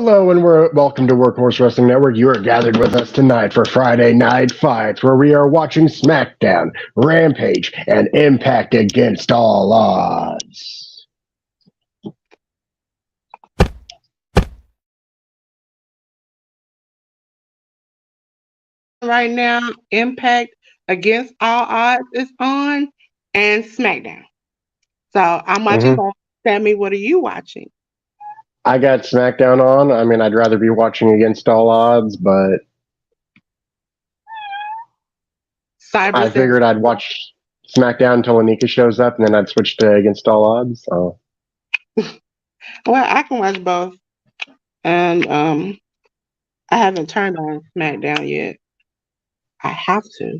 Hello and welcome to Workhorse Wrestling Network. You are gathered with us tonight for Friday Night Fights, where we are watching Smackdown, Rampage, and Impact Against All Odds. Right now, Impact Against All Odds is on, and Smackdown. So I'm watching both. Sammy, what are you watching? I got Smackdown on. I mean, I'd rather be watching Against All Odds, but I figured I'd watch Smackdown until Anika shows up, and then I'd switch to Against All Odds. So. Well, I can watch both, and I haven't turned on Smackdown yet. I have to.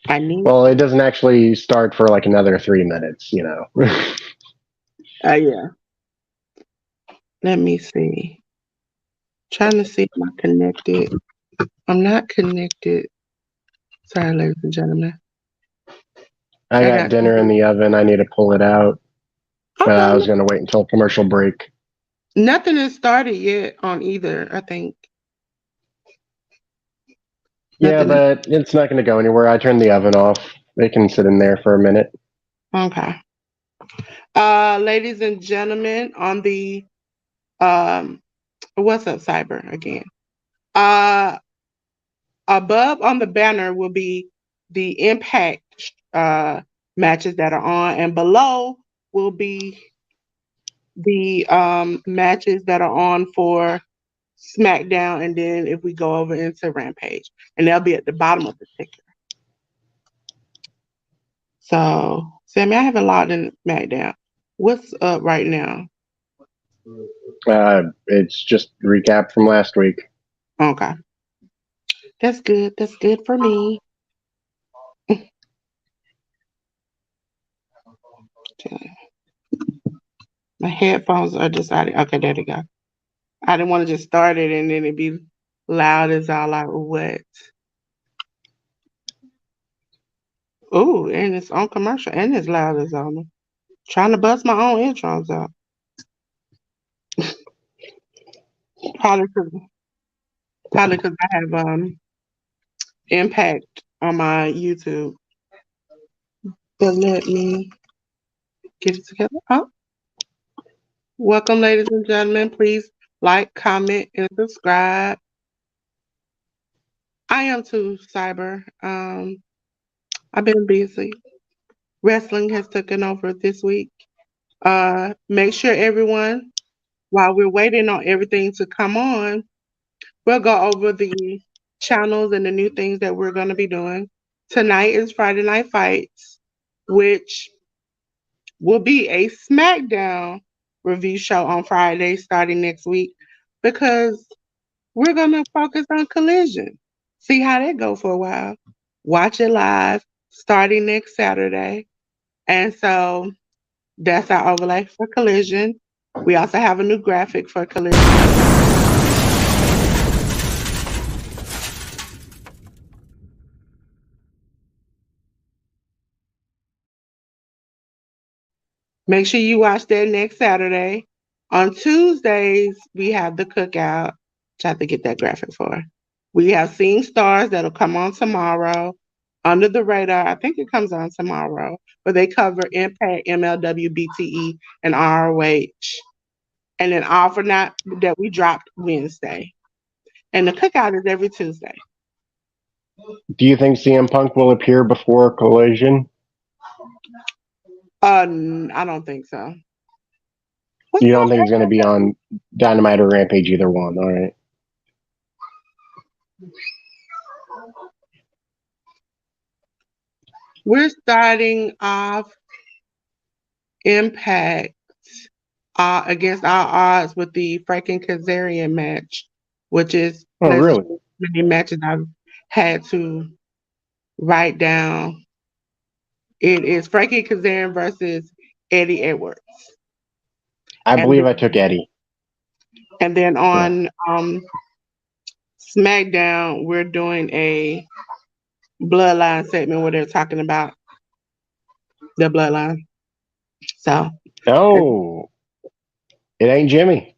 I need. Well, it doesn't actually start for like another 3 minutes, you know. Yeah. Let me see. Trying to see if I'm connected. I'm not connected. Sorry, ladies and gentlemen. I got dinner in the oven. I need to pull it out. But I was going to wait until commercial break. Nothing has started yet on either, I think. Yeah, but it's not going to go anywhere. I turned the oven off. It can sit in there for a minute. Okay. Ladies and gentlemen, on the what's up, Cyber again? Above on the banner will be the Impact matches that are on, and below will be the matches that are on for Smackdown, and then if we go over into Rampage, and they'll be at the bottom of the ticker. So, Sammy, I haven't logged in Smackdown. What's up right now? It's just recap from last week. Okay. That's good. That's good for me. My headphones are deciding. Okay, there we go. I didn't want to just start it and then it'd be loud as all like what? Ooh, and it's on commercial and it's loud as all. Trying to bust my own intros out. Probably because I have Impact on my YouTube. But let me get it together. Oh. Welcome, ladies and gentlemen. Please like, comment, and subscribe. I am too, Cyber. I've been busy. Wrestling has taken over this week. Make sure everyone, while we're waiting on everything to come on, we'll go over the channels and the new things that we're going to be doing. Tonight is Friday Night Fights, which will be a Smackdown review show on Friday starting next week, because we're going to focus on Collision. See how that go for a while. Watch it live starting next Saturday. And so that's our overlay for Collision. We also have a new graphic for Collision. Make sure you watch that next Saturday. On Tuesdays, we have the cookout, which I have to get that graphic for. We have Seeing Stars that'll come on tomorrow. Under the Radar, I think it comes on tomorrow, but they cover Impact, MLW, BTE, and ROH. And then All for Not that we dropped Wednesday. And the cookout is every Tuesday. Do you think CM Punk will appear before Collision? I don't think so. You don't think he's going to be on Dynamite or Rampage, either one, all right? We're starting off Impact against our odds with the Franken Kazarian match, which is really many matches I've had to write down. It is Frankie Kazarian versus Eddie Edwards. I believe I took Eddie. And then on Smackdown, we're doing a Bloodline segment where they're talking about the Bloodline. So. Oh, it ain't Jimmy.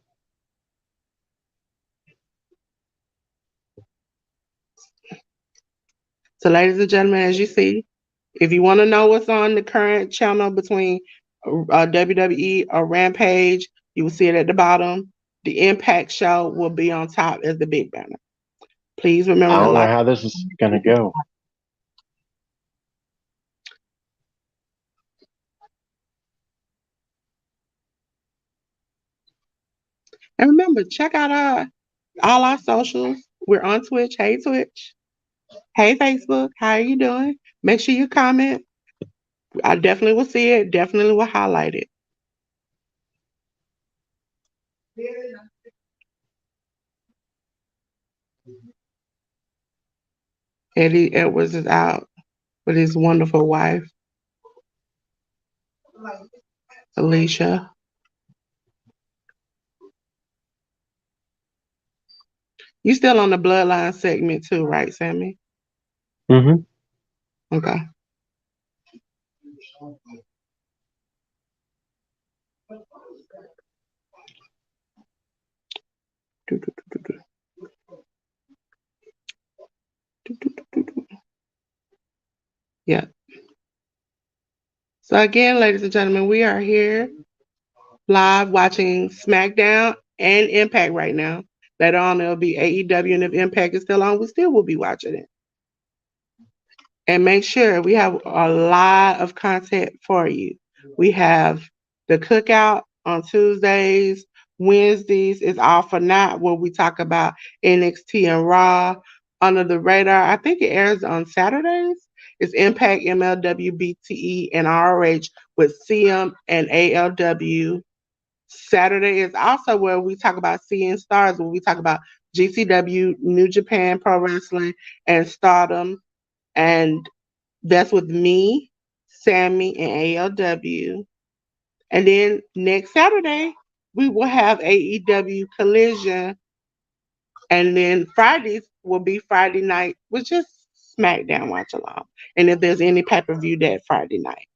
So, ladies and gentlemen, as you see, if you want to know what's on the current channel between WWE or Rampage, you will see it at the bottom. The Impact show will be on top as the big banner. Please remember I to don't know like. how this is gonna go. And remember, check out all our socials. We're on Twitch. Hey, Twitch. Hey, Facebook. How are you doing? Make sure you comment. I definitely will see it. Definitely will highlight it. Eddie Edwards is out with his wonderful wife, Alicia. You still on the bloodline segment too, right, Sammy? Mm-hmm. Okay. Yeah. So again, ladies and gentlemen, we are here live watching Smackdown and Impact right now. Later on, it'll be AEW, and if Impact is still on, we still will be watching it. And make sure we have a lot of content for you. We have the cookout on Tuesdays. Wednesdays is All for Naught, where we talk about NXT and Raw. Under the Radar, I think it airs on Saturdays. It's Impact, MLW, BTE, and ROH with CM and ALW. Saturday is also where we talk about Seeing Stars, where we talk about GCW, New Japan Pro Wrestling, and Stardom. And that's with me, Sammy, and ALW. And then next Saturday, we will have AEW Collision. And then Fridays will be Friday night, which is SmackDown Watch Along. And if there's any pay per view that Friday night.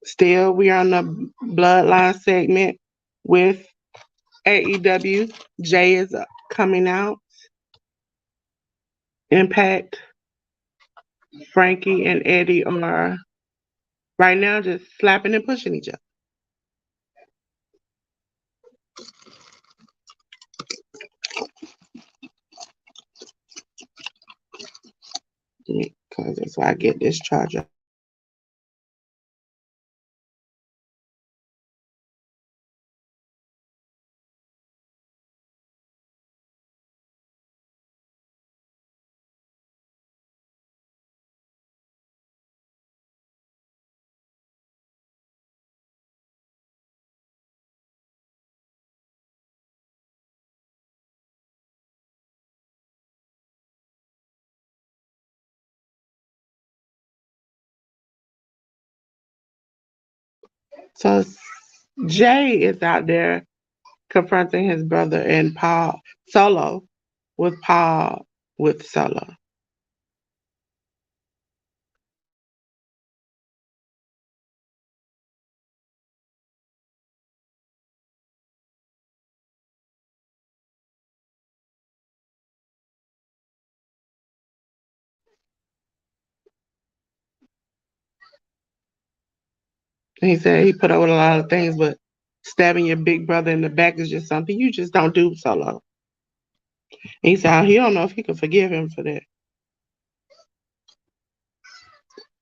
Still, we are on the Bloodline segment with AEW. Jay is coming out. Impact, Frankie, and Eddie are right now just slapping and pushing each other. Because that's why I get this charger. So Jay is out there confronting his brother and Paul Solo with Solo. And he said he put up with a lot of things, but stabbing your big brother in the back is just something you just don't do, Solo. And he said he don't know if he could forgive him for that.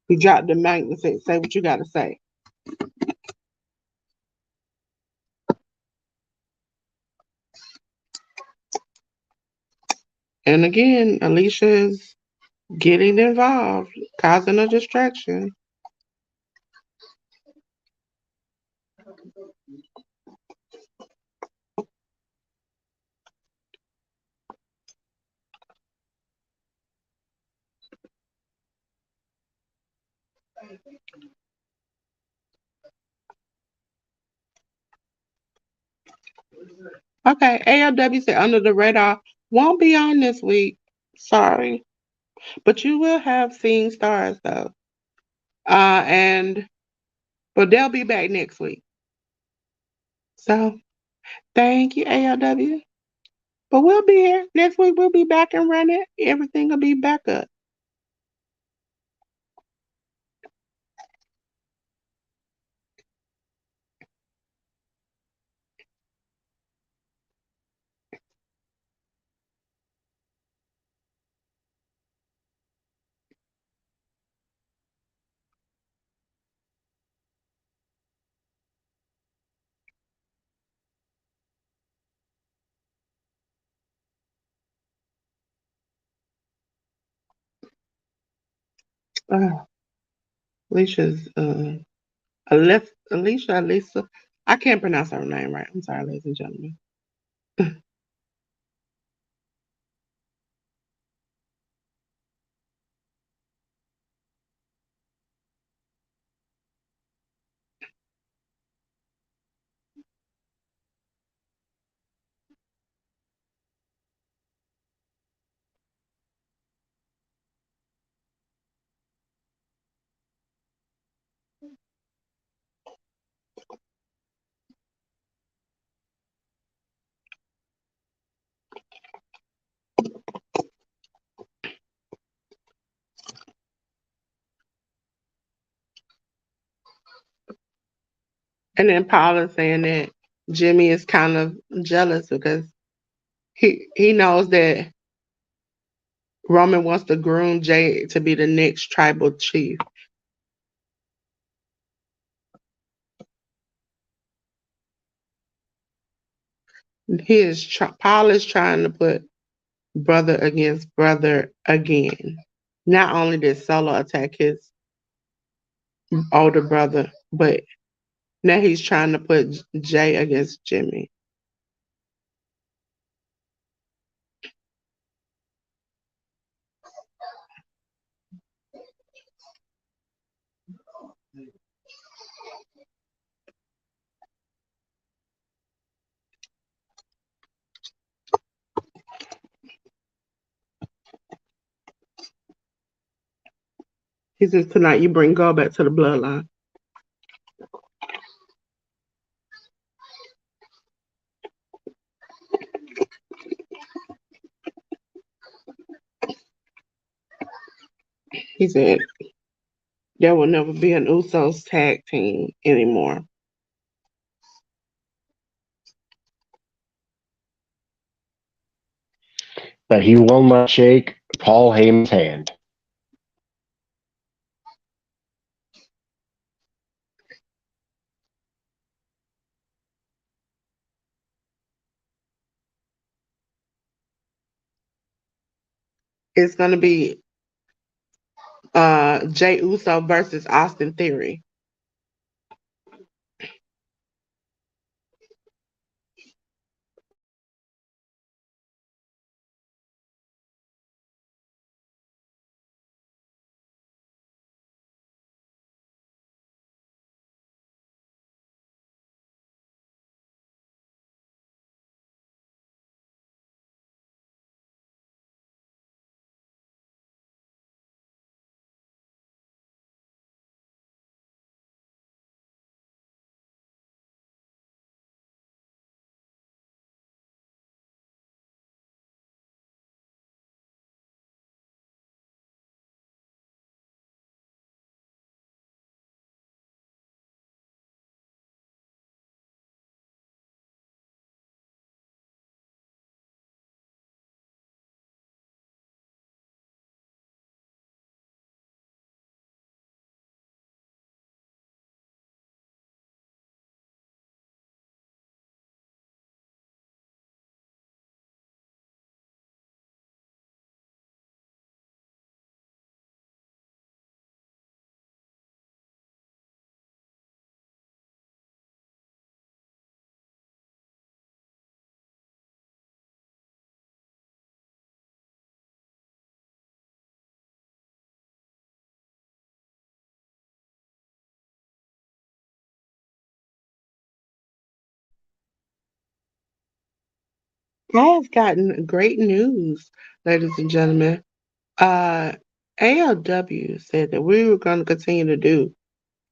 He dropped the mic and said, "Say what you got to say." And again, Alicia is getting involved, causing a distraction. Okay, ALW said Under the Radar won't be on this week. Sorry. But you will have Seeing Stars though. But they'll be back next week. So Thank you, ALW. But we'll be here next week. We'll be back and running. Everything will be back up. Uh, Alicia's Alicia. I can't pronounce her name right. I'm sorry, ladies and gentlemen. And then Paula saying that Jimmy is kind of jealous because he knows that Roman wants to groom Jay to be the next tribal chief. Paul is trying to put brother against brother again. Not only did Solo attack his older brother, but now he's trying to put Jay against Jimmy. He says tonight you bring God back to the bloodline. He said there will never be an Usos tag team anymore. But he will not shake Paul Heyman's hand. It's gonna be Jay Uso versus Austin Theory. I have gotten great news, ladies and gentlemen. Uh, ALW said that we were going to continue to do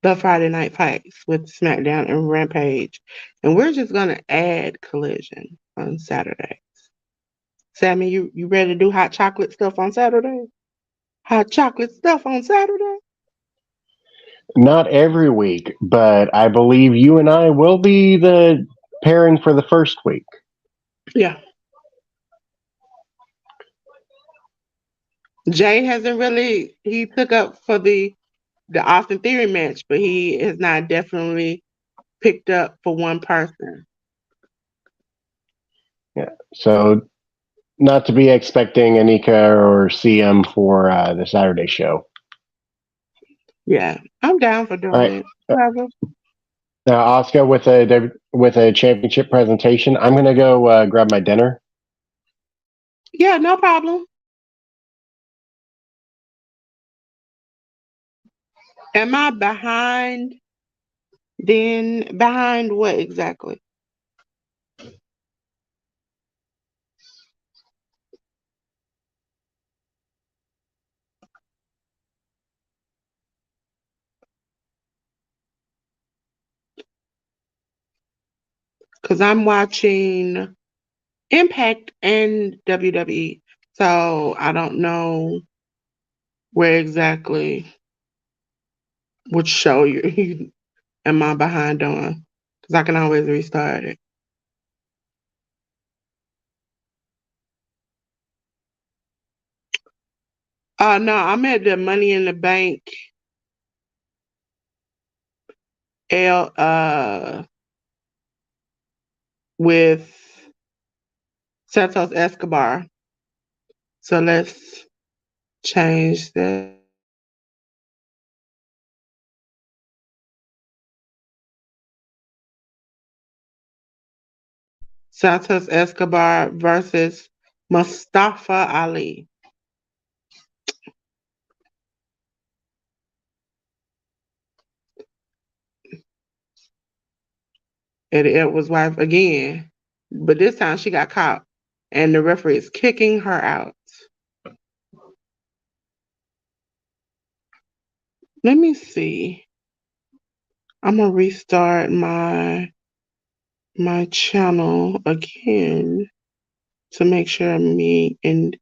the Friday night fights with Smackdown and Rampage. And we're just gonna add Collision on Saturday. Sammy, you ready to do hot chocolate stuff on Saturday? Hot chocolate stuff on Saturday? Not every week, but I believe you and I will be the pairing for the first week. Yeah. Jay hasn't really he took up for the Austin Theory match, but he has not definitely picked up for one person. Yeah. So not to be expecting Anika or CM for the Saturday show. Yeah, I'm down for All doing right. it. Whatever. Now, Oscar, with a championship presentation, I'm gonna go grab my dinner. Yeah, no problem. Am I behind? Then behind what exactly? Because I'm watching Impact and WWE, so I don't know where exactly which show you am I behind on? Because I can always restart it. No, I'm at the Money in the Bank L with Santos Escobar. So let's change that. Santos Escobar versus Mustafa Ali. And Edwards' wife again. But this time she got caught. And the referee is kicking her out. Let me see. I'm gonna restart my channel again to make sure me and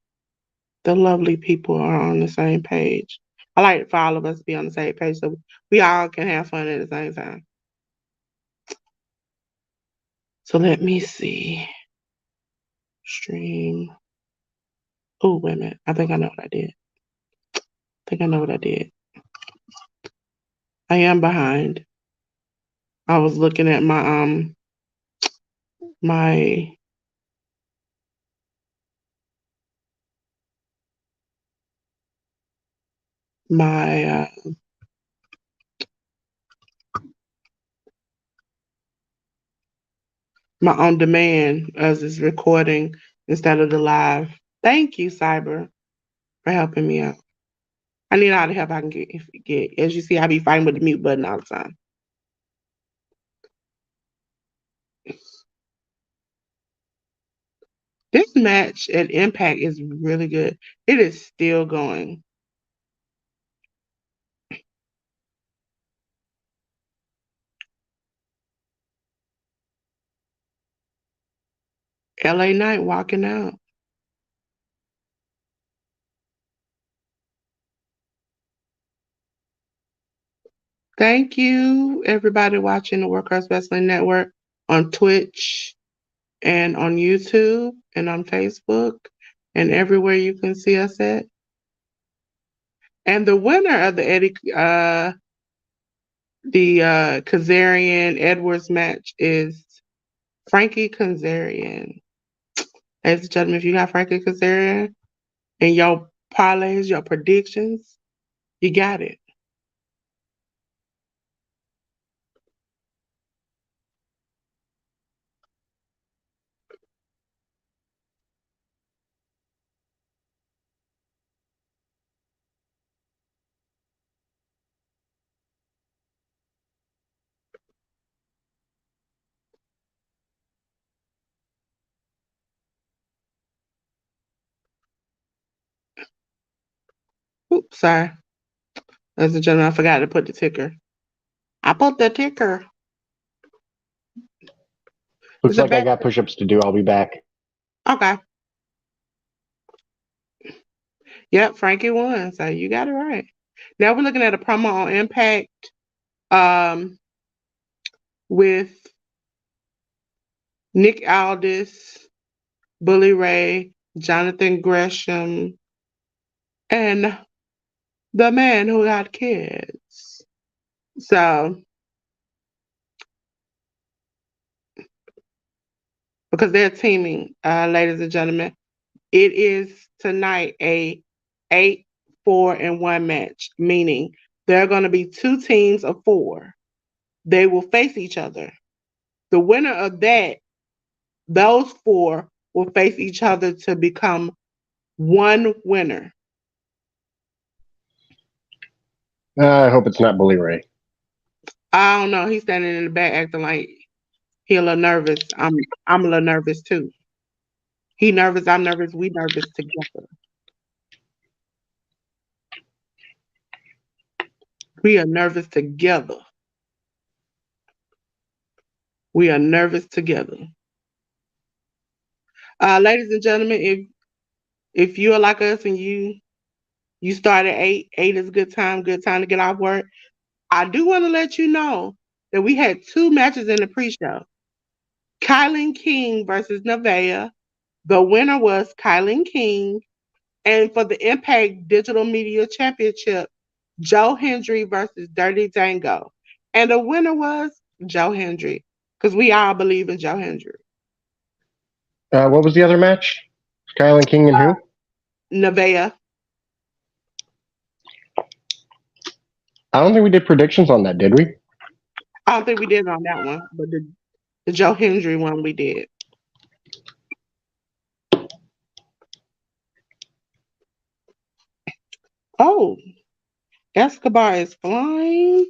the lovely people are on the same page. I like for all of us to be on the same page so we all can have fun at the same time. So let me see. Stream. Oh, wait a minute. I think I know what I did. I think I know what I did. I am behind. I was looking at my my my on demand as it's recording instead of the live. Thank you, Cyber, for helping me out. I need all the help I can get. As you see, I be fighting with the mute button all the time. This match at Impact is really good. It is still going. LA Knight walking out. Thank you, everybody watching the Workers Wrestling Network on Twitch and on YouTube and on Facebook and everywhere you can see us at. And the winner of the Kazarian Edwards match is Frankie Kazarian. Ladies and gentlemen, if you got Frankie Kazarian and your parlays, your predictions, you got it. Oops, sorry. Ladies and gentlemen, I forgot to put the ticker. I put the ticker. Looks It's a like I bad. got push-ups to do. I'll be back. Okay. Yep, Frankie won. So you got it right. Now we're looking at a promo on Impact um, with Nick Aldis, Bully Ray, Jonathan Gresham, and the man who got kids. So, because they're teaming, ladies and gentlemen, it is tonight a 8-4-1 match, meaning there are going to be two teams of four. They will face each other. The winner of those four will face each other to become one winner. I hope it's not Bully Ray. I don't know. He's standing in the back acting like he a little nervous. I'm a little nervous too. He nervous, I'm nervous, we nervous together. We are nervous together. We are nervous together. Ladies and gentlemen, if you are like us and you start at 8 is a good time to get off work. I do want to let you know that we had two matches in the pre-show. Kylan King versus Nevaeh. The winner was Kylan King. And for the Impact Digital Media Championship, Joe Hendry versus Dirty Dango. And the winner was Joe Hendry. Because we all believe in Joe Hendry. What was the other match? Kylan King and who? Nevaeh. I don't think we did predictions on that, did we? I don't think we did on that one, but the Joe Hendry one we did. Oh, Escobar is flying.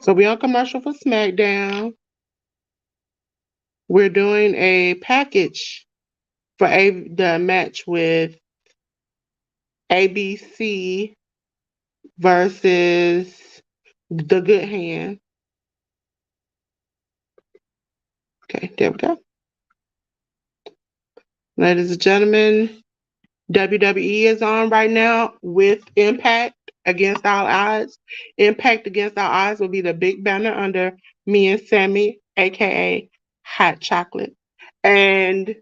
So we on commercial for Smackdown. We're doing a package for the match with ABC versus the Good Hand. Okay, there we go. Ladies and gentlemen, WWE is on right now with Impact Against All Odds. Impact Against All Odds will be the big banner under me and Sammy, aka Hot Chocolate. And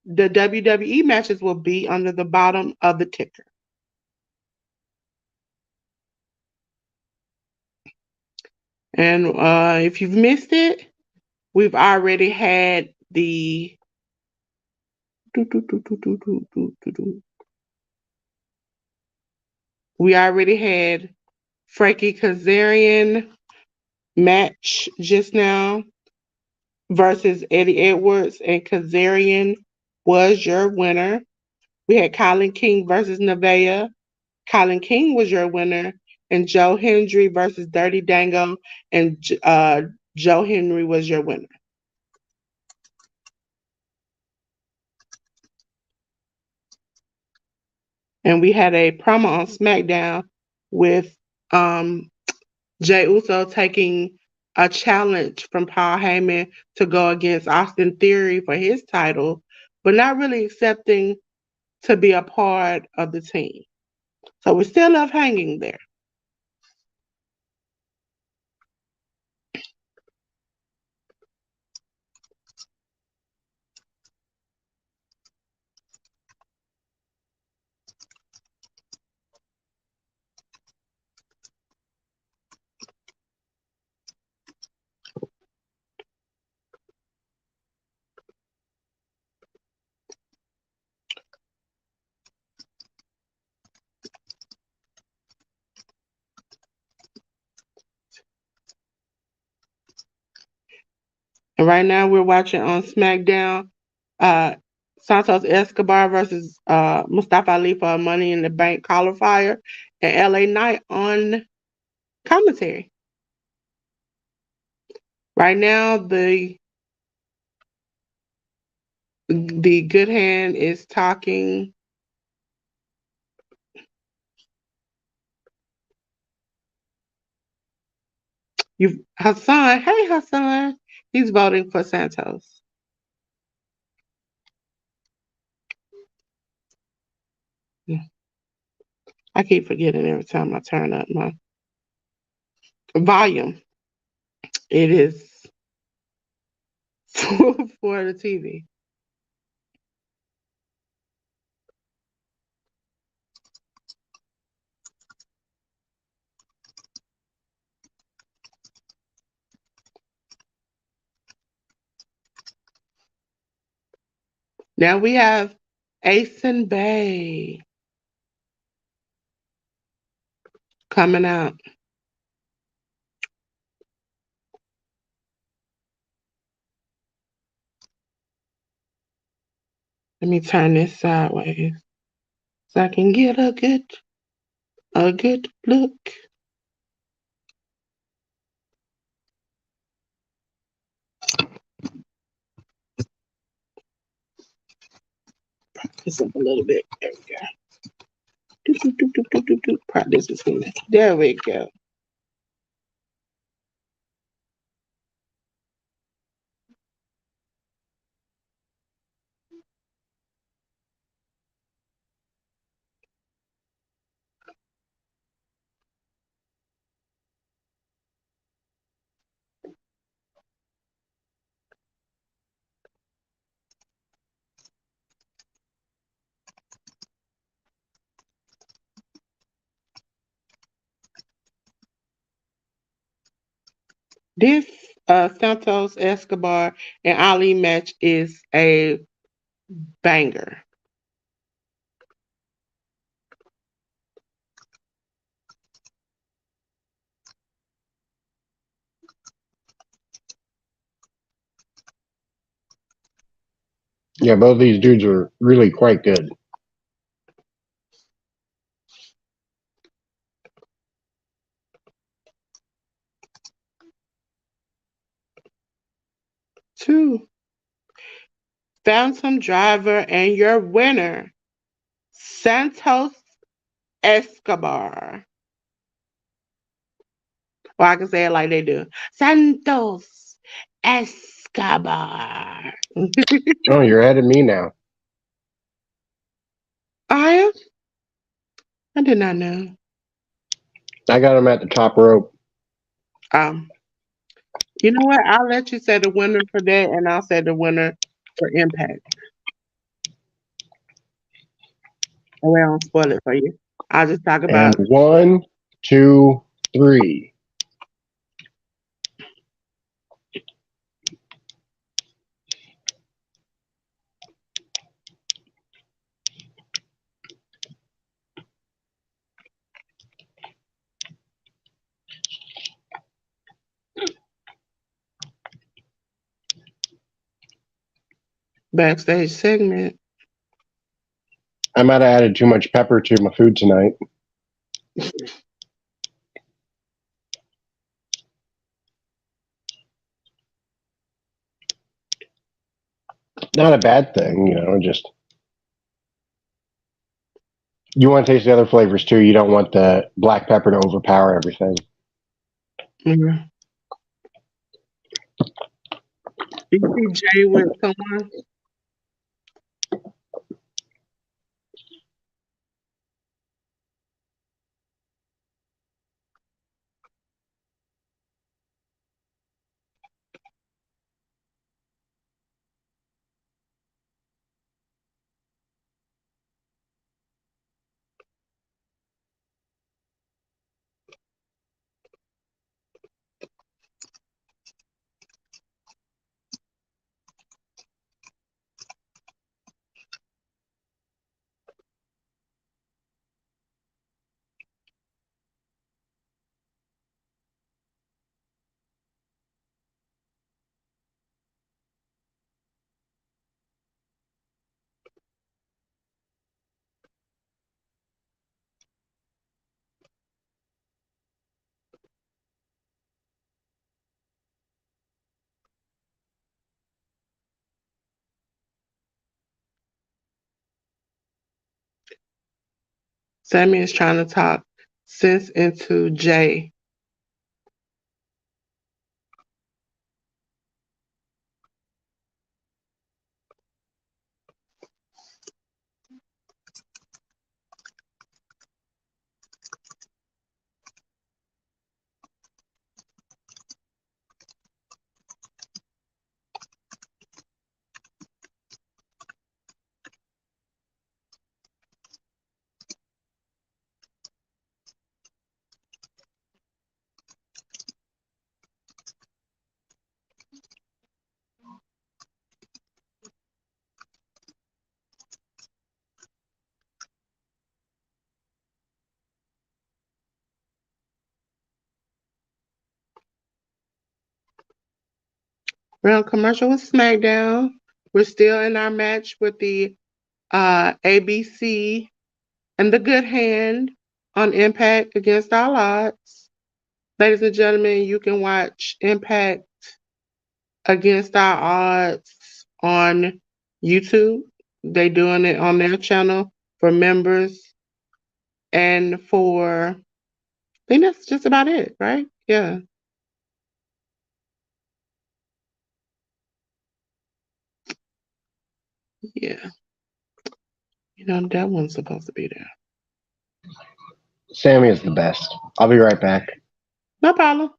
the WWE matches will be under the bottom of the ticker. And if you've missed it, we've already had the we already had Frankie Kazarian match just now versus Eddie Edwards, and Kazarian was your winner. We had Colin King versus Nevaeh. Colin King was your winner, and Joe Hendry versus Dirty Dango, and Joe Henry was your winner. And we had a promo on SmackDown with Jey Uso taking a challenge from Paul Heyman to go against Austin Theory for his title, but not really accepting to be a part of the team. So we're still left hanging there. And right now we're watching on Smackdown, uh, Santos Escobar versus Mustafa Ali for a Money in the Bank collar fire, and LA Knight on commentary. Right now, the good hand is talking. You Hassan, hey Hassan, he's voting for Santos. I keep forgetting every time I turn up my volume. It is for the TV. Now we have Ace and Bay coming out. Let me turn this sideways so I can get a good look. This up a little bit. There we go. Practice is in there. There we go. This Santos Escobar and Ali match is a banger. Yeah, both these dudes are really quite good. Two. Phantom Driver and your winner, Santos Escobar. Or I can say it like they do. Santos Escobar. Oh, you're ahead of me now. I am? I did not know. I got him at the top rope. Um, you know what? I'll let you say the winner for that, and I'll say the winner for Impact. And we don't spoil it for you. I'll just talk And about 1, 2, 3. backstage segment. I might have added too much pepper to my food tonight. Not a bad thing, just you want to taste the other flavors too. You don't want the black pepper to overpower everything. Mm-hmm. You see Jay with someone? Sammy is trying to talk sense into Jay. We're on commercial with Smackdown. We're still in our match with the ABC and the Good Hand on Impact against all odds. Ladies and gentlemen, you can watch Impact against our odds on YouTube. They doing it on their channel for members and for, I think that's just about it, right? Yeah. Yeah. That one's supposed to be there. Sammy is the best. I'll be right back. No problem.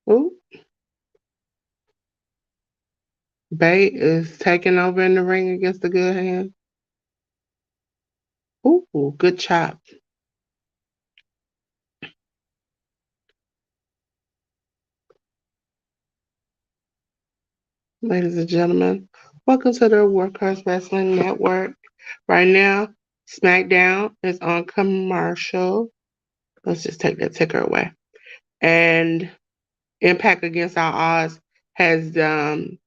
Ooh, Bay is taking over in the ring against the Good Hand. Ooh, good chop. Ladies and gentlemen, welcome to the Workhorse Wrestling Network. Right now, SmackDown is on commercial. Let's just take that ticker away. And Impact Against Our Odds has the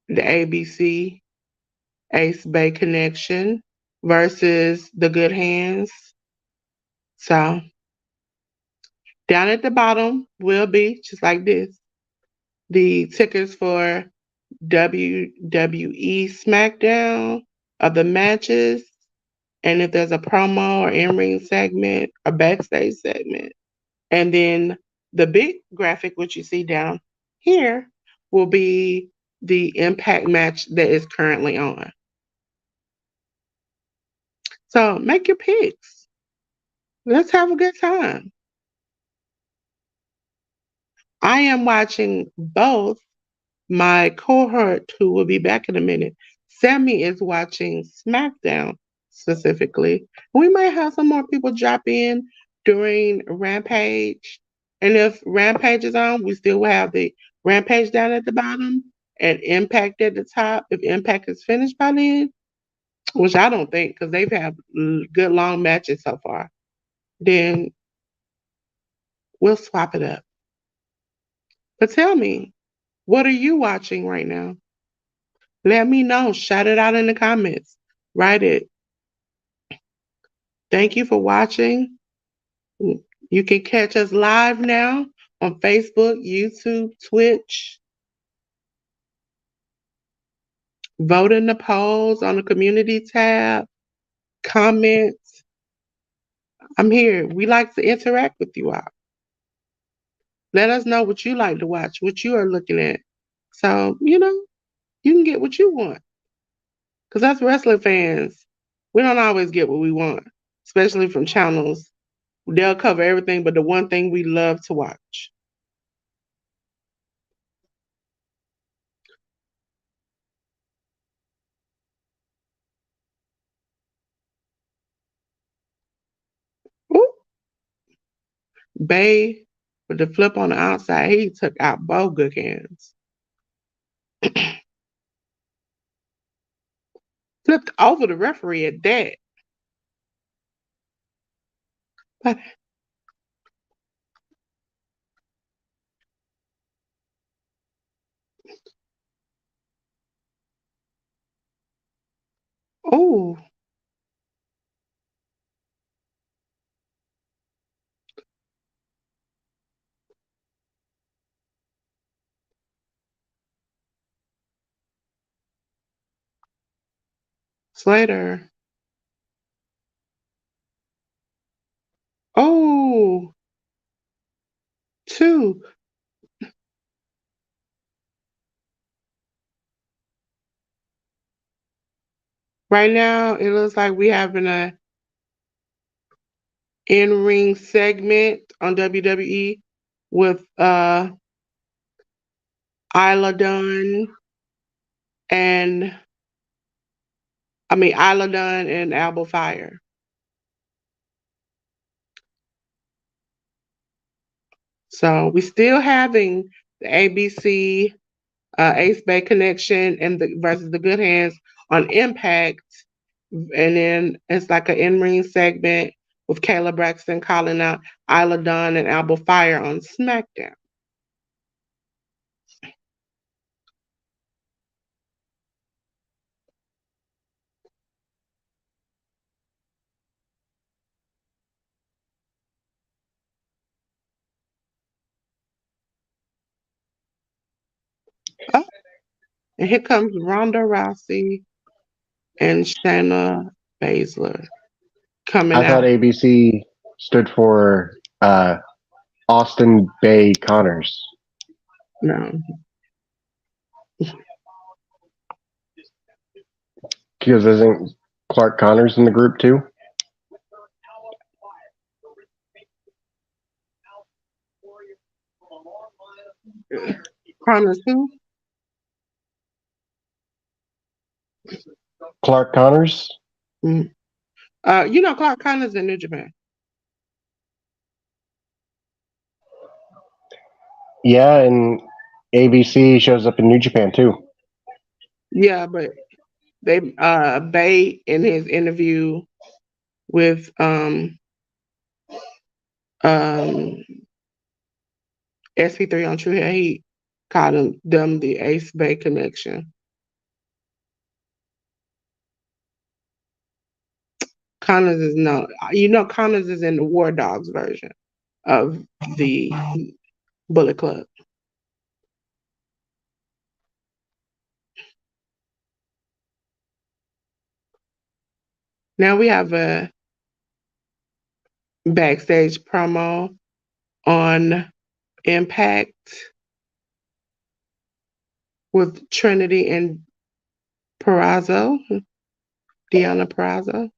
ABC Ace Bay Connection versus the Good Hands. So down at the bottom will be just like this. The tickers for WWE SmackDown of the matches, and if there's a promo or in-ring segment or backstage segment. And then the big graphic, which you see down here, will be the Impact match that is currently on. So make your picks. Let's have a good time. I am watching both. My cohort, who will be back in a minute, Sammy is watching SmackDown specifically. We might have some more people drop in during Rampage. And if Rampage is on, we still will have the Rampage down at the bottom and Impact at the top. If Impact is finished by then, which I don't think, because they've had good long matches so far, then we'll swap it up. But tell me, what are you watching right now? Let me know. Shout it out in the comments. Write it. Thank you for watching. You can catch us live now on Facebook, YouTube, Twitch. Vote in the polls on the community tab. Comment. I'm here. We like to interact with you all. Let us know what you like to watch, what you are looking at. So, you can get what you want. Because us wrestling fans, we don't always get what we want, especially from channels. They'll cover everything but the one thing we love to watch. Ooh, Bay with the flip on the outside, he took out both good hands. Flipped over the referee at that. But oh, Slater. Oh, two. Right now, it looks like we having a in-ring segment on WWE with Isla Dunn and Isla Dunn and Alba Fire. So we still having the ABC Ace Bay Connection and the versus the Good Hands on Impact, and then it's like an in-ring segment with Kayla Braxton calling out Isla Dunn and Alba Fire on SmackDown. Oh, and here comes Ronda Rousey and Shayna Baszler coming I thought out. ABC stood for Austin Bay Connors. No, Because isn't Clark Connors in the group too? Connors who? Clark Connors? Mm. Clark Connors in New Japan. Yeah, and ABC shows up in New Japan too. Yeah, but they Bay in his interview with um SP3 on True Hair, he called them the Ace Bay Connection. Connors is no, Connors is in the War Dogs version of the Bullet Club. Now we have a backstage promo on Impact with Trinity and Perazzo, Deanna Perazzo.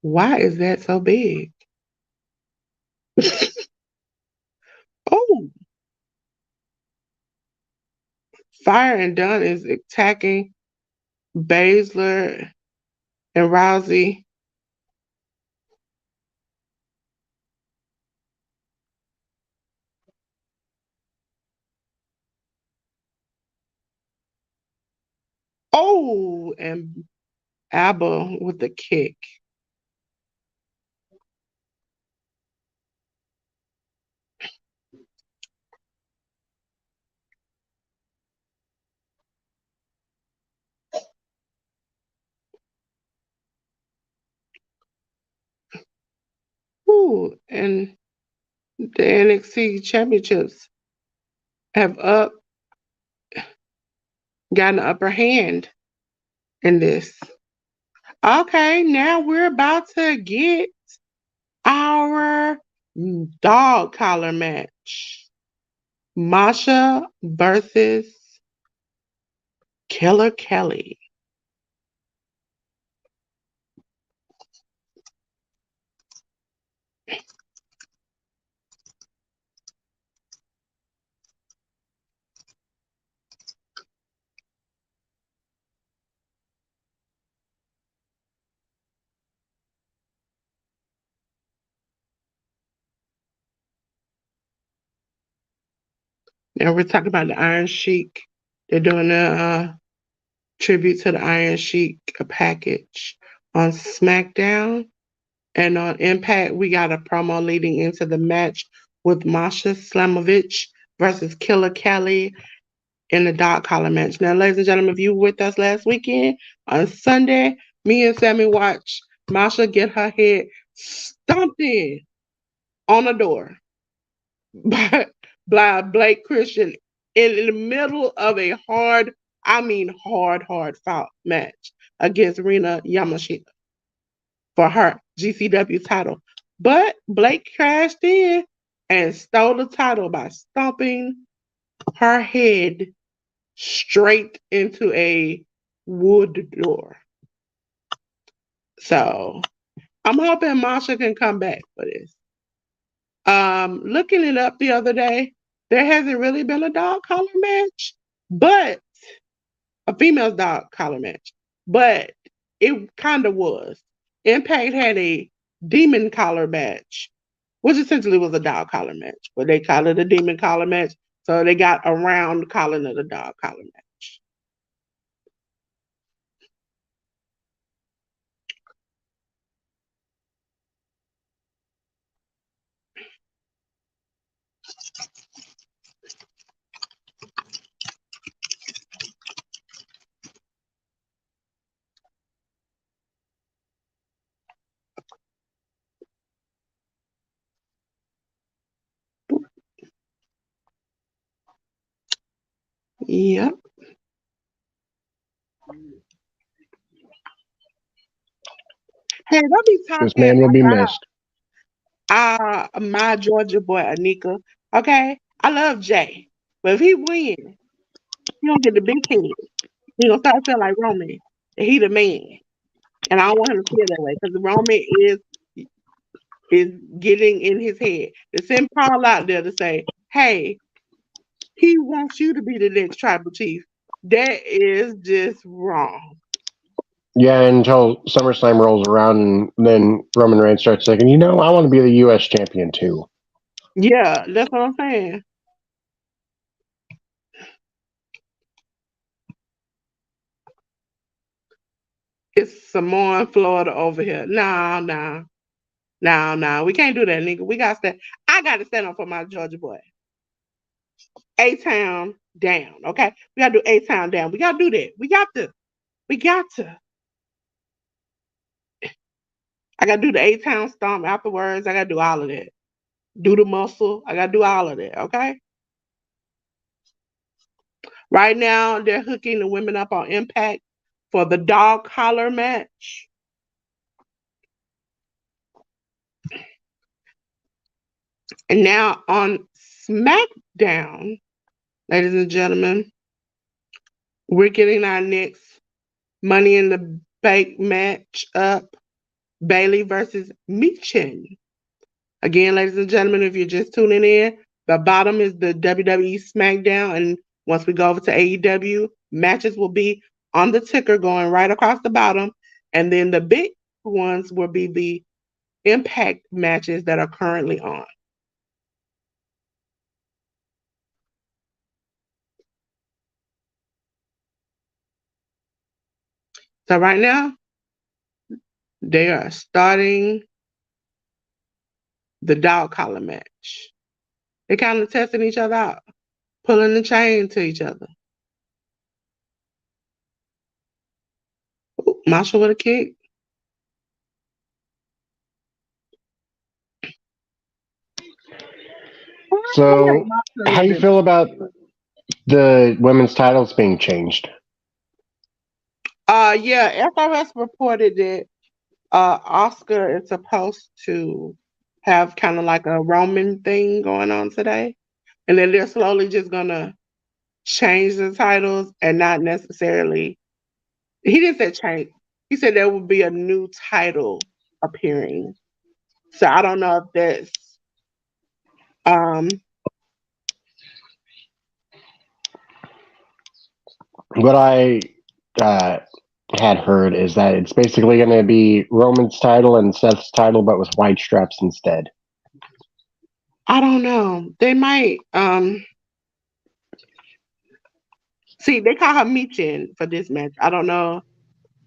Why is that so big? Oh, Fire and Dunn is attacking Baszler and Rousey. Oh, and Abba with the kick. Ooh, and the NXT championships have gotten the upper hand in this. Okay, now we're about to get our dog collar match. Masha versus Killer Kelly. Now we're talking about the Iron Sheik. They're doing a tribute to the Iron Sheik package on Smackdown. And on Impact, we got a promo leading into the match with Masha Slamovich versus Killer Kelly in the dog collar match. Now, ladies and gentlemen, if you were with us last weekend on Sunday, me and Sammy watched Masha get her head stomped in on the door by Blake Christian in the middle of a hard, I mean hard fought match against Rina Yamashita for her GCW title. But Blake crashed in and stole the title by stomping her head straight into a wood door. So I'm hoping Masha can come back for this. Looking it up the other day, there hasn't really been a dog collar match, but a female dog collar match, but it kind of was. Impact had a demon collar match, which essentially was a dog collar match, but they call it a demon collar match, so they got around calling it a dog collar match. Yep. Hey, don't be This talking man will be missed. about my Georgia boy Anika. Okay, I love Jay, but if he wins, he don't get the big head. He gonna start feeling like Roman. And he the man, and I don't want him to feel that way because Roman is getting in his head. To send Paul out there to say, "Hey, he wants you to be the next tribal chief." That is just wrong. Yeah, until SummerSlam rolls around and then Roman Reigns starts thinking, I want to be the U.S. champion too. Yeah, that's what I'm saying. It's Samoa and Florida over here. No. We can't do that, nigga. We got to stand. I got to stand up for my Georgia boy. A-Town down, okay? We got to do A-Town down. We got to do that. We got to. I got to do the A-Town stomp afterwards. I got to do all of that. Do the muscle. I got to do all of that, okay? Right now, they're hooking the women up on Impact for the dog collar match. And now on Smackdown, ladies and gentlemen, we're getting our next Money in the Bank match up. Bailey versus Michin. Again, ladies and gentlemen, if you're just tuning in, the bottom is the WWE SmackDown, and once we go over to AEW, matches will be on the ticker going right across the bottom, and then the big ones will be the Impact matches that are currently on. So right now, they are starting the dog collar match. They're kind of testing each other out, pulling the chain to each other. Ooh, Masha with a kick. So, how do you feel about the women's titles being changed? Yeah, FRS reported that Oscar is supposed to have kind of like a Roman thing going on today, and then they're slowly just gonna change the titles and not necessarily. He didn't say change. He said there will be a new title appearing. So I don't know if that's um What I uh, had heard is that it's basically going to be Roman's title and Seth's title, but with white straps instead. I don't know. They might See, they call her Michin for this match. I don't know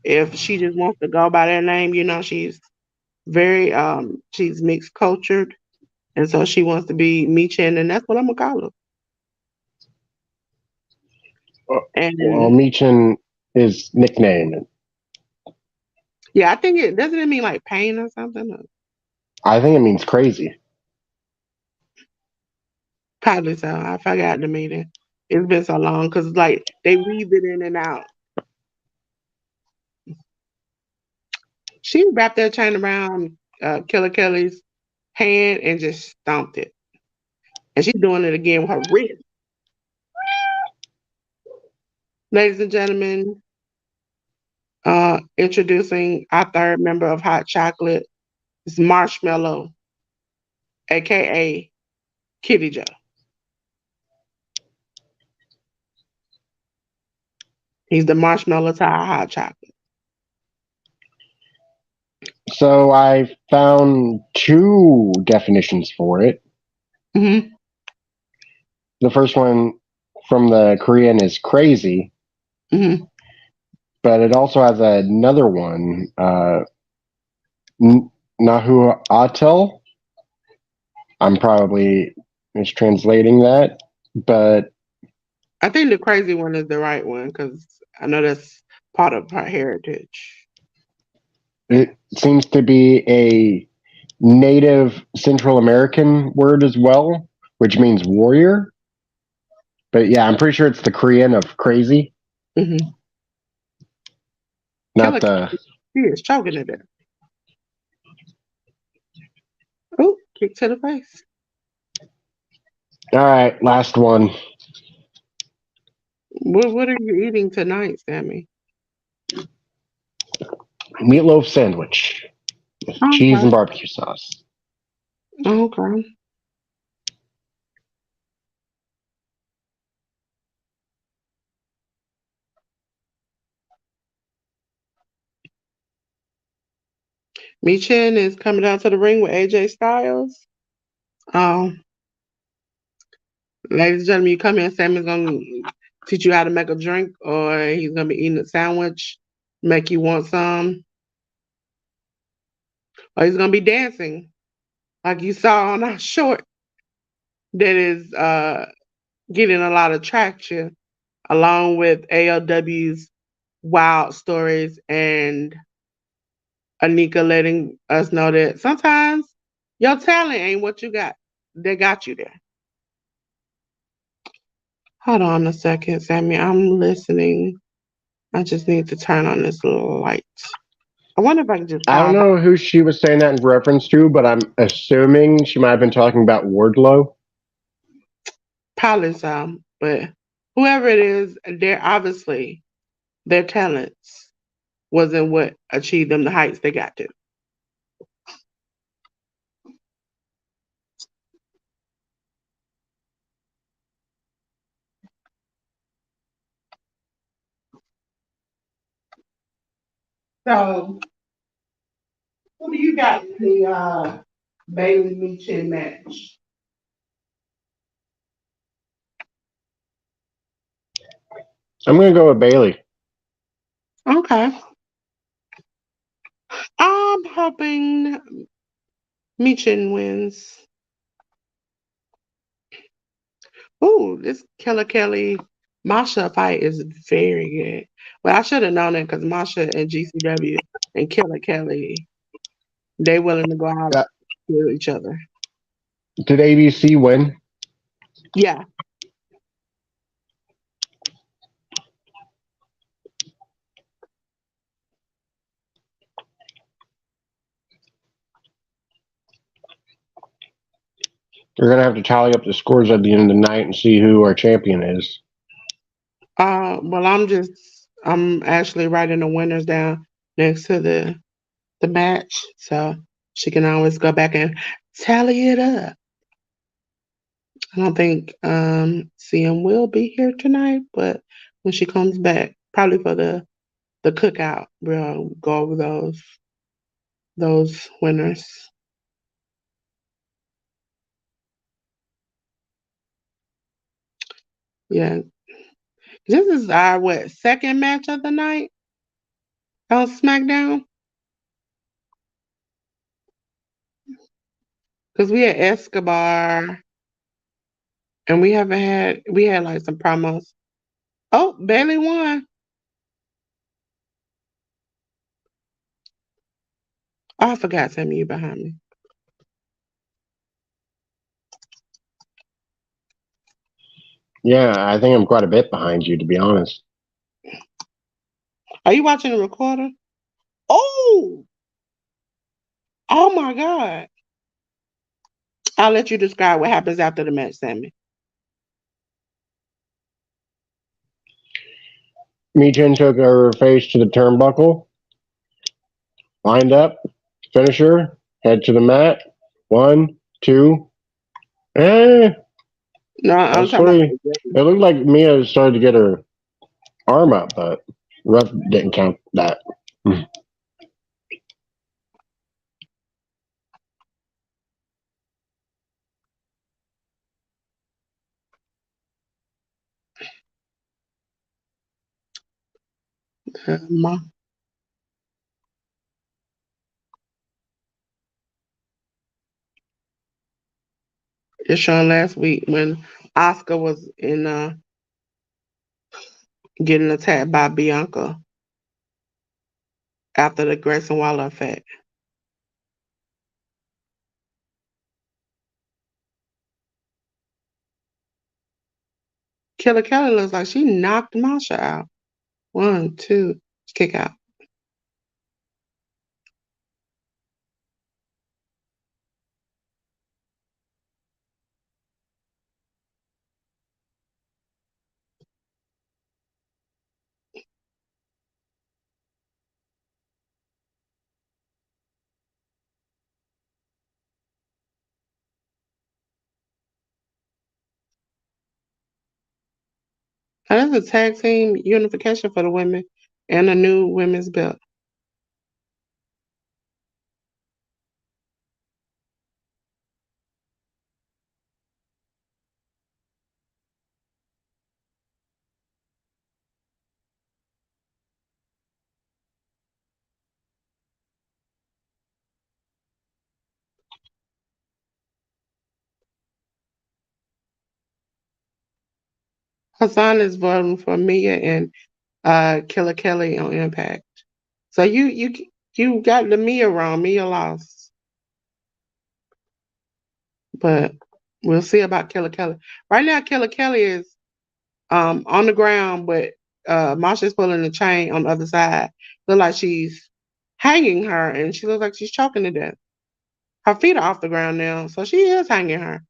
if she just wants to go by that name. You know, she's mixed cultured, and so she wants to be Michin, and that's what I'm gonna call her. Well, And Meechin is nickname. yeah, I think it doesn't it mean like pain or something. I think it means crazy. Probably so. I forgot the meeting. It's been so long because like they weave it in and out. She wrapped that chain around Killer Kelly's hand and just stomped it. And she's doing it again with her wrist. Ladies and gentlemen, introducing our third member of Hot Chocolate. It's Marshmallow, aka Kitty Joe. He's the marshmallow to our hot chocolate. So I found two definitions for it. Mm-hmm. The first one from the Korean is crazy, Mm-hmm. but it also has another one, Nahu Atel. I'm probably mistranslating that, but I think the crazy one is the right one because I know that's part of her heritage. it seems to be a native Central American word as well, which means warrior. But yeah, I'm pretty sure it's the Korean of crazy, Mm-hmm. not Killer the. He is choking to death. Oh, kick to the face. All right, last one. What are you eating tonight, Sammy? Meatloaf sandwich with cheese Okay. and barbecue sauce. Okay. Michin is coming down to the ring with AJ Styles. Um, Ladies and gentlemen, you come in, Sammy's gonna teach you how to make a drink, or he's gonna be eating a sandwich, make you want some, or he's gonna be dancing, like you saw on our short, that is getting a lot of traction, along with ALW's wild stories and Anika letting us know that sometimes your talent ain't what you got. They got you there. Hold on a second, Sammy. I'm listening. I just need to turn on this little light. I wonder if I can just I don't pause. know who she was saying that in reference to, but I'm assuming she might have been talking about Wardlow. Probably some, but whoever it is, they're obviously their talents wasn't what achieved them the heights they got to. So, who do you got in the Bailey Meechin match? I'm gonna go with Bailey. Okay. I'm hoping Meechin wins. Ooh, this Killer Kelly Masha fight is very good. Well, I should have known that because Masha and GCW and Killer Kelly, they willing to go out Uh, with each other. did ABC win? Yeah. We're gonna have to tally up the scores at the end of the night and see who our champion is. Well, I'm actually writing the winners down next to the match, so she can always go back and tally it up. I don't think CM will be here tonight, but when she comes back, probably for the cookout, we'll go over those winners. Yeah, This is our second match of the night on SmackDown? Because we had Escobar and we had like some promos. Oh, Bailey won. Oh, I forgot Sammy, you behind me. Yeah, I think I'm quite a bit behind you, to be honest. Are you watching the recorder? Oh, oh my God. I'll let you describe what happens after the match, Sammy. Michin took her face to the turnbuckle, lined up, finisher, head to the mat. 1, 2, eh, No, I'm that's talking about 3. It looked like Mia started to get her arm up, but ref didn't count that. Ma. It's shown last week when Oscar was in getting attacked by Bianca after the Grayson Waller effect. Killer Kelly looks like she knocked Masha out. 1, 2, kick out. And that's a tag team unification for the women and a new women's belt. Hassan is voting for Mia and Killer Kelly on Impact. So you got the Mia wrong. Mia lost. But we'll see about Killer Kelly. Right now, Killer Kelly is on the ground, but Masha's pulling the chain on the other side. Look like she's hanging her, and she looks like she's choking to death. Her feet are off the ground now, so she is hanging her.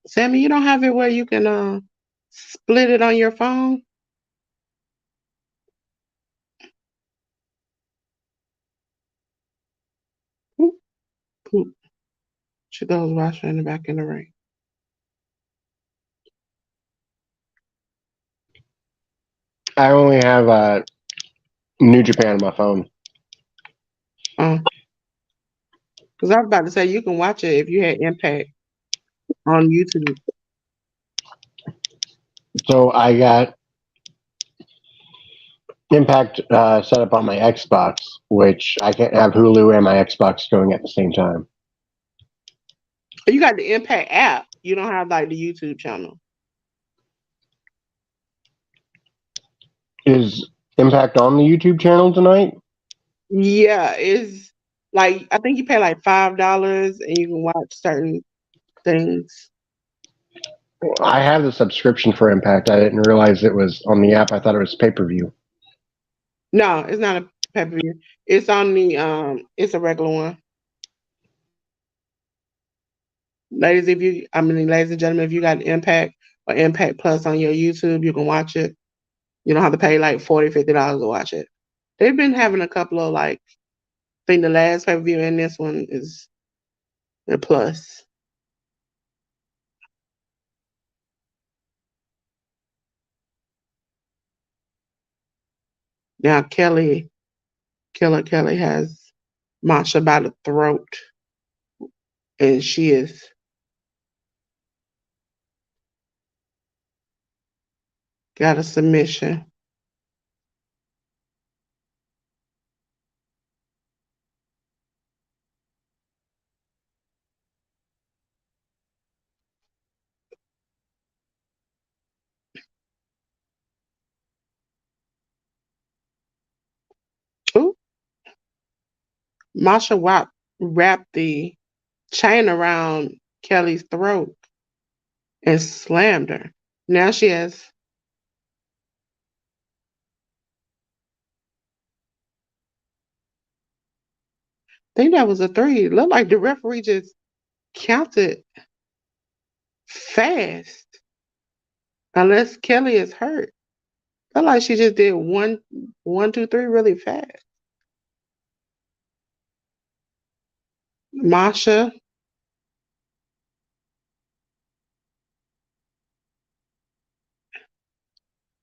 Sammy, you don't have it where you can split it on your phone? Poop, poop. She goes wash her in the back in the ring. I only have New Japan on my phone. Because I was about to say you can watch it if you had Impact on YouTube. So I got Impact set up on my Xbox, which I can't have Hulu and my Xbox going at the same time. You got the Impact app. You don't have like the YouTube channel. Is Impact on the YouTube channel tonight? Yeah, it's like I think you pay like $5 and you can watch certain things. I have the subscription for Impact. I didn't realize it was on the app. I thought it was pay-per-view. No, it's not a pay-per-view. It's on the it's a regular one. Ladies and gentlemen, if you got Impact or Impact Plus on your YouTube, you can watch it. You don't have to pay like $40, $50 to watch it. They've been having a couple of like I think the last pay-per-view and this one is the plus. Now Kelly Killer Kelly has Masha by the throat, and she is got a submission. Ooh, Masha wrapped the chain around Kelly's throat and slammed her. Now she has. I think that was a three. It looked like the referee just counted fast, unless Kelly is hurt. Felt like she just did one, two, three really fast. Masha,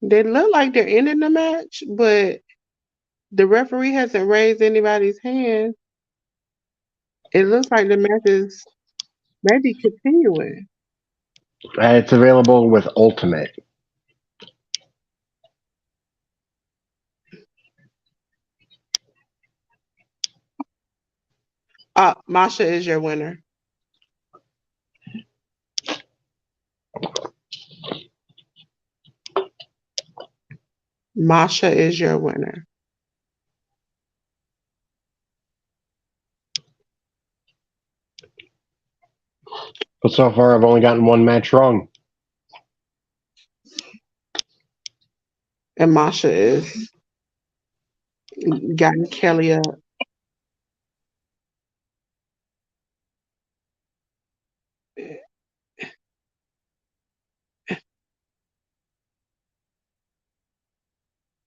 they look like they're ending the match, but the referee hasn't raised anybody's hand. It looks like the match is maybe continuing. It's available with Ultimate. Masha is your winner. Masha is your winner. But so far, I've only gotten one match wrong. And Masha is gotten Kelly up.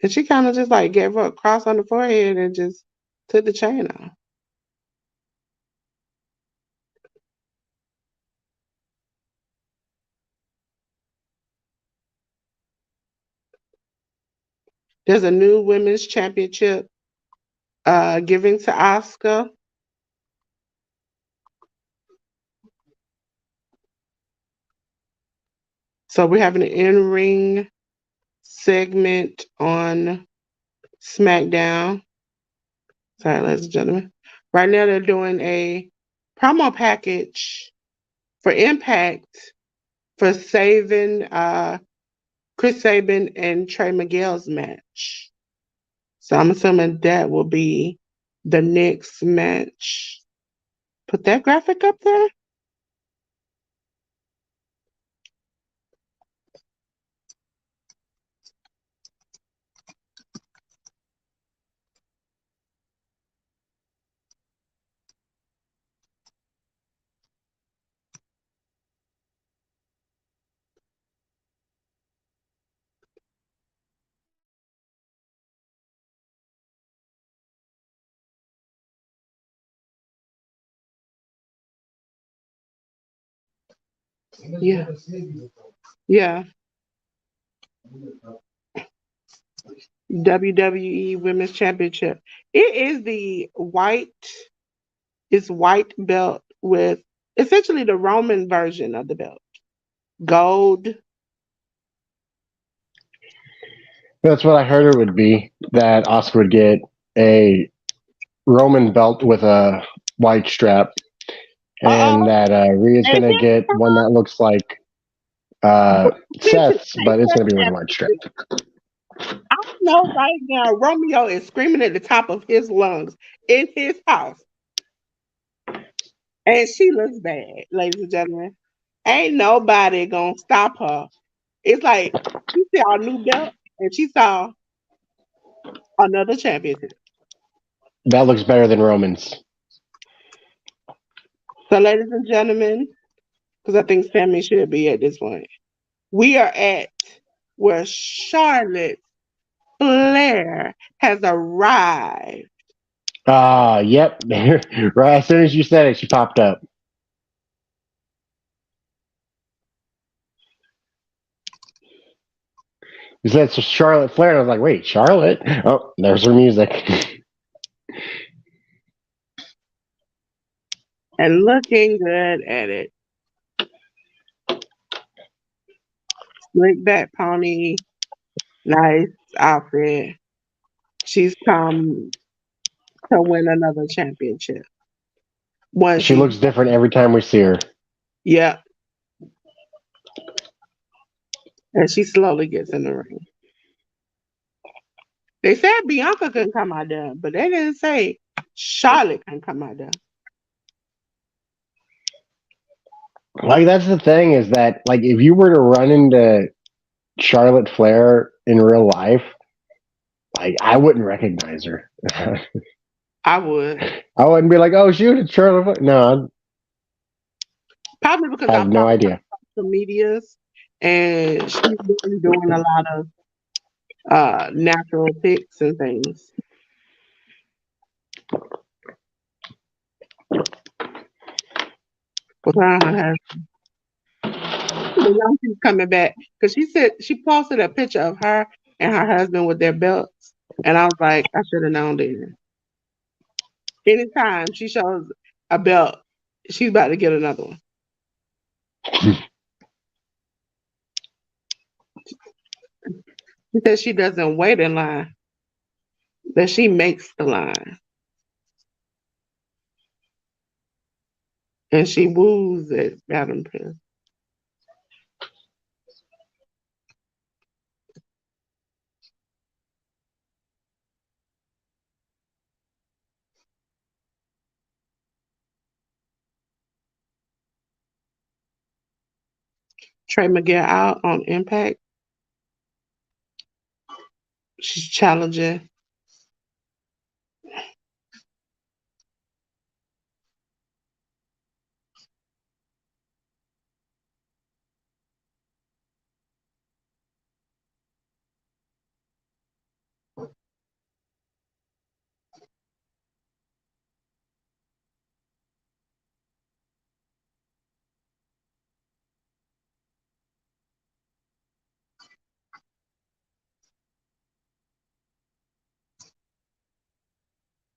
And she kind of just like gave her a cross on the forehead and just took the chain off. There's a new women's championship giving to Asuka. So we're having an in-ring segment on Smackdown. Sorry, ladies and gentlemen. Right now they're doing a promo package for Impact for saving Chris Sabin and Trey Miguel's match. So I'm assuming that will be the next match. Put that graphic up there. Yeah. Yeah. WWE Women's Championship. It is the white belt with essentially the Roman version of the belt. Gold. That's what I heard it would be. That Oscar would get a Roman belt with a white strap, and that Rhea's going to get one that looks like Seth's, but it's going to be with a white strap. I know right now Romeo is screaming at the top of his lungs in his house. And she looks bad, ladies and gentlemen. Ain't nobody gonna stop her. It's like she saw a new belt and she saw another championship. That looks better than Roman's. So, ladies and gentlemen, because I think Sammy should be at this point, we are at where Charlotte Flair has arrived. Yep. Right as soon as you said it, she popped up. You said Charlotte Flair, and I was like, wait, Charlotte? Oh, there's her music. and looking good at it. Slick back pony, nice outfit. She's come to win another championship. Once She she, looks different every time we see her. yeah, and she slowly gets in the ring. They said Bianca couldn't come out there, but they didn't say Charlotte can come out there. Like that's the thing is that like if you were to run into Charlotte Flair in real life, like I wouldn't recognize her. I would. I wouldn't be like, "Oh, shoot, it's Charlotte Flair." No, Probably because I I have no follow idea. social medias and she's been doing a lot of natural pics and things. With her and her husband. The young she's coming back because she said she posted a picture of her and her husband with their belts, and I was like, I should have known then. Anytime she shows a belt, she's about to get another one. She says she doesn't wait in line, that she makes the line, and she woos at Madam Pill. Trey Miguel out on Impact. She's challenging.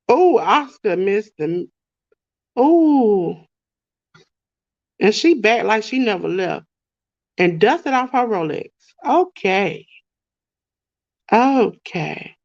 Oh, Oscar missed the. Oh, and she back like she never left and dusted off her Rolex. Okay. Okay.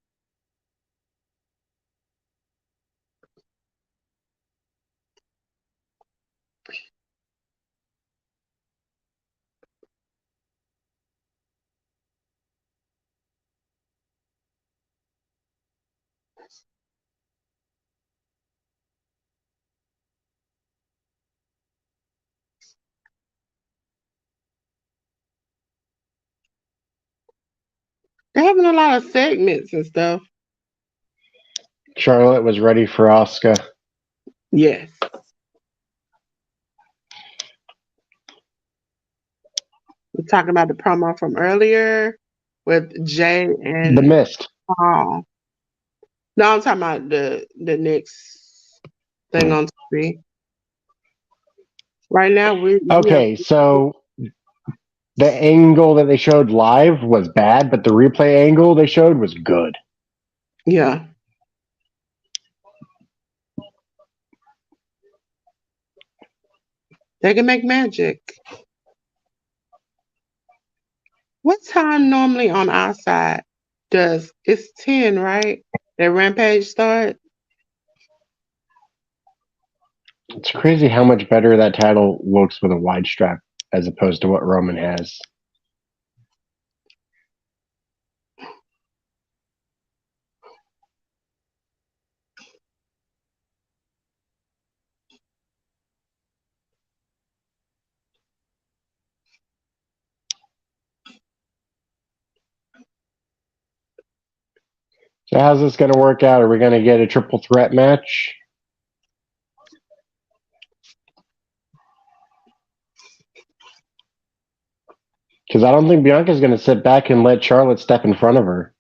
They're having a lot of segments and stuff. Charlotte was ready for Asuka. Yes. We're talking about the promo from earlier with Jay The and Mist. Paul. No, I'm talking about the next thing on TV. Right now, we have Okay, so the angle that they showed live was bad, but the replay angle they showed was good. yeah. They can make magic. What time normally on our side does it's 10, right? That Rampage start? It's crazy how much better that title looks with a wide strap as opposed to what Roman has. So how's this going to work out? Are we going to get a triple threat match? Because I don't think Bianca's going to sit back and let Charlotte step in front of her.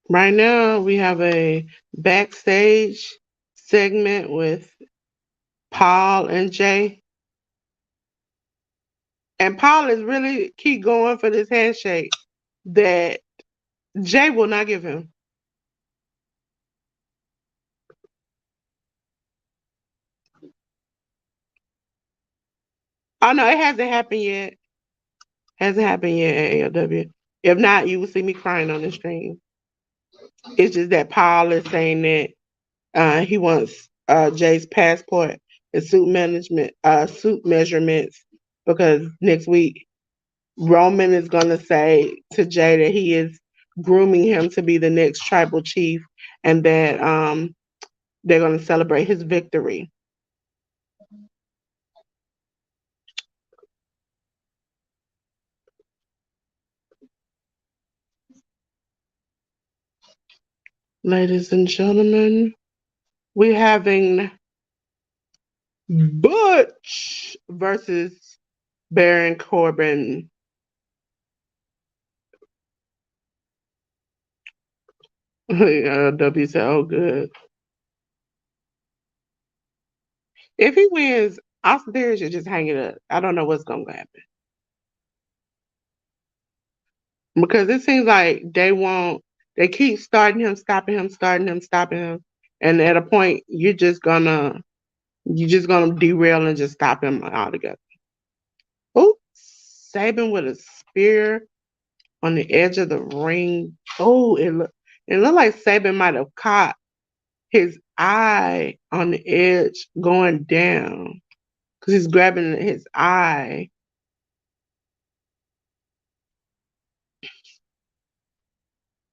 Right now, we have a backstage segment with Paul and Jay. And Paul is really keep going for this handshake that Jay will not give him. Oh no, it hasn't happened yet. Hasn't happened yet at ALW. If not, you will see me crying on the stream. It's just that Paul is saying that he wants Jay's passport and suit measurements because next week Roman is gonna say to Jay that he is grooming him to be the next tribal chief and that they're gonna celebrate his victory. Ladies and gentlemen, we're having Butch versus Baron Corbin. W said, "Oh, good." If he wins, Austin Theory should just hang it up. I don't know what's gonna happen because it seems like they won't. They keep starting him, stopping him, starting him, stopping him, and at a point, you're just gonna derail and just stop him altogether. Oh, Saban with a spear on the edge of the ring. Oh, it looked like Saban might have caught his eye on the edge going down because he's grabbing his eye.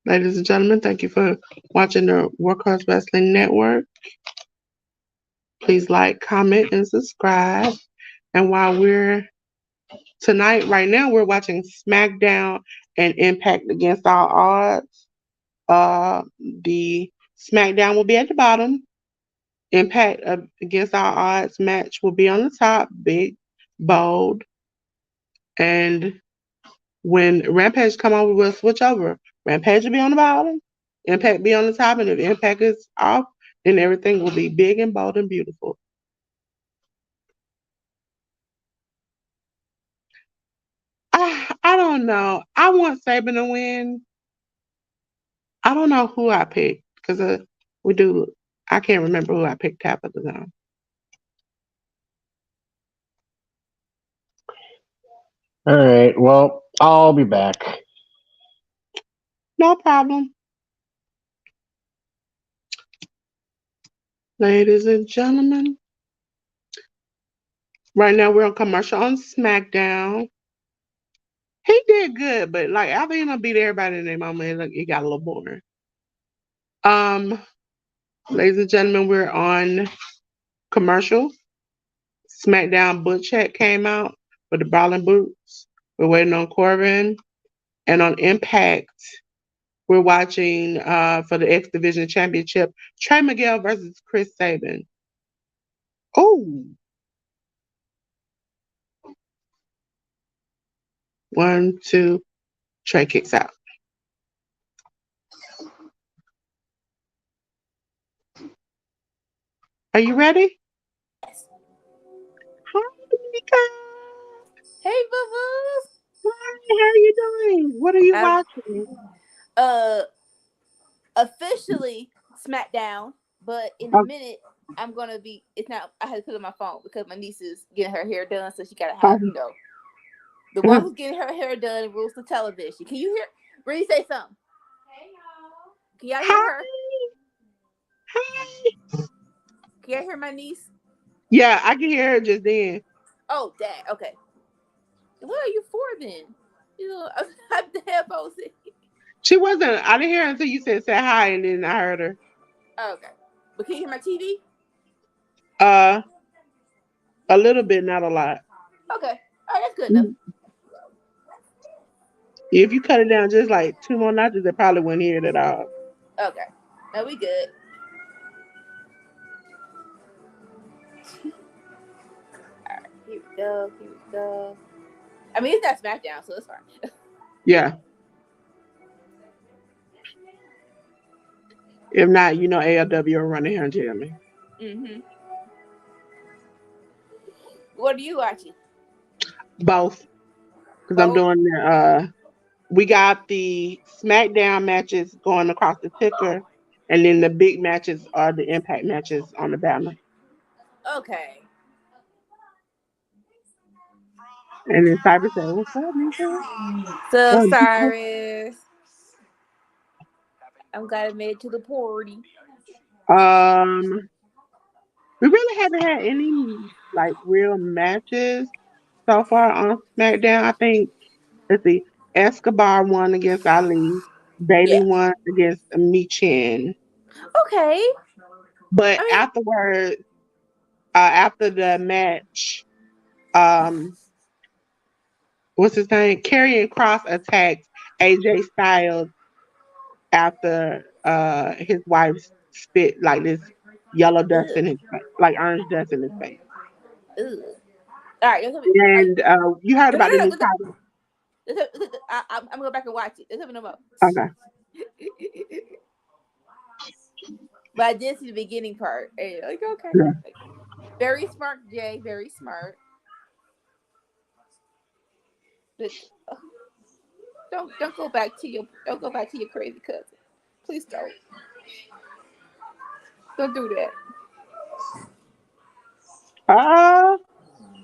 Ladies and gentlemen, thank you for watching the Workhorse Wrestling Network. Please like, comment, and subscribe. And while we're tonight, right now, we're watching Smackdown and Impact Against All Odds. The Smackdown will be at the bottom. Impact Against All Odds match will be on the top, big, bold. And when Rampage come over, we'll switch over. Rampage will be on the bottom, Impact be on the top, and if Impact is off, then everything will be big and bold and beautiful. I don't know. I want Saban to win. I don't know who I picked because we do. I can't remember who I picked half of the time. All right. Well, I'll be back. No problem. Ladies and gentlemen, right now we're on commercial on SmackDown. He did good, but like after he done beat everybody in their mama, it got a little boring. Um, Ladies and gentlemen, we're on commercial. SmackDown Butch Check came out with the Brawling Boots. We're waiting on Corbin. And on Impact, we're watching for the X Division Championship, Trey Miguel versus Chris Sabin. Oh, 1, 2, Trey kicks out. Are you ready? Hi, Mika. Hey, boo Hi, how are you doing? What are you watching? Officially SmackDown, but in a minute I'm gonna be. It's not. I had to put it on my phone because my niece is getting her hair done, so she gotta have the one who's getting her hair done rules the television. Can you hear? Bree, say something. Hey y'all. Can y'all hear her? Hi. Can y'all hear my niece? Yeah, I can hear her just then. Oh, dang. Okay. What are you for then? You know, I'm the headphones. She wasn't. I didn't hear her until you said say hi, and then I heard her. Oh, okay. But can you hear my TV? Uh, a little bit, not a lot. Okay. All right, that's good enough. If you cut it down just like two more notches, they probably wouldn't hear it at all. Okay. No, we good. All right. Here we go. Here we go. I mean, it's not SmackDown, so it's fine. Yeah. If not, ALW will run in here and tell me. Mm-hmm. What are you watching? Both. Because I'm Both. doing we got the SmackDown matches going across the ticker, and then the big matches are the Impact matches on the banner. Okay. And then Cyber said, "What's up, Nisha?" So Oh, Cyrus, I'm glad I made it to the party. we really haven't had any like real matches so far on SmackDown. I think let's see, Escobar won against Ali, Bailey Yeah. won against Michin, Okay. but I mean, afterwards, after the match, um, what's his name? Karrion Cross attacked AJ Styles after his wife spit like this yellow dust in his face, like orange dust in his face. ugh. All right. Don't tell me. Are you, And you heard no, no, about the no, new no, title. I'm gonna go back and watch it. Don't tell me no more. Okay. But I did see the beginning part. And you're like, okay. Yeah. Like, very smart, Jay. Very smart. But don't go back to your crazy cousin. Please don't. Don't do that.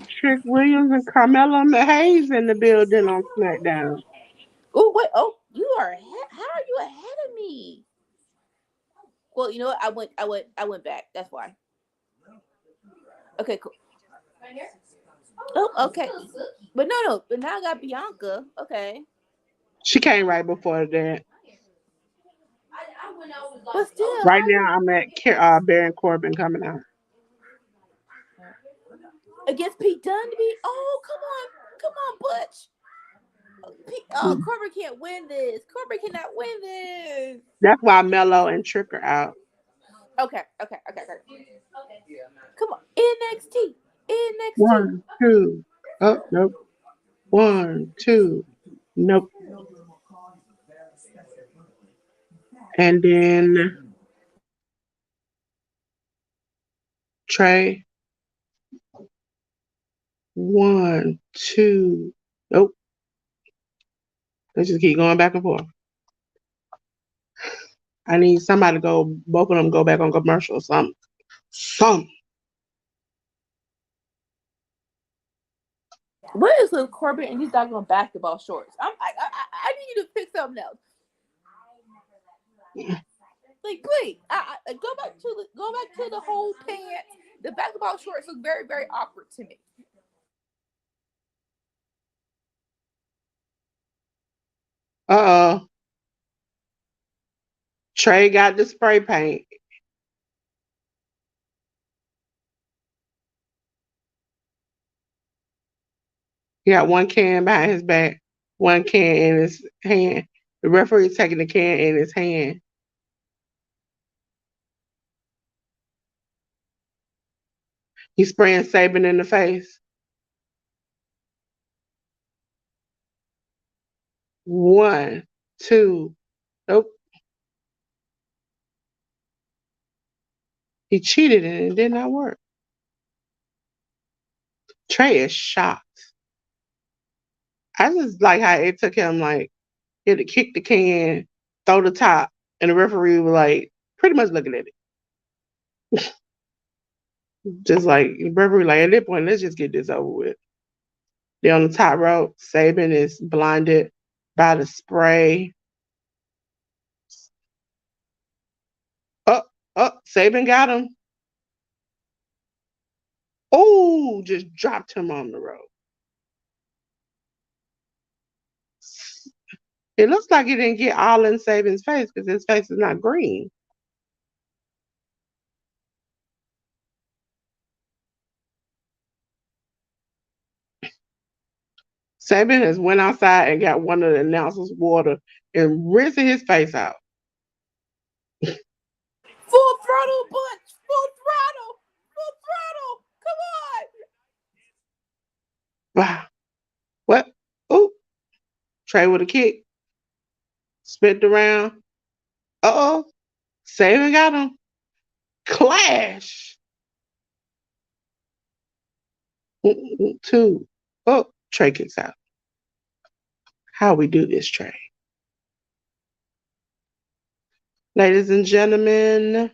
Trick Williams and Carmella Hayes in the building on SmackDown. Oh wait. Oh, you are ahead. How are you ahead of me? Well, you know what? I went back. That's why. Okay, cool. Oh, okay. But no. But now I got Bianca. Okay. She came right before that. But still, Right now, I'm at Baron Corbin coming out. against Pete Dunne. Oh, come on, Butch. Corbin can't win this. Corbin cannot win this. That's why Mello and Trick are out. Okay. Come on, NXT. 1, 2. Oh, nope. 1, 2. Nope. And then Trey. 1, 2. Nope. Let's just keep going back and forth. I need somebody to go, both of them go back on commercial or something. What is with Corbin and these doggone basketball shorts? I need you to pick something else. Like, please, go back to the whole pants. The basketball shorts look very, very awkward to me. Trey got the spray paint. He got one can behind his back, one can in his hand. The referee taking the can in his hand. He's spraying Saban in the face. 1, 2. Nope. He cheated and it did not work. Trey is shocked. I just like how it took him like he had to kick the can, throw the top, and the referee was like pretty much looking at it. Just like the referee like at that point, let's just get this over with. They're on the top rope. Saban is blinded by the spray. Oh, Saban got him. Oh, just dropped him on the rope. It looks like he didn't get all in Saban's face because his face is not green. Saban has went outside and got one of the announcers water and rinsing his face out. Full throttle, Butch. Full throttle. Full throttle. Come on. Wow. What? Ooh. Trey with a kick. Spent around. Uh-oh. Saban got him. Clash. Two. Oh, Trey kicks out. How we do this, Trey? Ladies and gentlemen,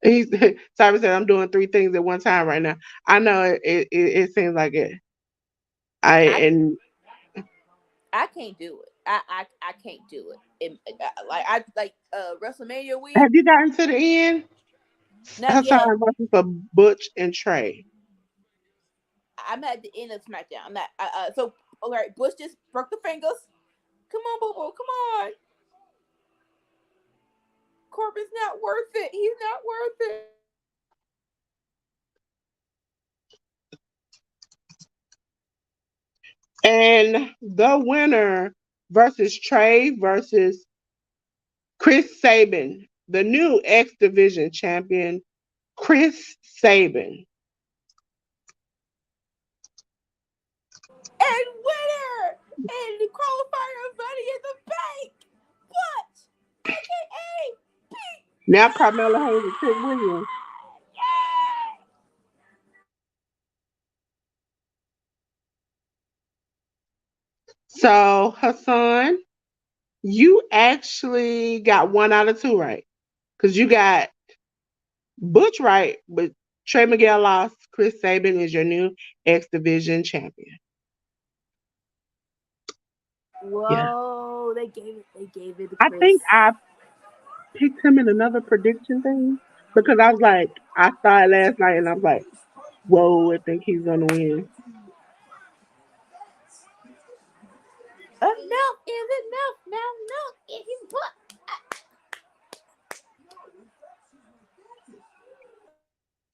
Simon said, I'm doing three things at one time right now. I know it seems like it. I And I can't do it. I can't do it. WrestleMania week. have you gotten to the end? Not Hassan yet. versus for Butch and Trey. I'm at the end of SmackDown. I'm not. So okay, Bush just broke the fingers. Come on, Boo Boo. Come on. Corbin's not worth it. He's not worth it. And the winner versus Trey versus Chris Sabin, the new X Division champion, Chris Sabin. And winner and the qualifier of Money in the Bank. But AKA Pete. Now Carmelo Hayes and Trick Williams. Yay! So Hassan, you actually got 1 out of 2 right. Because you got Butch right, but Trey Miguel lost. Chris Sabin is your new X Division champion. Yeah. Whoa, they gave it to I Chris. think I picked him in another prediction thing because I was like, I saw it last night and I was like, whoa, I think he's going to win. Enough is enough. Now enough is but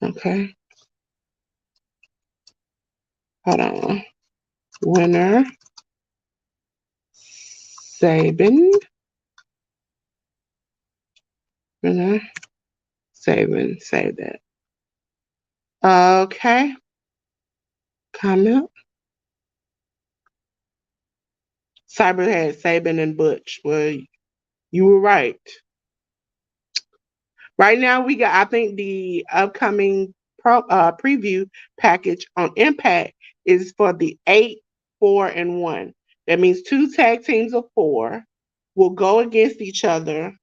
Okay. Hold on. Winner. Sabin. Winner. Sabin. Save that. Okay. Comment. Cyber had Sabin and Butch. Well, you were right. Right now, we got, I think the upcoming preview package on Impact is for the 8, 4, and 1. That means 2 tag teams of 4 will go against each other,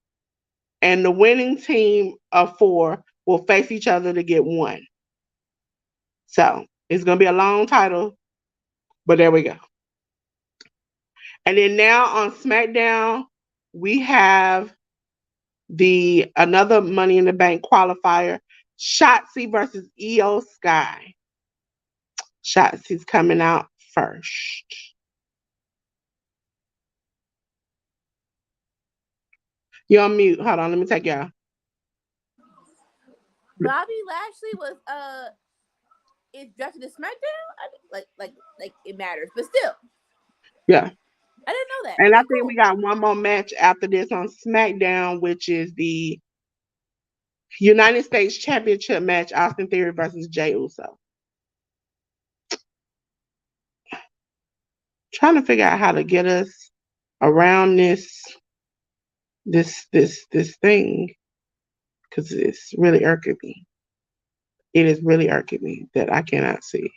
and the winning team of 4 will face each other to get 1. So it's going to be a long title, but there we go. And then now on SmackDown, we have the another Money in the Bank qualifier, Shotzi versus Io Sky. Shotzi's coming out first. You're on mute. Hold on, let me take y'all. Bobby Lashley was is drafted to SmackDown. Like it matters, but still. Yeah. I didn't know that. And okay, I think we got one more match after this on SmackDown, which is the United States Championship match, Austin Theory versus Jey Uso. Trying to figure out how to get us around this thing, because it's really irking me. It is really irking me that I cannot see.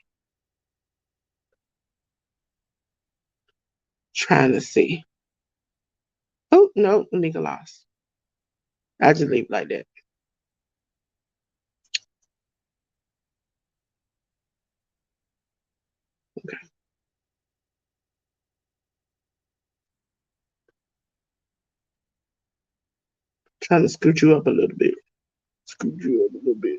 Trying to see. Oh, no, Nika lost. I just leave it like that. Okay. Trying to scoot you up a little bit. Scoot you up a little bit.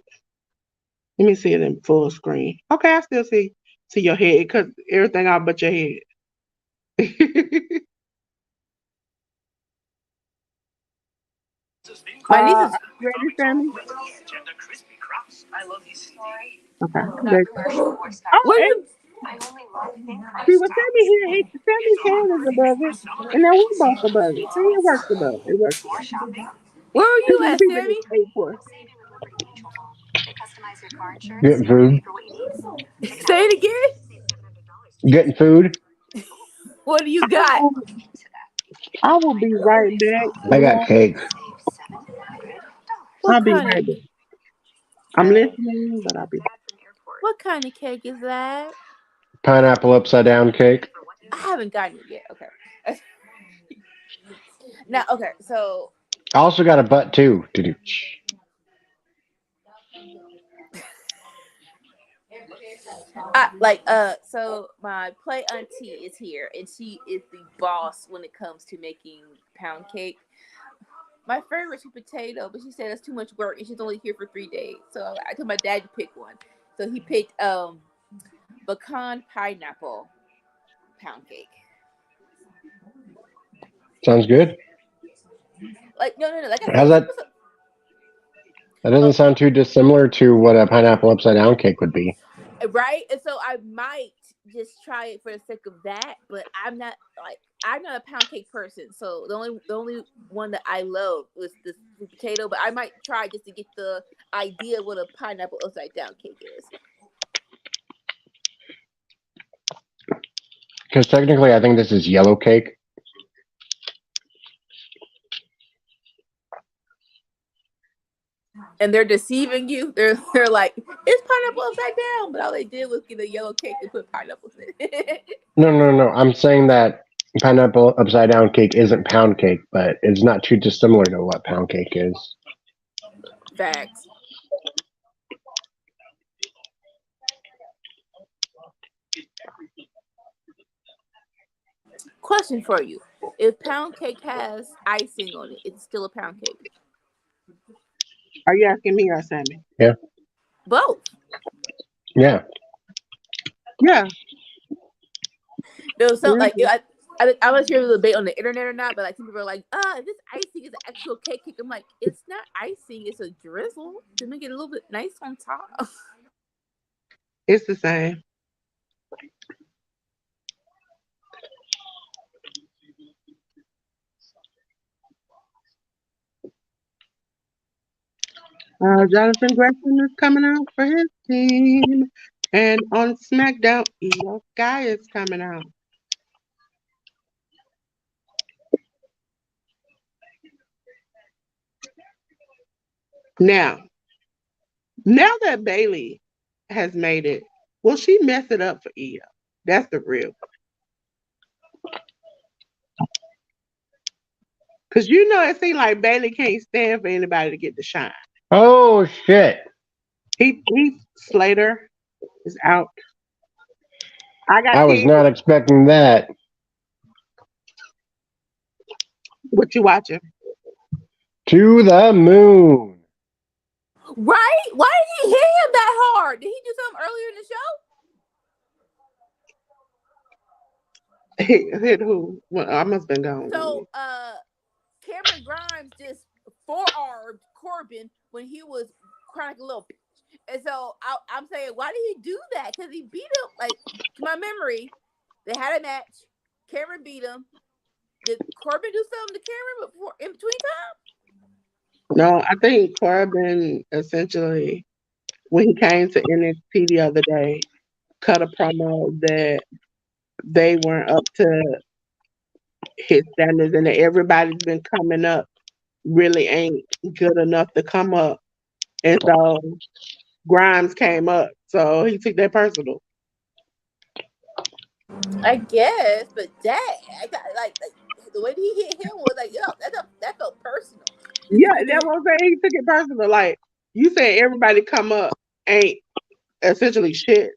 Let me see it in full screen. Okay, I still see your head because everything out but your head. My niece is ready, Sammy? Okay. Uh, Oh, what are and you? see what Sammy here, Sammy's hand is above it, and then we both above it. See, it works above. It works above. Where are Because you the at, people Sammy? get paid for. Getting food. Say it again. Getting food. What do you I got? will, I will be right back. I You got know, cake. What I'll be kind of right back. I'm listening, but I'll be back. what kind of cake is that? Pineapple upside down cake. I haven't gotten it yet. Okay. Now, okay, so I also got a butt too. Doo-doo. so my play auntie is here, and she is the boss when it comes to making pound cake. My favorite is potato, but she said it's too much work, and she's only here for 3 days. So I told my dad to pick one. So he picked pecan pineapple pound cake. Sounds good. Like no. Like I said, How's she that? was That doesn't oh, sound too dissimilar to what a pineapple upside down cake would be. right. And so I might just try it for the sake of that, but I'm not a pound cake person. So the only one that I love was the sweet potato, but I might try just to get the idea of what a pineapple upside down cake is. Because technically, I think this is yellow cake. And they're deceiving you. They're like, it's pineapple upside down, but all they did was get a yellow cake and put pineapples in it. No. I'm saying that pineapple upside down cake isn't pound cake, but it's not too dissimilar to what pound cake is. Facts. Question for you: if pound cake has icing on it, it's still a pound cake. Are you asking me or Sammy? Yeah. Both. Yeah. Yeah. There was some Yeah. like I was hearing a debate on the internet or not, but like some people are like, this icing is an actual cake. I'm like, it's not icing, it's a drizzle to make it a little bit nice on top. It's the same. Jonathan Gresham is coming out for his team. And on SmackDown, Io Sky is coming out. Now that Bailey has made it, will she mess it up for Io? That's the real. Because it seems like Bailey can't stand for anybody to get the shine. Oh shit! He Slater is out. I got I was kids. not expecting that. What you watching? To the moon. Right? Why did he hit him that hard? Did he do something earlier in the show? Hit who? Well, I must have been gone. So Cameron Grimes just forearmed Corbin when he was crying like a little bitch. And so I'm saying, why did he do that? Because he beat him. Like, to my memory, they had a match. Cameron beat him. Did Corbin do something to Cameron before in between time? No, I think Corbin essentially, when he came to NXT the other day, cut a promo that they weren't up to his standards and that everybody's been coming up really ain't good enough to come up. And so Grimes came up. So he took that personal. I guess, but dang, I got like the way he hit him was like, yo, that felt personal. Yeah, that's what I'm saying. He took it personal. Like, you said everybody come up ain't essentially shit.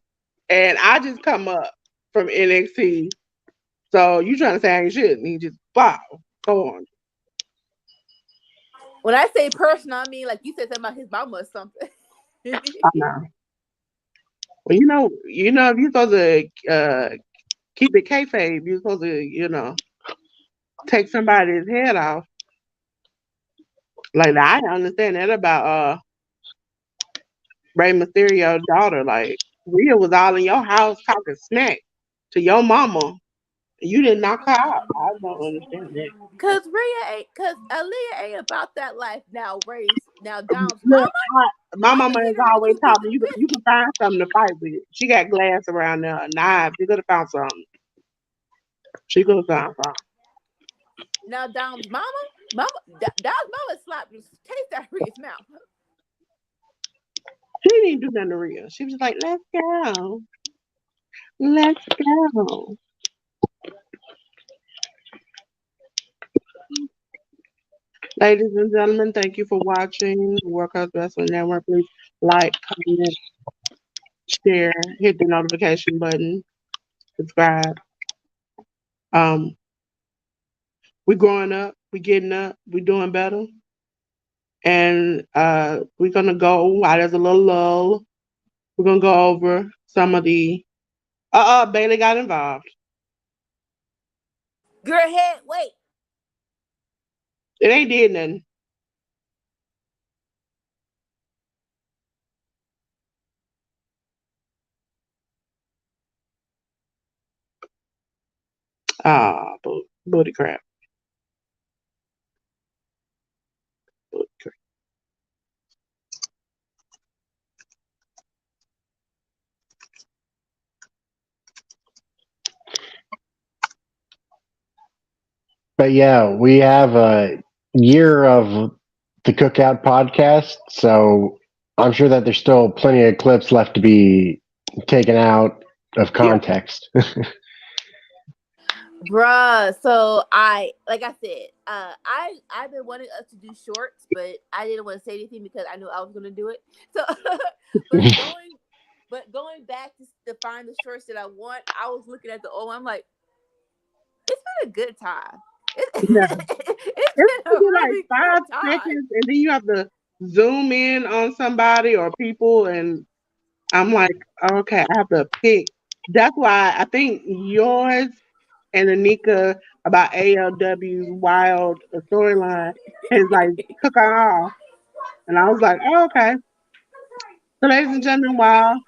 And I just come up from NXT. So you trying to say I ain't shit. And he just, wow, go on. When I say personal, I mean like you said something about his mama or something. I know. Well, if you're supposed to keep it kayfabe, you're supposed to, take somebody's head off. Like I understand that about Rey Mysterio's daughter. Like, Rhea was all in your house talking smack to your mama. You didn't knock her out. I don't understand that. Cause Aaliyah ain't about that life now. Now Dom's Look, my mama mama is giving her always two talking. pieces of You can find something to fight with. She got glass around there, a knife. You could have found something. She could have found something. Now Dom's mama slapped his taste out of his mouth. She didn't do nothing real. She was just like, let's go. Let's go. Ladies and gentlemen, thank you for watching Workhouse Wrestling Network. Please like, comment, share, hit the notification button, subscribe. We growing up, we getting up, we doing better. And we're gonna go while there's a little lull. We're gonna go over some of the Bailey got involved. Girl, head, wait. It ain't did nothing. Booty crap. Booty crap. But yeah, we have a year of the Cookout podcast, so I'm sure that there's still plenty of clips left to be taken out of context. Yeah. Bruh, so like I said, I've been wanting us to do shorts, but I didn't want to say anything because I knew I was gonna do it. So but going back to find the shorts that I want, I was looking at the old one. I'm like, it's been a good time. It's been a really like 5 good time. seconds, and then you have to zoom in on somebody or people, and I'm like, okay, I have to pick. That's why I think yours and Anika about ALW's wild storyline has like took off, and I was like, oh, okay. So, ladies and gentlemen, while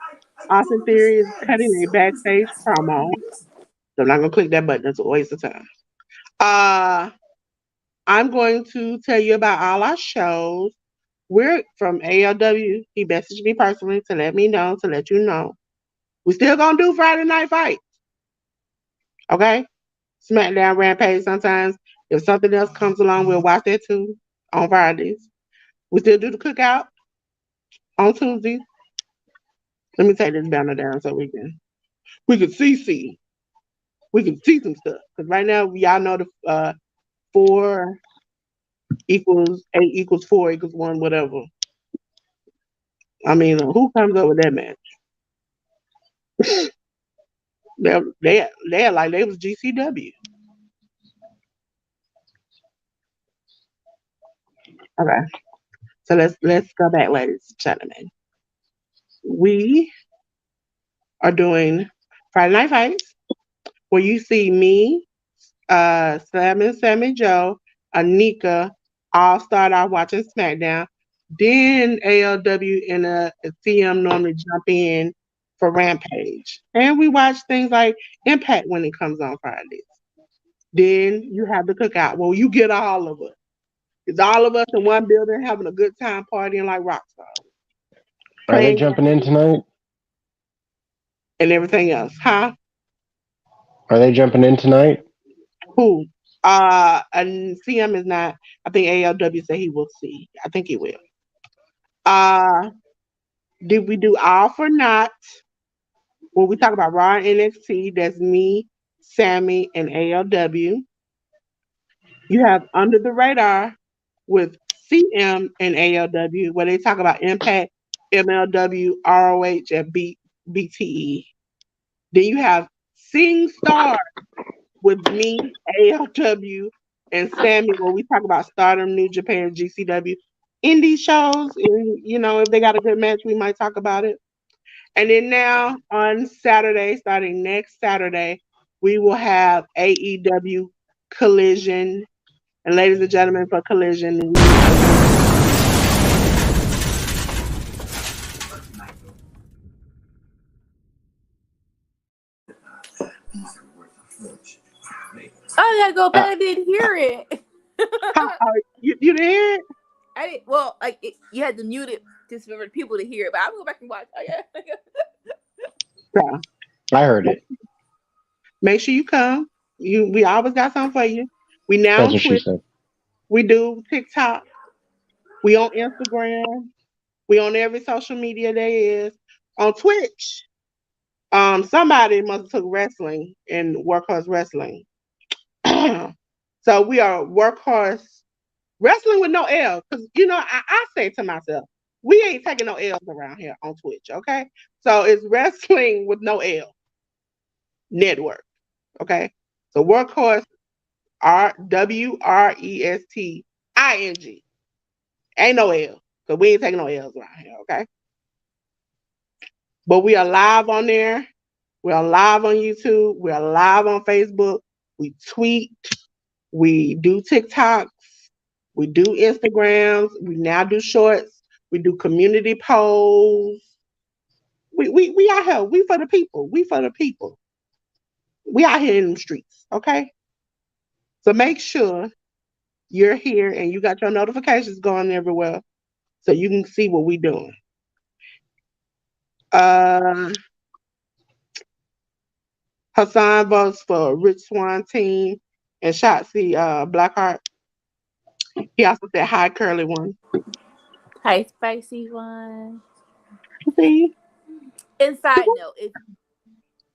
Austin Theory is cutting a backstage promo, so I'm not gonna click that button. That's a waste of time. I'm going to tell you about all our shows. We're from ALW. He messaged me personally to let me know, to let you know. We still gonna do Friday Night Fights. Okay? Smackdown, Rampage sometimes. If something else comes along, we'll watch that too on Fridays. We still do the Cookout on Tuesdays. Let me take this banner down so we can see. We can see some stuff. Because right now, y'all know the 4 equals 8 equals 4 equals 1, whatever. I mean, who comes up with that match? They're like they was GCW. Okay, so let's go back, ladies and gentlemen. We are doing Friday Night Fights, where you see me, Sammy Joe, Anika, all start off watching SmackDown. Then ALW and CM normally jump in for Rampage. And we watch things like Impact when it comes on Fridays. Then you have the Cookout. Well, you get all of us. It's all of us in one building having a good time partying like rock stars. Are they jumping in tonight? And everything else, huh? Are they jumping in tonight? Who? And CM is not. I think ALW said he will see. I think he will. Did we do All for Naught? When we talk about Raw and NXT, that's me, Sammy, and ALW. You have Under the Radar with CM and ALW, where they talk about Impact, MLW, ROH, and BTE. Then you have Sing Star with me, ALW, and Sammy, where we talk about Stardom, New Japan, GCW. Indie shows, and if they got a good match, we might talk about it. And then now on Saturday, starting next Saturday, we will have AEW Collision. And ladies and gentlemen, for Collision, Oh, yeah, go back. I didn't hear it. You didn't hear it? I didn't. Well, like you had to mute it just for people to hear it. But I'm gonna go back and watch. Oh yeah. Yeah. I heard it. Make sure you come. We always got something for you. We now That's on what she Twitter. said. We do TikTok. We on Instagram. We on every social media there is. On Twitch. Somebody must have took wrestling and workhorse wrestling. So we are workhorse wrestling with no L. Because I say to myself, we ain't taking no L's around here on Twitch, okay? So it's wrestling with no L network. Okay. So workhorse WRESTING. Ain't no L. So we ain't taking no L's around here, okay? But we are live on there. We are live on YouTube. We are live on Facebook. We tweet. We do TikToks. We do Instagrams. We now do shorts. We do community polls. We out here. We for the people. We for the people. We out here in the streets, okay? So make sure you're here and you got your notifications going everywhere so you can see what we doing. Uh, Hassan votes for Rich Swan team and Shotzi Blackheart. He also said hi curly one. Hi, spicy one. See? Inside note,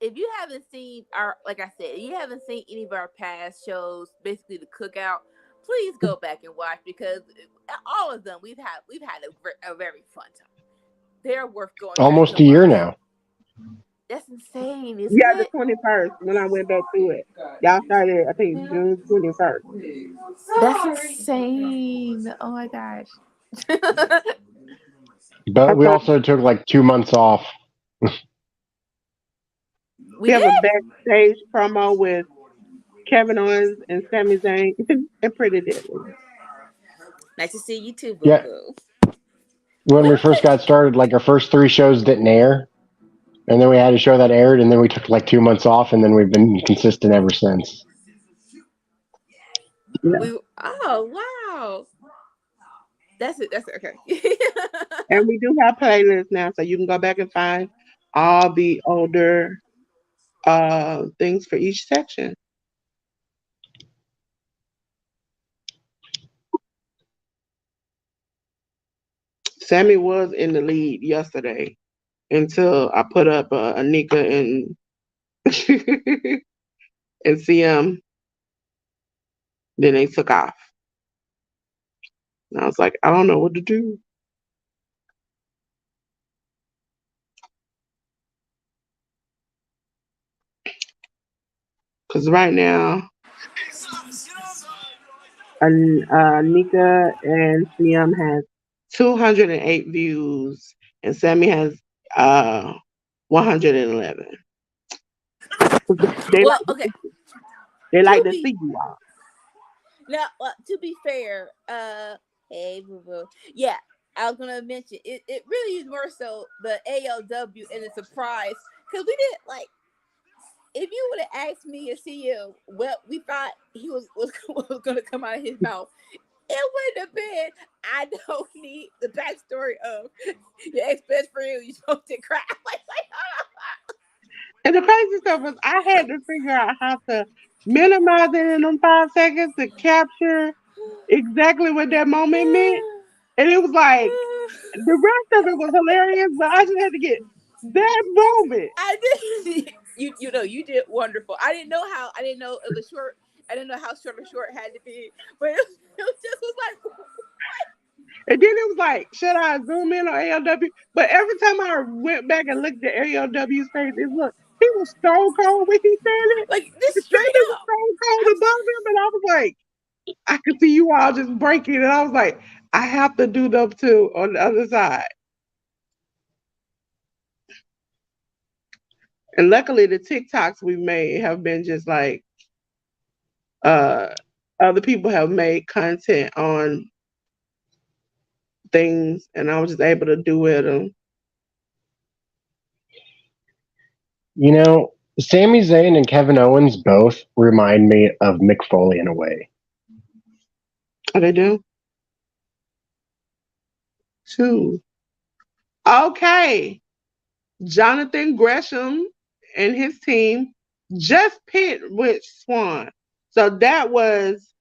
if you haven't seen our, like I said, if you haven't seen any of our past shows, basically the cookout, please go back and watch because all of them we've had a very fun time. They're worth going back Almost to a year watch. now. That's insane, isn't Yeah, the it? 21st when I went back to it. Y'all started, I think, June 21st. That's insane. Oh my gosh. But we Okay. also took like 2 months off. We We have did. a backstage promo with Kevin Owens and Sami Zayn and Pretty Deadly. Nice to see you too, Boo Yeah, Boo. when We we first got started, like our first 3 shows didn't air, and then we had a show that aired, and then we took like 2 months off, and then we've been consistent ever since. Yeah. oh wow. That's it. That's it. Okay. And we do have playlists now, so you can go back and find all the older things for each section. Sammy was in the lead yesterday until I put up Anika and and CM. Then they took off. And I was like, I don't know what to do. Because right now, Nika and CM has 208 views, and Sammy has uh 111. They well, like okay. they like To to be see you all. now, to be fair, hey, Boo Boo. Yeah, I was gonna mention it. It really is more so the ALW and the surprise because we didn't like. If you would have asked me and see you what we thought he was going to come out of his mouth, it wouldn't have been. I don't need the backstory of your ex best friend you supposed to cry. And the crazy stuff was I had to figure out how to minimize it in them 5 seconds to capture exactly what that moment meant. And it was like the rest of it was hilarious, but I just had to get that moment. I did. You did wonderful. I didn't know it was short. I didn't know how short or short had to be, but it just was like And then it was like, should I zoom in on ALW? But every time I went back and looked at ALW's face, it looked he was stone cold when he said it. like this The straight thing was up. stone cold above him, and I was like, I could see you all just breaking, and I was like, I have to do them too on the other side. And luckily, the TikToks we made have been just like uh, other people have made content on things, and I was just able to do it. You know, Sami Zayn and Kevin Owens both remind me of Mick Foley in a way. Oh, they do? Two. Okay. Jonathan Gresham and his team just picked with Swan. So that was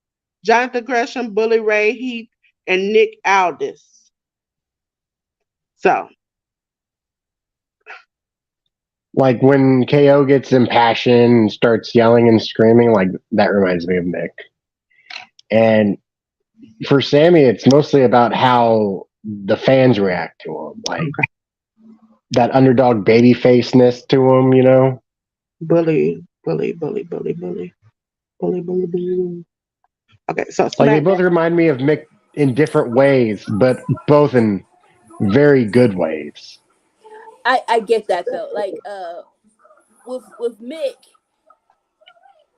Jonathan Gresham, Bully Ray Heath, and Nick Aldis. So, Like when KO gets impassioned and starts yelling and screaming, like that reminds me of Mick. And for Sammy, it's mostly about how the fans react to him, like that underdog baby faceness to him, you know? bully, bully, bully, bully, bully, bully, bully, bully. Okay, so Like they both SmackDown. remind me of Mick in different ways, but both in very good ways. I get that though. Like with Mick,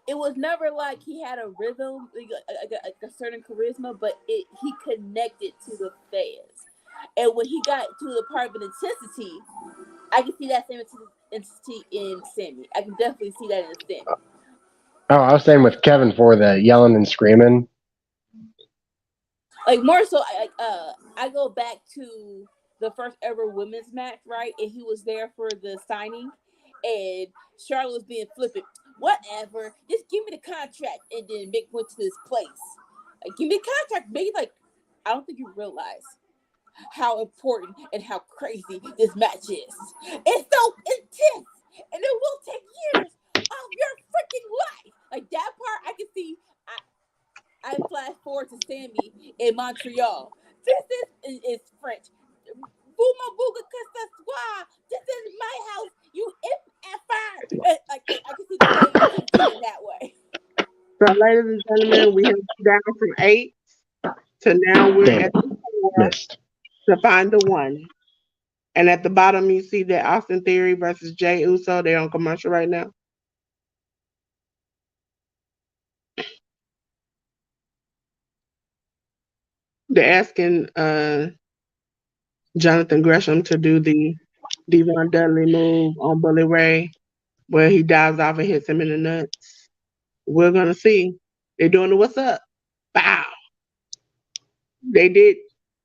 it was never like he had a rhythm, like a certain charisma, but he connected to the fans. And when he got to the part of an intensity, I can see that same intensity in Sammy. I can definitely see that in Sammy. Oh, I was saying with Kevin for the yelling and screaming. Like more so, I go back to the first ever women's match, right? And he was there for the signing, and Charlotte was being flippant. Whatever, just give me the contract, and then Mick went to his place. Like, give me the contract, Mick. Like, I don't think you realize how important and how crazy this match is. It's so intense, and it will take years of your freaking life. Like that part, I can see. I flash forward to Sammy in Montreal. This is French. Bouma booga que this is my house. You if like I can see the same intensity in that way. So, ladies and gentlemen, we have down from 8 to now we're Damn, at the 4 missed. to find the 1. And at the bottom, you see that Austin Theory versus Jay Uso. They're on commercial right now. They're asking Jonathan Gresham to do the Devon Dudley move on Bully Ray, where he dives off and hits him in the nuts. We're gonna see. They're doing the what's up. Bow. They did.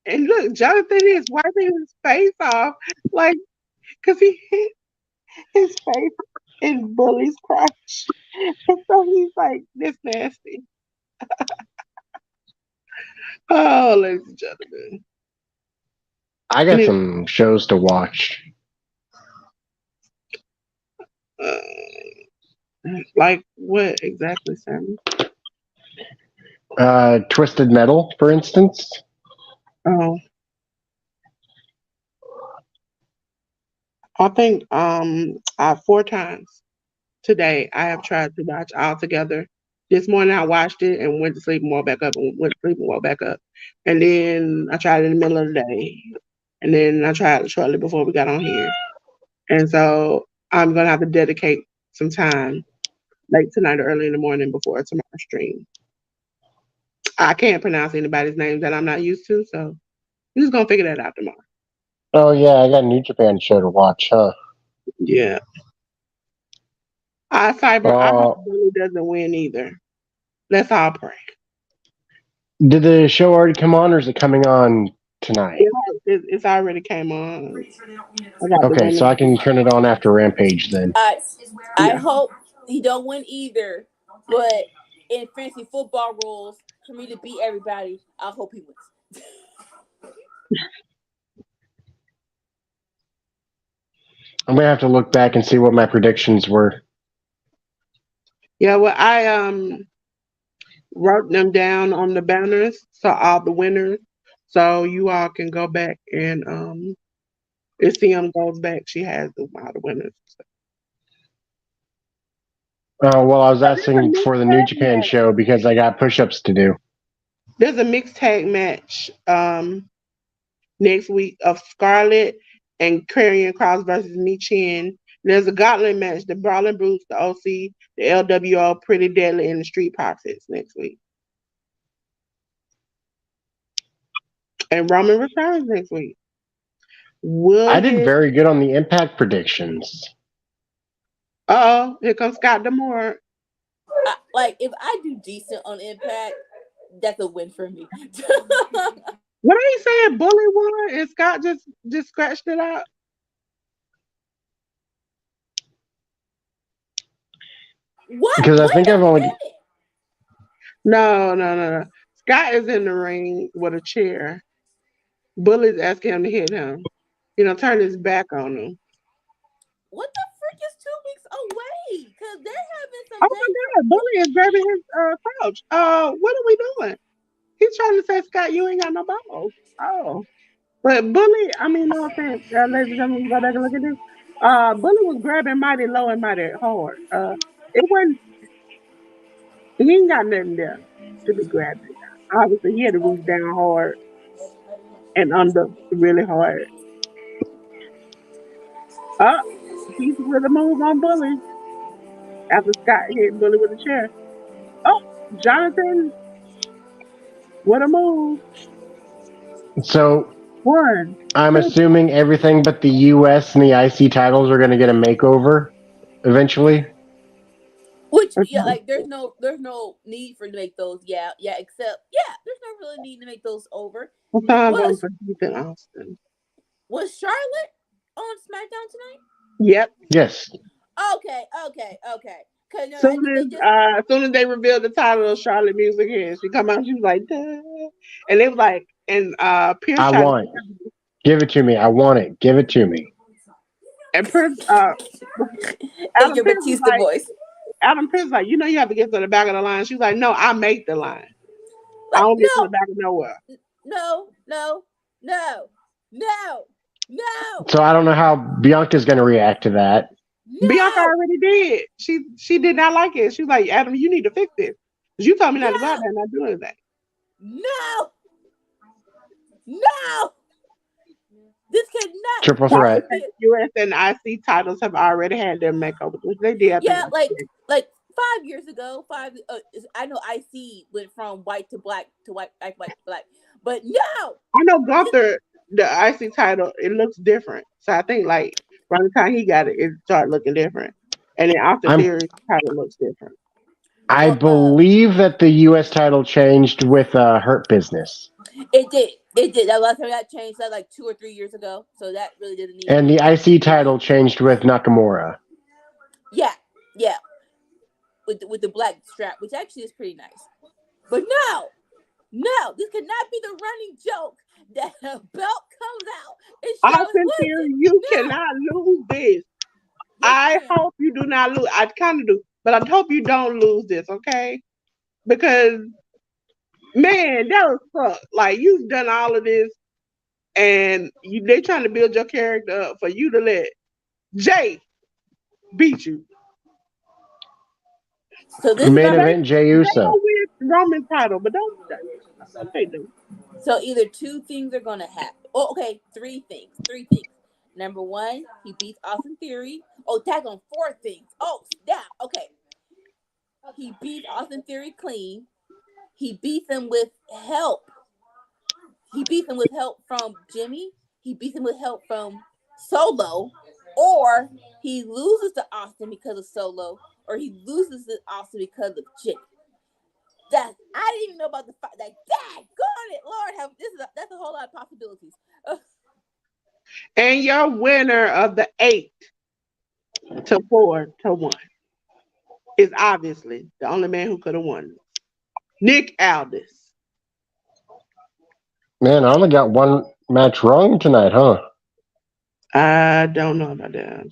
And look, Jonathan is wiping his face off, like, because he hit his face in Bully's crotch. And so he's like, this nasty. Oh, ladies and gentlemen. I got some shows to watch. Like what exactly, Sammy? Twisted Metal, for instance. Oh, I think 4 times today I have tried to watch all together. This morning I watched it and went to sleep and woke back up and went to sleep and woke back up. And then I tried it in the middle of the day. And then I tried it shortly before we got on here. And so I'm gonna have to dedicate some time late tonight or early in the morning before tomorrow's stream. I can't pronounce anybody's names that I'm not used to, so I'm just gonna figure that out tomorrow. Oh yeah, I got a New Japan show to watch, huh? Yeah. Cyber, I hope Billy doesn't win either. Let's all pray. Did the show already come on, or is it coming on tonight? It's already came on. Okay, so I can turn it on after Rampage then. I hope he don't win either, but in fantasy football rules, for me to beat everybody, I hope he wins. I'm gonna have to look back and see what my predictions were. Yeah, well, I wrote them down on the banners, so all the winners, so you all can go back and if CM goes back, she has all the winners. Oh well, I was asking for the New Japan show because I got push-ups to do. There's a mixed tag match next week of Scarlett and Karrion Cross versus Michin. There's a gauntlet match, the Brawling Brutes, the OC, the LWO, Pretty Deadly, and the Street Profits next week. And Roman returns next week. I did very good on the Impact predictions. Uh-oh, here comes Scott Demore. Like if I do decent on Impact, that's a win for me. What are you saying? Bully won and Scott just scratched it out? What? Because I Bully think I've don't only. get it. No. Scott is in the ring with a chair. Bully's asking him to hit him. Turn his back on him. What the frick is 2 weeks away? Because they're having some Oh things. my God, Bully is grabbing his couch. What are we doing? He's trying to say, Scott, you ain't got no balls. Oh. But Bully, I mean, no offense, ladies and gentlemen, go back and look at this. Bully was grabbing mighty low and mighty hard. It wasn't, he ain't got nothing there to be grabbing. Obviously, he had to reach down hard and under really hard. Up, he's with a move on Bully after Scott hit Bully with a chair. Oh, Jonathan, what a move. So One, I'm two. assuming everything but the US and the IC titles are going to get a makeover eventually. Which Okay. like there's no need for to make those. Except there's no really need to make those over. So I'm voting Was for Ethan Austin. was Charlotte on SmackDown tonight? Yep. Yes. Okay. Cause Soon as they revealed the title of Charlotte Music Hit, she come out, she was like, duh. And they was like, and Pierce I tried to, want it. Give it to me. I want it. Give it to me. and Pierce, in your Batista voice. Adam Pierce was like, you have to get to the back of the line. She's like, no, I make the line. I Like don't get to the back of nowhere. no. So I don't know how Bianca's going to react to that. Bianca already did. She did not like it. She was like, Adam, you need to fix this. Because you told me not to go out there and not do anything. No. This cannot. Triple threat. US and IC titles have already had their makeovers, which they did. Like 5 years ago. I know IC went from white to black to white to black, but no. I know Gunther, the IC title, it looks different. So I think like around the time he got it, it started looking different, and then Austin Theory title looks different. I believe that the US title changed with Hurt Business. It did. That last time that changed that like 2 or 3 years ago. So that really didn't need. And the IC title changed with Nakamura. Yeah. With the black strap, which actually is pretty nice. But no, this cannot be the running joke that a belt comes out. Austin Theory, you cannot lose this. I hope you do not lose. I kind of do, but I hope you don't lose this, okay? Because man, that was fuck. Like you've done all of this, and they trying to build your character up for you to let Jay beat you. So this main event, Jey Uso. Roman title, but don't they do. So either two things are gonna happen. Oh, okay, three things. Number one, he beats Austin Theory. Oh, tag on 4 things. Oh, snap. Okay. He beats Austin Theory clean. He beats him with help. He beats him with help from Jimmy. He beats him with help from Solo. Or he loses to Austin because of Solo. Or he loses to Austin because of Jimmy. I didn't even know about the fight. Like, dang, go on it, Lord. That's a whole lot of possibilities. And your winner of the 8-4-1 is obviously the only man who could have won. Nick Aldis. Man, I only got one match wrong tonight, huh? I don't know about that.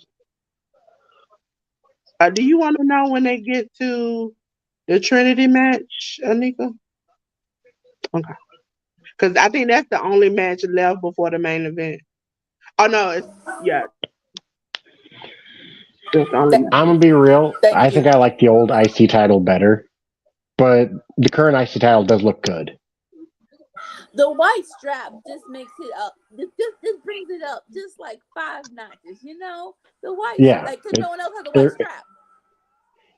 Do you want to know when they get to the Trinity match, Anika? Okay. Because I think that's the only match left before the main event. Oh, no. That's the only match. I'm going to be real. I think I like the old IC title better. But the current IC title does look good. The white strap just makes it up. This brings it up just like 5 notches, The white strap. Like, because no one else has a white strap.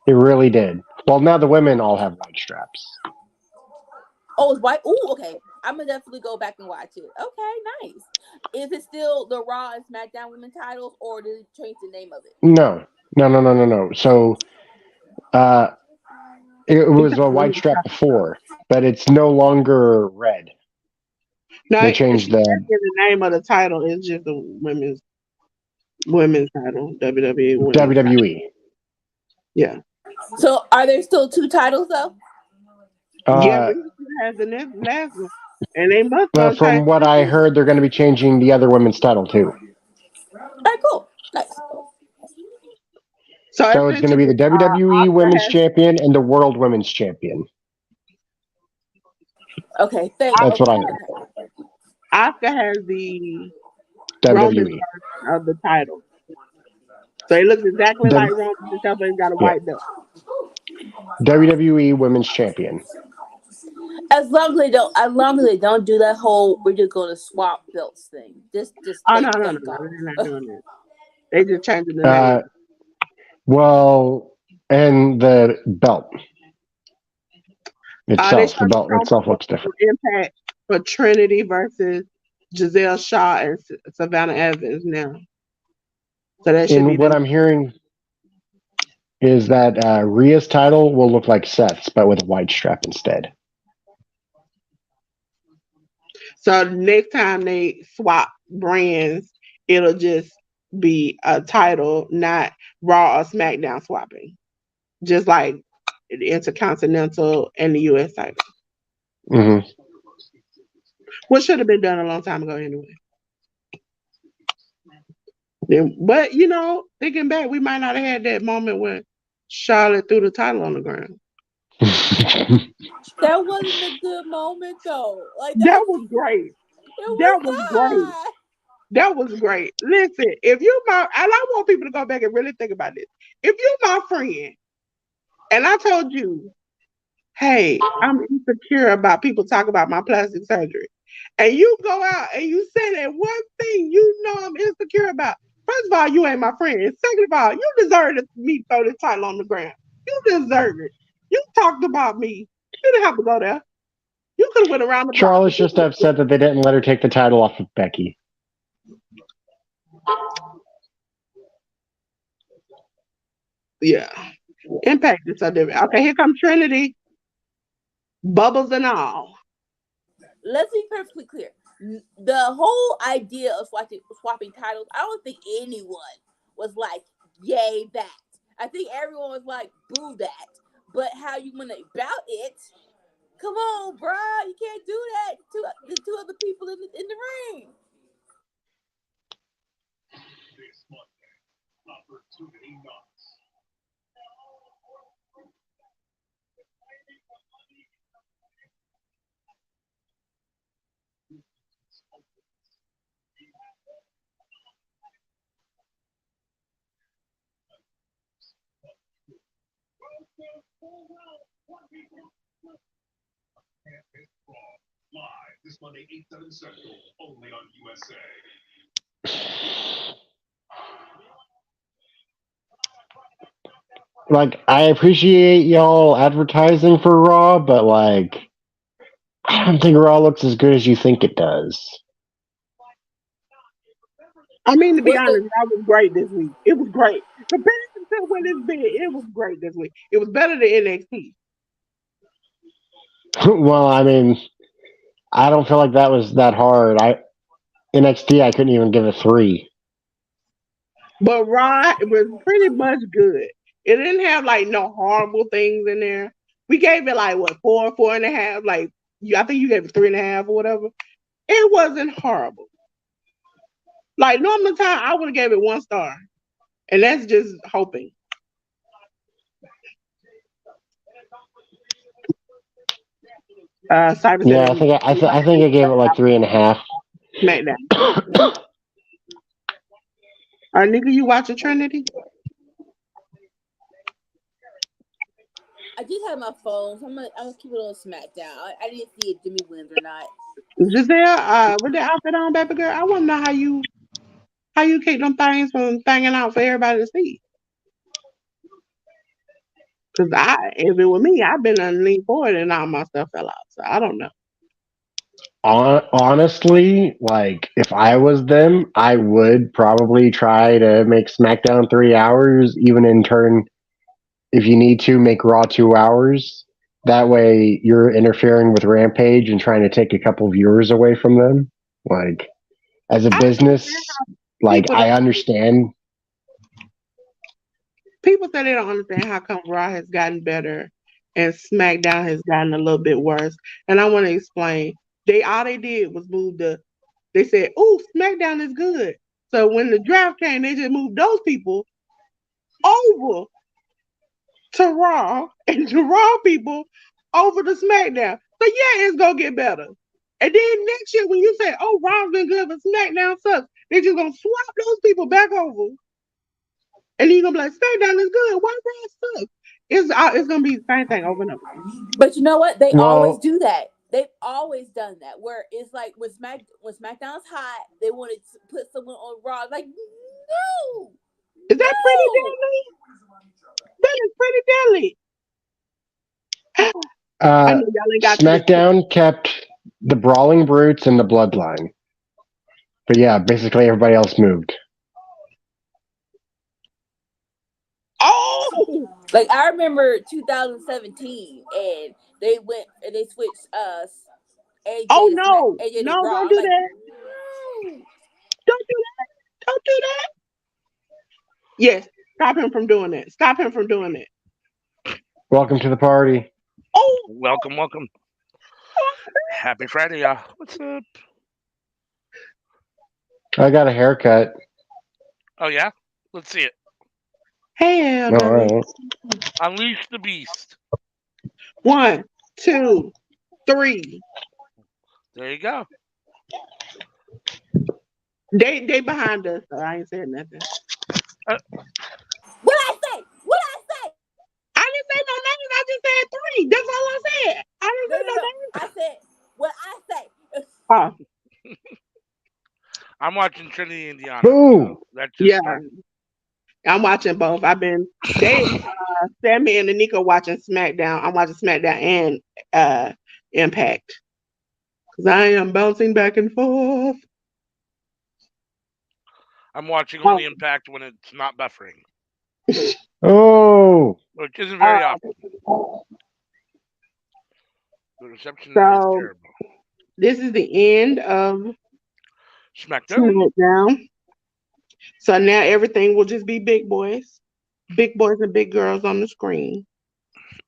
It really did. Well, now the women all have white straps. Oh, it's white? Ooh, okay. I'm going to definitely go back and watch it. Okay, nice. Is it still the Raw and SmackDown women titles, or did it change the name of it? No. No. So uh, it He was talking a about white women's strap title. before, but it's no longer red. No, They she's changed the asking the name of the title. It's just the women's title, WWE women's title. WWE. Yeah. So are there still two titles though? Yeah, Uh, Rhea has the next last one. And they must but gonna change from what I it. heard, they're going to be changing the other women's title too. All right, cool, nice. So So it's going to be essentially, the WWE Oscar Women's has Champion and the World Women's Champion. Okay, That's what okay, I heard. okay. Oscar has the Roman WWE. version of the title. So it looks exactly The like Roman, except for he's got a yeah, white belt. WWE Women's Champion. As long as they don't do that whole we're just gonna swap belts thing. Just Oh thank no, thank God. they're not doing that. They just changing the Uh, name. well, and the belt They itself, the showed the belt itself promo looks different. for Impact for Trinity versus Giselle Shaw and Savannah Evans now. So that should be And what the. I'm hearing is that Rhea's title will look like Seth's, but with a white strap instead. So next time they swap brands, it'll just be a title, not Raw or SmackDown swapping. Just like the Intercontinental and the US title. Hmm. What should have been done a long time ago anyway. But thinking back, we might not have had that moment when Charlotte threw the title on the ground. That wasn't a good moment though. Like that That was was great. it was That was great. That was great. Listen, if you and I want people to go back and really think about this. If you my friend and I told you, hey, I'm insecure about people talking about my plastic surgery, and you go out and you say that one thing I'm insecure about. First of all, you ain't my friend. And second of all, you deserve me to throw this title on the ground. You deserve it. You talked about me. You didn't have to go there. You could have went around the block. Charlotte's just upset that they didn't let her take the title off of Becky. Yeah. Impact is so different. Okay, here comes Trinity. Bubbles and all. Let's be perfectly clear. The whole idea of swapping titles, I don't think anyone was like, yay, that. I think everyone was like, boo, that. But how you went about it, come on, bruh. You can't do that to the two other people in the ring. Like, I appreciate y'all advertising for Raw, but like, I don't think Raw looks as good as you think it does. I mean, to be What's the honest, that was great this week. It was great. Compared to when it's been, it was great this week. It was better than NXT. Well, I mean, I don't feel like that was that hard. NXT, I couldn't even give a 3. But Raw was pretty much good. It didn't have like no horrible things in there. We gave it like what 4.5. Like I think you gave it 3.5 or whatever. It wasn't horrible. Like normal time, I would have gave it 1 star, and that's just hoping. Cyber said Yeah, that I think I gave it like 3.5. SmackDown. Nigga, you watching Trinity? I just had my phone, so I'm gonna keep it on SmackDown. I didn't see if Jimmy wins or not. Giselle, with the outfit on, baby girl, I want to know how you keep them things from hanging out for everybody to see. Cause if it were me, I've been leaned forward and all my stuff fell out. So I don't know. Honestly, like if I was them, I would probably try to make SmackDown 3 hours. Even in turn, if you need to make Raw 2 hours. That way, you're interfering with Rampage and trying to take a couple viewers away from them. Like as a I don't business, like people I don't understand. people say they don't understand how come Raw has gotten better and SmackDown has gotten a little bit worse. And I want to explain. They did was move they said, "Oh, SmackDown is good." So when the draft came, they just moved those people over to Raw and the Raw people over to SmackDown. So yeah, it's gonna get better. And then next year when you say, "Oh, Raw's been good, but SmackDown sucks," they just gonna swap those people back over. And then you're gonna be like, SmackDown is good. Why Raw sucks? It's gonna be the same thing over and over again. But you know what? They always Well, do that. They've always done that. Where it's like when SmackDown's hot, they wanted to put someone on Raw. Like, no, Is that pretty no. deadly? That is pretty deadly. I uh, know y'all ain't got to the SmackDown kept the Brawling Brutes and the Bloodline, but yeah, basically everybody else moved. Oh Like I remember 2017, and they went and they switched us oh no. AJ to No, Raw. don't I'm do like, that. no. Don't do that. Don't do that. Yes. Stop him from doing that. Stop him from doing that. Welcome to the party. Oh, Welcome, welcome. Happy Friday, y'all. What's up? I got a haircut. Oh yeah, let's see it. hey All LW. right. Unleash the beast. 1, 2, 3. There you go. They behind us, so I ain't saying nothing. Uh, What I say? What I say? I didn't say no names. I just said 3. That's all I said. I didn't No, say no, no no. names. I said what I say. Oh, I'm watching Trinity Indiana, Boom. so that just yeah. started. I'm watching both. Sammy and Anika watching SmackDown. I'm watching SmackDown and Impact. Because I am bouncing back and forth. I'm watching Oh, only Impact when it's not buffering, Oh, which isn't very uh, often. The reception there is so terrible. this is the end of SmackDown. SmackDown. So now everything will just be big boys and big girls on the screen.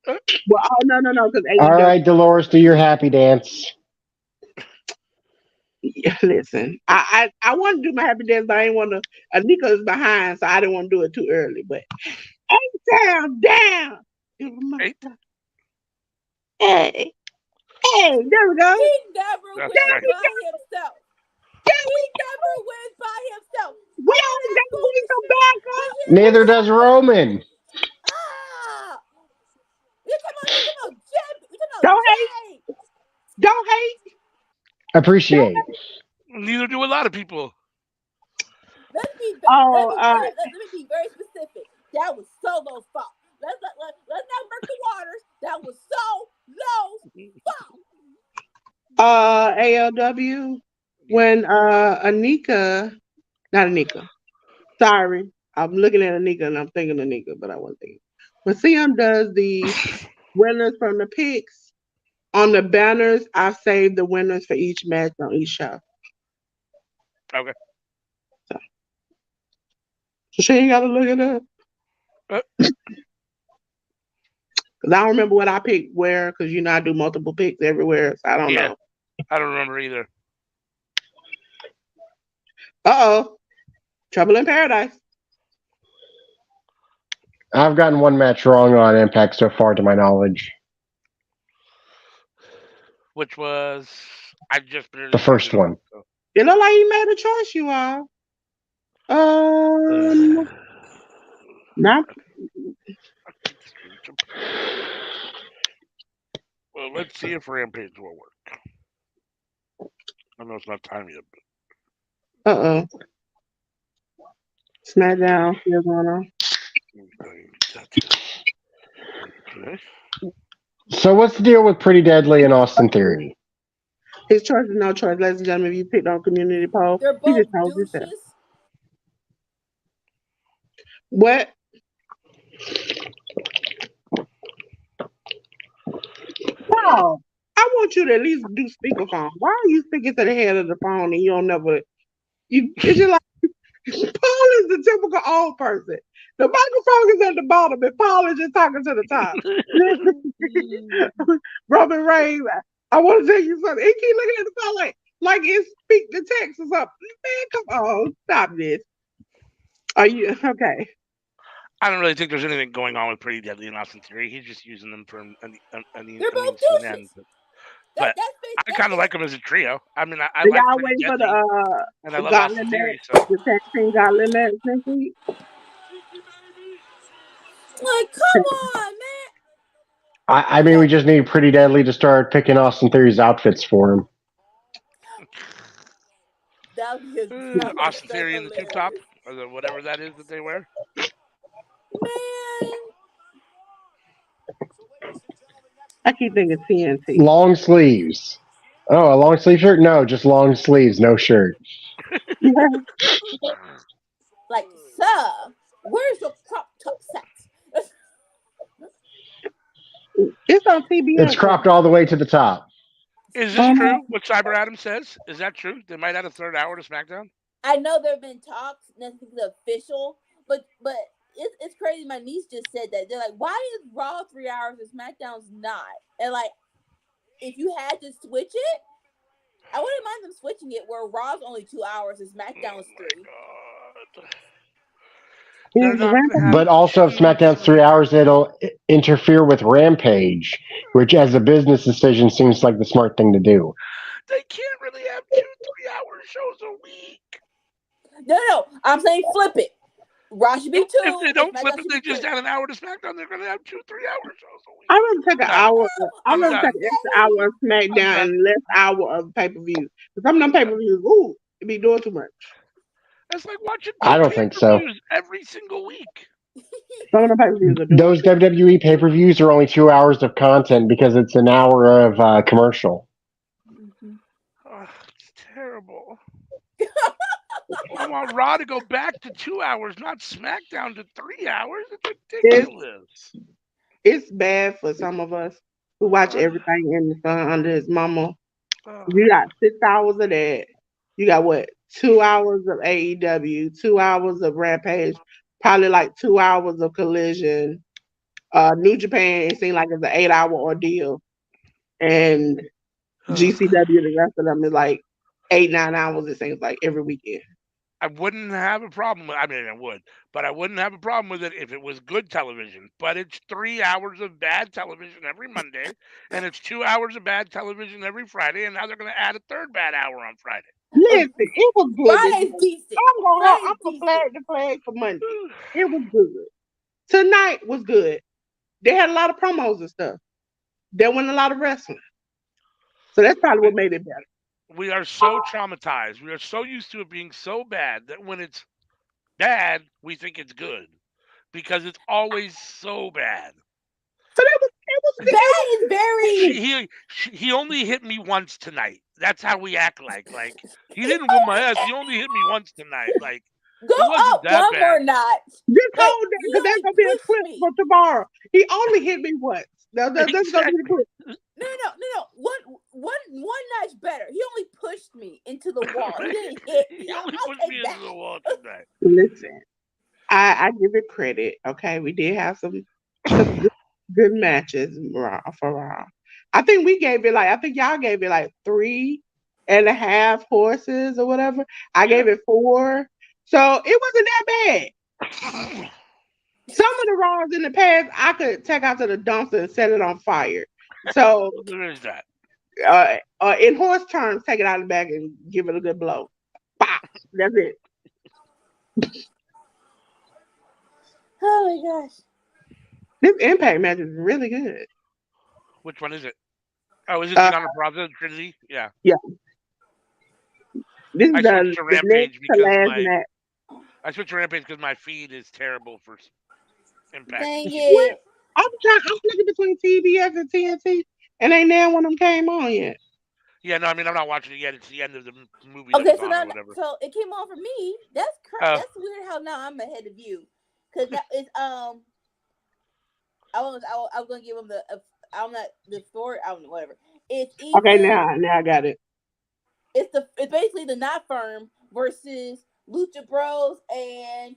Uh, Well, oh no, because all AEW. right, Dolores, do your happy dance. Listen, I want to do my happy dance, but I didn't want to. Anika is behind, so I didn't want to do it too early. But down. Eight. Hey, there we go. He never That's wins right. by himself. He never wins by himself. We All always that got to bring some foolishness. back But up. here Neither we does are. Roman. Ah, you talking about Jay? You talking about Don't hate. Jay? Don't hate. Don't Appreciate. hate. Neither do a lot of people. Let's be Oh, let me be very specific. That was Solo's fault. Let's not murk the waters. That was Solo's fault. ALW when Anika, not Anika. Sorry, I'm looking at Anika and I'm thinking Anika, but I wasn't thinking. When CM does the winners from the picks on the banners, I saved the winners for each match on each show. Okay. So she ain't got to look it up. Uh, Because I don't remember what I picked where, because I do multiple picks everywhere, so I don't yeah, know. I don't remember either. Uh-oh. Trouble in Paradise. I've gotten one match wrong on Impact so far, to my knowledge. Which was I just The first started one. So. It looked like you made a choice, you all. Not. Well, let's see if Rampage will work. I know it's not time yet, Uh-oh. Smackdown still going on. Okay. So what's the deal with Pretty Deadly and Austin Theory? His choice is no choice, ladies and gentlemen. If you picked on community poll, They're he both just told you that. douches. What? Paul, I want you to at least do speakerphone. Why are you speaking to the head of the phone and you don't never? It's just like Paul is the typical old person. The microphone is at the bottom and Paul is just talking to the top. Robin Ray, I want to tell you something. He keep looking at the phone like it's speak the text or something. Man, come on, stop this. Are you okay? I don't really think there's anything going on with Pretty Deadly and Austin Theory. He's just using them for a They're means both to an end. douches. But That's I kind of like them as a trio. I mean, I So like y'all Pretty waiting for Deadly, and I love Gauntlet Austin match, Theory. So the tag team Gauntlet match next week? Like, come on, man. I mean, we just need Pretty Deadly to start picking Austin Theory's outfits for him. That would be Austin so Theory in the tube top, hilarious. or whatever that is that they wear. Man. I keep thinking TNT. Long sleeves. Oh, a long sleeve shirt? No, just long sleeves, no shirt. Like, sir, where's your crop top set? It's on TBS. It's cropped all the way to the top. Is this true? What Cyber Adam says? Is that true? They might add a third hour to SmackDown. I know there have been talks, nothing's official, but it's crazy. My niece just said that. They're like, why is Raw 3 hours and SmackDown's not? And like, if you had to switch it, I wouldn't mind them switching it where Raw's only 2 hours and SmackDown's 3. But also, if SmackDown's 3 hours, it'll interfere with Rampage, which, as a business decision, seems like the smart thing to do. They can't really have 2 3-hour shows a week. No. I'm saying flip it. Raw should be 2. If they don't flip it, they just add an hour to SmackDown. They're going to have 2 3-hour shows a week. I'm gonna take an hour. I'm gonna take done. an extra hour of SmackDown and less hour of pay per view. Because some of them pay per views, ooh, it be doing too much. It's like watching I don't think so. every single week. Some of the pay per views are doing. Those WWE pay per views are only 2 hours of content because it's an hour of commercial. Oh, it's terrible. I want Raw to go back to 2 hours, not SmackDown to 3 hours. It's ridiculous. It's bad for some of us who watch everything in the sun under his mama. You got 6 hours of that. You got what? 2 hours of AEW, 2 hours of Rampage, probably like 2 hours of Collision. New Japan, it seems like it's an 8-hour ordeal. And GCW, the rest of them is like 8-9 hours, it seems like, every weekend. I wouldn't have a problem with I would, but I wouldn't have a problem with it if it was good television. But it's 3 hours of bad television every Monday, and it's 2 hours of bad television every Friday, and now they're going to add a third bad hour on Friday. Listen, it was good. Friday's decent. I'm gonna flag the flag for Monday. It was good. Tonight was good. They had a lot of promos and stuff. There wasn't a lot of wrestling. So that's probably what made it better. We are so traumatized. We are so used to it being so bad that when it's bad, we think it's good because it's always so bad. But it was Bad is very. He only hit me once tonight. That's how we act like he didn't whoop my ass. He only hit me once tonight. Like Go up one more notch. This whole day, because that's gonna be a clip for tomorrow. He only hit me once. Now that's gonna be the clip. No. One notch better. He only pushed me into the wall. He didn't hit me. He only pushed me into the wall tonight. Listen, I give it credit. Okay, we did have some good matches for Raw. I think we gave it I think y'all gave it 3.5 horses or whatever. I gave it 4. So it wasn't that bad. Some of the Raws in the past I could take out to the dumpster and set it on fire. So there is that. In horse terms, take it out of the bag and give it a good blow. Bop. That's it. Oh my gosh. This Impact match is really good. Which one is it? Oh, is it Deonna Purrazzo, Trinity? Yeah. Yeah. This is I switched to Rampage because my feed is terrible for Impact. Dang it. I'm looking between TBS and TNT, and ain't now one of them came on yet. Yeah, no, I mean I'm not watching it yet. It's the end of the movie that Okay, was so on now or whatever. so it came on for me. That's Oh, that's weird. How now I'm ahead of you, because now it's I was gonna give him the I'm not the story. I don't know whatever. It's Okay, Ethan. now I got it. It's basically the not firm versus Lucha Bros and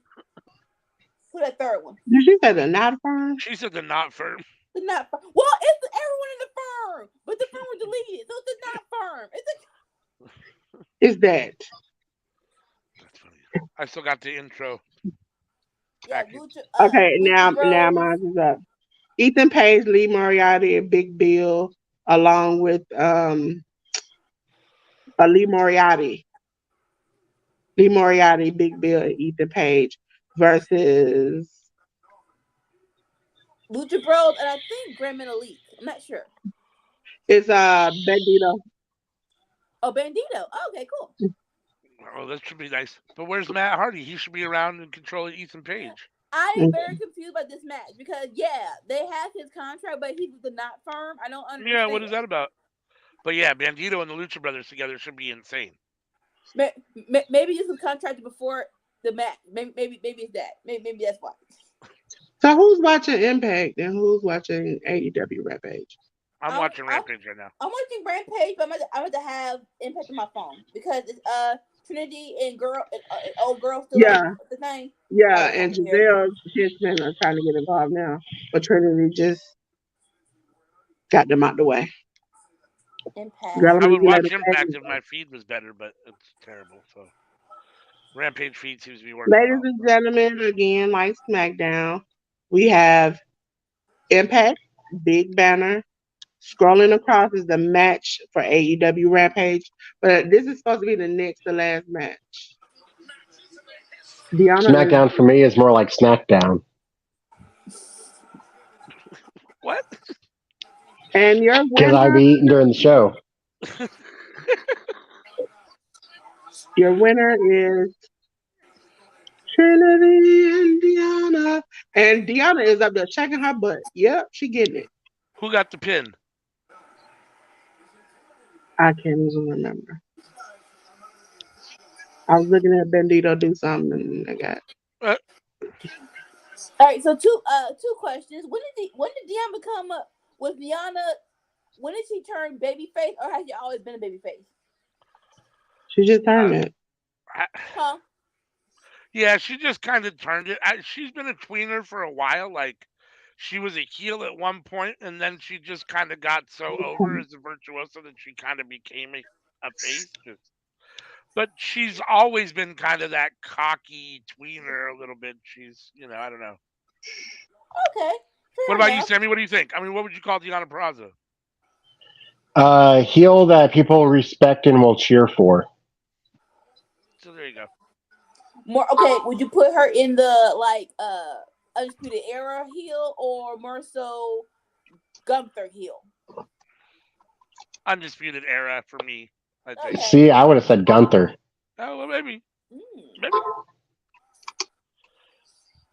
who that third one? Did you say the not firm? she said the not firm. The not firm. Well, it's everyone in the firm, but the firm was deleted, so it's the not firm. It's Is that? That's funny. I still got the intro yeah, package. Okay, Lucha now Bros. mine is up. Ethan Page, Lee Moriarty, and Big Bill, along with Lee Moriarty, Big Bill, and Ethan Page versus Lucha Bros, and I think Grand Elite. I'm not sure. it's Bandito. Oh, Bandito. Oh, okay, cool. Oh, that should be nice. But where's Matt Hardy? He should be around and controlling Ethan Page. I am very confused by this match because yeah, they have his contract, but he's the not firm. I don't understand. Yeah, what is that about? But yeah, Bandito and the Lucha Brothers together should be insane. Maybe this was contracted before the match. Maybe it's that. Maybe that's why. So who's watching Impact and who's watching AEW Rampage? I'm watching Rampage right now. I'm watching Rampage, but I'm going to have Impact on my phone because it's Trinity and old girl still the thing. Yeah, and Giselle Hitchman are trying to get involved now, but Trinity just got them out the way. Impact. Girl, I would watch Impact if my feed was better, but it's terrible. So Rampage feed seems to be working. Ladies and gentlemen, again, like Smackdown, we have Impact, big banner. Scrolling across is the match for AEW Rampage, but this is supposed to be the next to last match. SmackDown for me is more like Smackdown. What? And your Because I be eating during the show. Your winner is Trinity and Deanna. And Deanna is up there checking her butt. Yep, she getting it. Who got the pin? I can't even remember. I was looking at Bandito do something and I got. All right, so two questions. When did Deanna become was Deanna? When did she turn babyface, or has she always been a babyface? She just turned it. Huh? Yeah, she just kind of turned it. She's been a tweener for a while. Like, she was a heel at one point, and then she just kind of got so over as a virtuoso that she kind of became a face. But she's always been kind of that cocky tweener a little bit. She's, I don't know. Okay. What about you, Sammy? What do you think? I mean, what would you call Deanna Purrazzo? Heel that people respect and will cheer for. So there you go. More okay. Would you put her in the Undisputed Era heel or more so Gunther heel? Undisputed Era for me. Okay. See, I would have said Gunther. Oh, well, maybe. Maybe.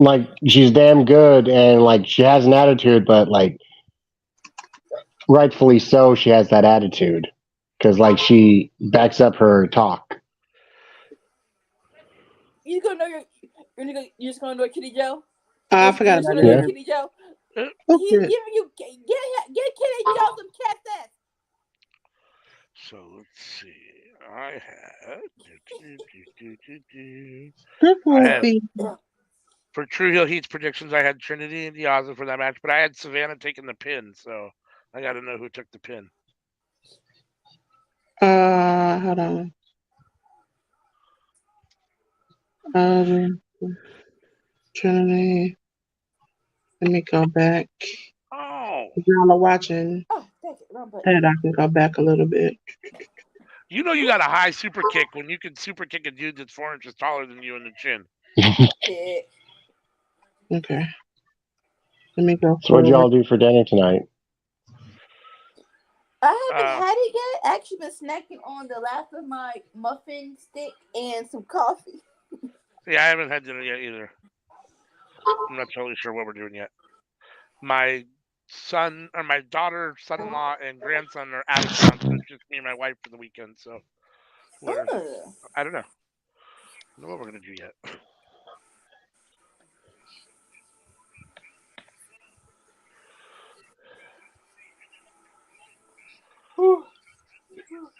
Like, she's damn good, and like she has an attitude, but like rightfully so, she has that attitude because like she backs up her talk. You're just gonna know Kitty Joe? I forgot about that. Kitty Joe. He's giving you get Kitty Joe some cat's. So let's see. I had for True Heel Heat's predictions. I had Trinity and Diaz for that match, but I had Savannah taking the pin, so I got to know who took the pin. Hold on. Trinity. Let me go back. Oh. Y'all are watching. Oh, thank you. And I can go back a little bit. You know you got a high super kick when you can super kick a dude that's 4 inches taller than you in the chin. Okay. Let me go. So what'd y'all do for dinner tonight? I haven't had it yet. I actually been snacking on the last of my muffin stick and some coffee. Yeah, I haven't had dinner yet either. I'm not totally sure what we're doing yet. My son or my daughter, son-in-law, and grandson are out of town, so just me and my wife for the weekend, so we're I don't know. I don't know what we're gonna do yet.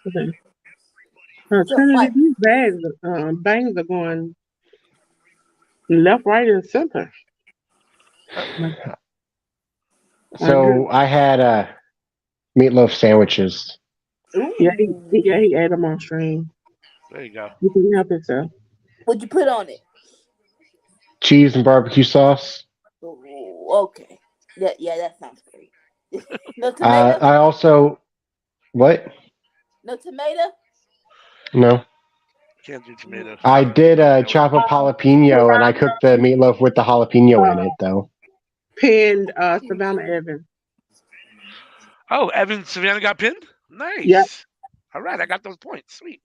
Okay. So Trinity, like, these bangs are going left, right, and center. I agree. So I had meatloaf sandwiches. Yeah, ooh, he ate them on stream. There you go. You can help yourself. what'd you put on it? Cheese and barbecue sauce. Ooh, okay. Yeah, that sounds great. No tomato? I also what? No tomato? No. Can't do tomatoes. I I don't even did know what. chop up jalapeno, and I cooked the meatloaf with the jalapeno in it, though. Pinned Savannah Evans. Oh, Evan Savannah got pinned. Yep. Nice. All right, I got those points. Sweet.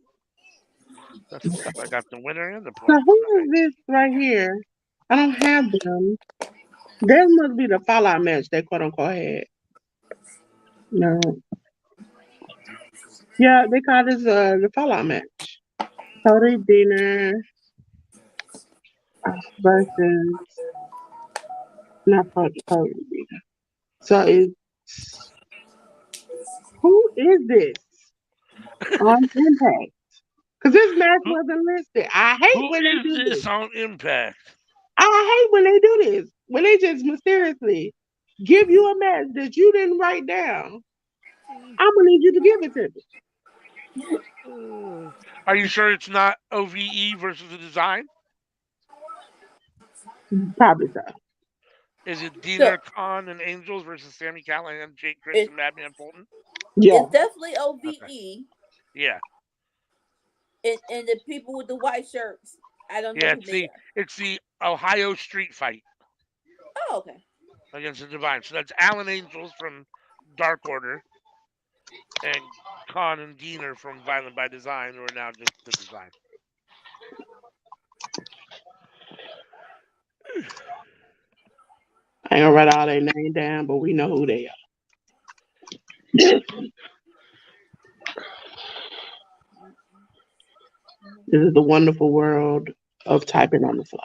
That's what's up. I got the winner and the So points. who is this right here? I don't have them. There must be the Fallout match they quote unquote had. No. Yeah, they call this the Fallout match. Cody Deaner versus not Cody Deaner. So it's who is this on Impact? Because this match Who wasn't listed. I hate who when they is do this. this on Impact? I hate when they do this. When they just mysteriously give you a match that you didn't write down. I'm gonna need you to give it to Are you sure it's not OVE versus the design? me. Probably so. Is it So Diener Khan and Angels versus Sammy Callahan, Jake Chris, it, and Madman Fulton? Yeah. it's definitely Okay. OVE, Yeah. and the people with the white shirts, I don't know Yeah, who they are. it's the Ohio Street Fight Oh, okay. against the Divine. So that's Alan Angels from Dark Order and Khan and Diener from Violent by Design, who are now just the Design. I ain't gonna write all their name down, but we know who they are. This is the wonderful world of typing on the fly.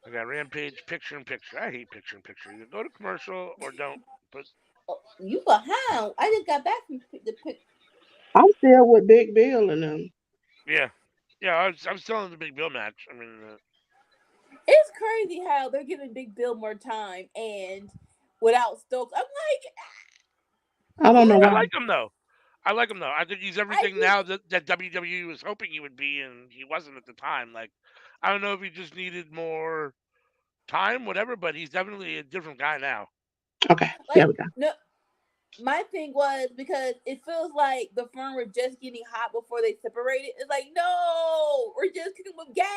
I got Rampage picture in picture. I hate picture in picture. Either go to commercial or don't. But Oh, you behind? I just got back from the pic. I'm still with Big Bill and them. yeah, yeah, I'm still in the Big Bill match. I mean, It's crazy how they're giving Big Bill more time and without Stokes. I'm like, I don't know what? I why. like him though. I like him though. I think he's I everything just now that WWE was hoping he would be, and he wasn't at the time. Like, I don't know if he just needed more time, whatever, but he's definitely a different guy now. Okay, there like we go. no. My thing was because it feels like the firm were just getting hot before they separated. It's like, no, we're just cooking with gas.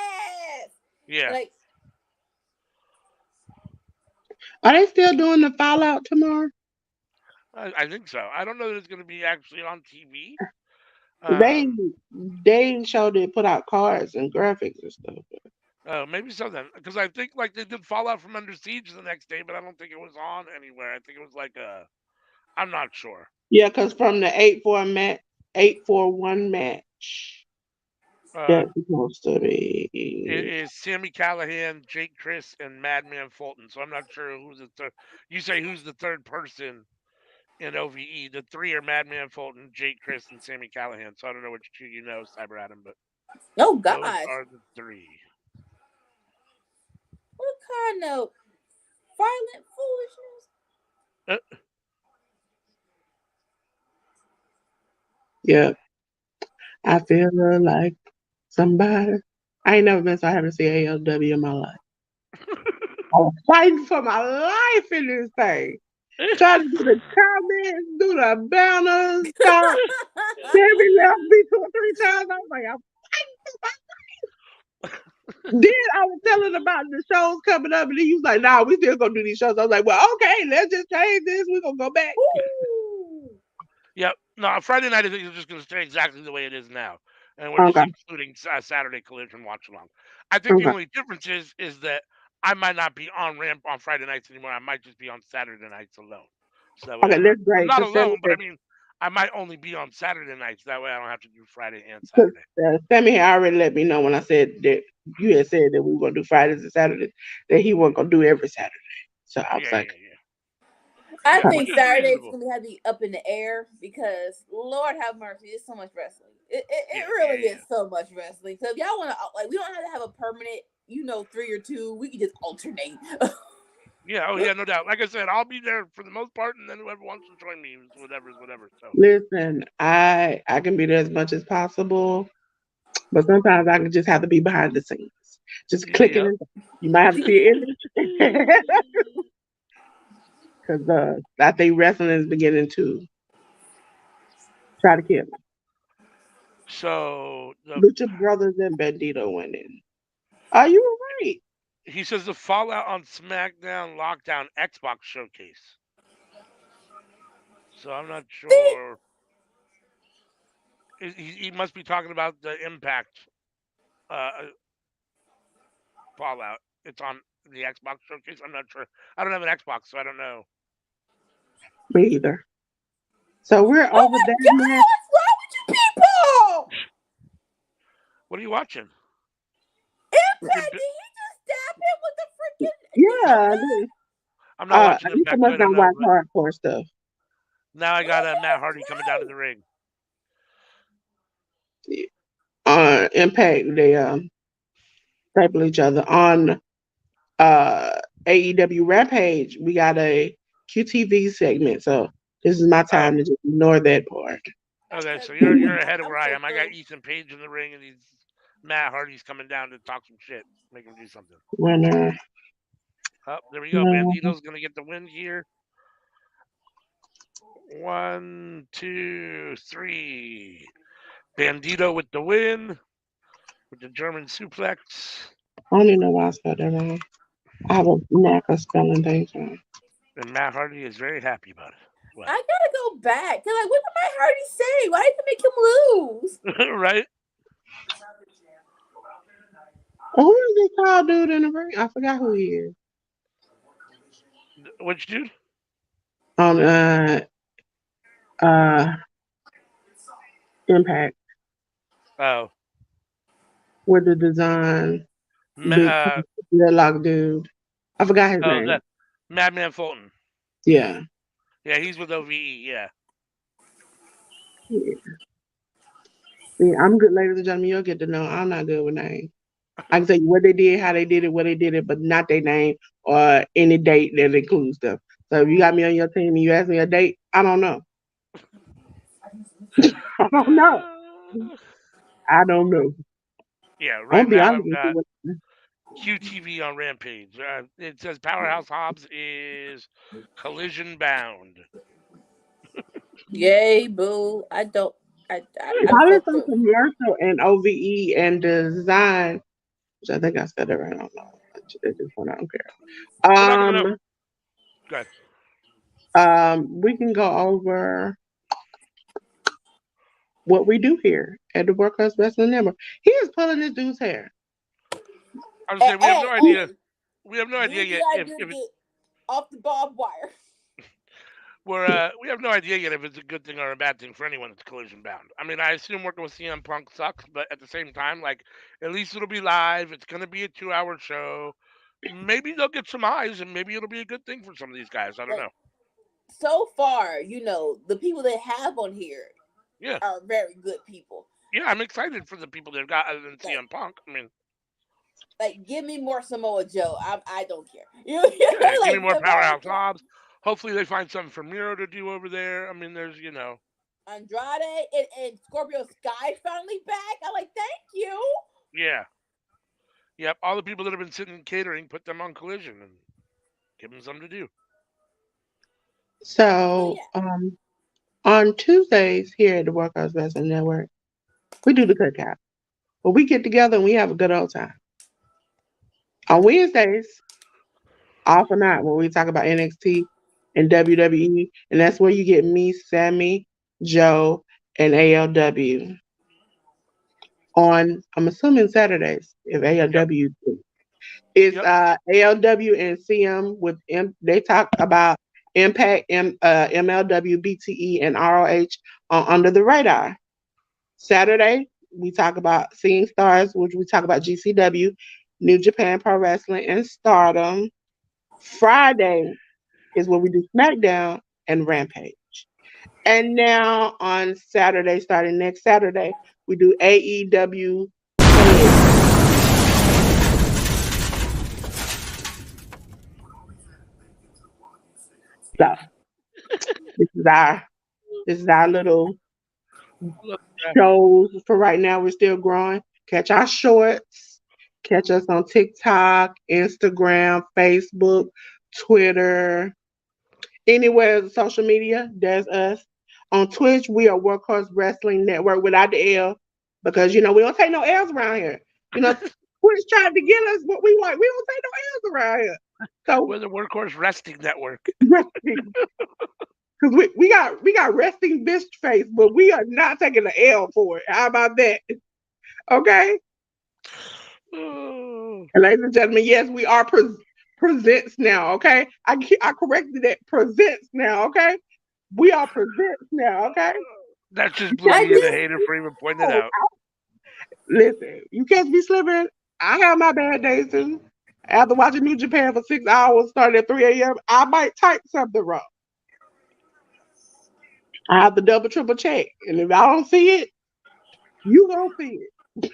Yeah, Like, Are they still doing the Fallout tomorrow? I think so. I don't know that it's going to be actually on TV. They Um, they showed it put out cards and graphics and stuff. Maybe so then, because I think like they did Fallout from Under Siege the next day, but I don't think it was on anywhere. I think it was like a. I'm not sure. Yeah, because from the 841 match, Uh, that's supposed to it be. is Sammy Callahan, Jake Chris, and Madman Fulton. So I'm not sure who's the third. You say who's the third person in OVE? The three are Madman Fulton, Jake Chris, and Sammy Callahan. So I don't know which two you know, Cyber Adam, but oh those gosh, are the three. what kind of violent foolishness? Uh, Yeah, I feel like somebody. I ain't never been so happy to see ALW in my life. I was fighting for my life in this thing. Trying to do the comments, do the banners, stop. Sammy left me 2 or 3 times. I was like, I'm Then I was telling about the shows coming up, and he was like, "Nah, we still gonna do these shows." I was like, "Well, okay, let's just change this. We're gonna go back." Ooh. Yep. No, Friday night I think is just going to stay exactly the way it is now, and we're just Okay, including Saturday Collision watch along. I think the okay, only difference is that I might not be on Ramp on Friday nights anymore. I might just be on Saturday nights alone. So that way okay. I'm not That's great. not Cause Saturday, alone, but I mean I might only be on Saturday nights. That way, I don't have to do Friday and 'Cause, Saturday. Sammy had already let me know when I said that you had said that we were gonna do Fridays and Saturdays, that he wasn't gonna do every Saturday. So I was Yeah, like, yeah, yeah. I Yeah, think which is Saturday's reasonable. gonna have to be up in the air because Lord have mercy, it's so much wrestling. It Yeah, yeah, really is yeah. so much wrestling. So if y'all want to like, we don't have to have a permanent, 3 or 2. We can just alternate. Yeah, oh yeah, no doubt. Like I said, I'll be there for the most part, and then whoever wants to join me, whatever is whatever. So listen, I can be there as much as possible, but sometimes I can just have to be behind the scenes, just clicking. yeah, And you might have to see it because I think wrestling is beginning to try to kill me. so Lucha Brothers and Bandito winning. Are you right? he says the fallout on SmackDown Lockdown Xbox showcase. So I'm not sure. He must be talking about the Impact fallout. It's on the Xbox showcase. I'm not sure. I don't have an Xbox, so I don't know. Me either. So we're Oh over my that God, match. what's wrong with you people? What are you watching? You're, Impact, bi- did he just stab him with the freaking Yeah, shotgun? I'm not watching you Impact, so must I don't not know. watch But hardcore stuff. now I got Matt Hardy coming down to No. the ring. Impact, they staple each other on AEW Rampage. We got a QTV segment, so this is my Oh, time to just ignore that part. okay. So you're Okay, ahead of I'm where I so am. I got through. Ethan Page in the ring, and he's Matt Hardy's coming down to talk some shit, make him do something. Winner. Oh, there we go. Bandito's gonna get the win here. 1, 2, 3. Bandito with the win with the German suplex, I don't even know why I spelled that wrong. I have a knack of spelling things wrong. and Matt Hardy is very happy about it. I What? gotta go back. Cause like, what did my Hardy say? Why did you make him lose? Right? Oh, who is this tall dude in the ring? I forgot who he is. Which dude? On uh Impact Oh, with the design big Ma- dreadlock dude. I forgot his oh, name. that Madman Fulton. Yeah. Yeah, he's with OVE. Yeah. Yeah. See, I'm good, ladies and gentlemen. You'll get to know I'm not good with names. I can tell you what they did, how they did it, where they did it, but not their name or any date that includes them. So if you got me on your team and you ask me a date, I don't know. I don't know. I don't know. Yeah, I'm right gonna be now honest I've with got you. QTV on Rampage. It says Powerhouse Hobbs is collision bound. Yay, boo! I don't. I'm Probably so some through. commercial and OVE and design, which I think I said it right. I don't know. I just want I don't care. We're not gonna know. Good. We can go over what we do here at the Workers Wrestling Network. He is pulling this dude's hair. I was Hey, saying we have hey, no idea. hey! We have no Do idea what you yet gotta if, do to if get off the barbed wire. we have no idea yet if it's a good thing or a bad thing for anyone that's collision bound. I mean, I assume working with CM Punk sucks, but at the same time, like at least it'll be live. It's gonna be a 2 hour show. Maybe they'll get some eyes, and maybe it'll be a good thing for some of these guys. I don't Like know. so far, the people they have on here Yeah, are very good people. yeah, I'm excited for the people they've got other than Like, CM Punk. I mean, give me more Samoa Joe. I don't care. yeah, give me Like more Samoa Powerhouse Joe, Hobbs. Hopefully, they find something for Miro to do over there. I mean, there's Andrade, and Scorpio Sky finally back. I'm like, thank you. yeah, yep. All the people that have been sitting in catering, put them on collision and give them something to do. So So yeah, on Tuesdays here at the Workers Wrestling Network, we do the cookout. But we get together and we have a good old time. On Wednesdays, off or not, when we talk about NXT and WWE, and that's where you get me, Sammy, Joe, and ALW. On I'm assuming Saturdays if Yep, ALW is yep. ALW and CM with M. They talk about Impact, MLW, BTE, and ROH on Under the Radar. Saturday, we talk about Seeing Stars, which we talk about GCW, New Japan Pro Wrestling, and Stardom. Friday is when we do SmackDown and Rampage. And now on Saturday, starting next Saturday, we do AEW stuff. This is our little shows for right now. We're still growing. Catch our shorts. Catch us on TikTok, Instagram, Facebook, Twitter, anywhere social media. There's us. On Twitch, we are Workhorse Wrestling Network without the L, because we don't take no L's around here. Twitch tried to get us what we want. We don't take no L's around here. So we're the Workhorse Wrestling Network. Because we got resting bitch face, but we are not taking the L for it. How about that? Okay. And ladies and gentlemen, yes, we are presents now. Okay, I corrected that, presents now. Okay, we are presents now. Okay. That just blew me in the hater for even pointing it out. Listen, you catch me slipping. I have my bad days too. After watching New Japan for 6 hours, starting at 3 a.m., I might type something wrong. I have to double, triple check. And if I don't see it, you won't see it.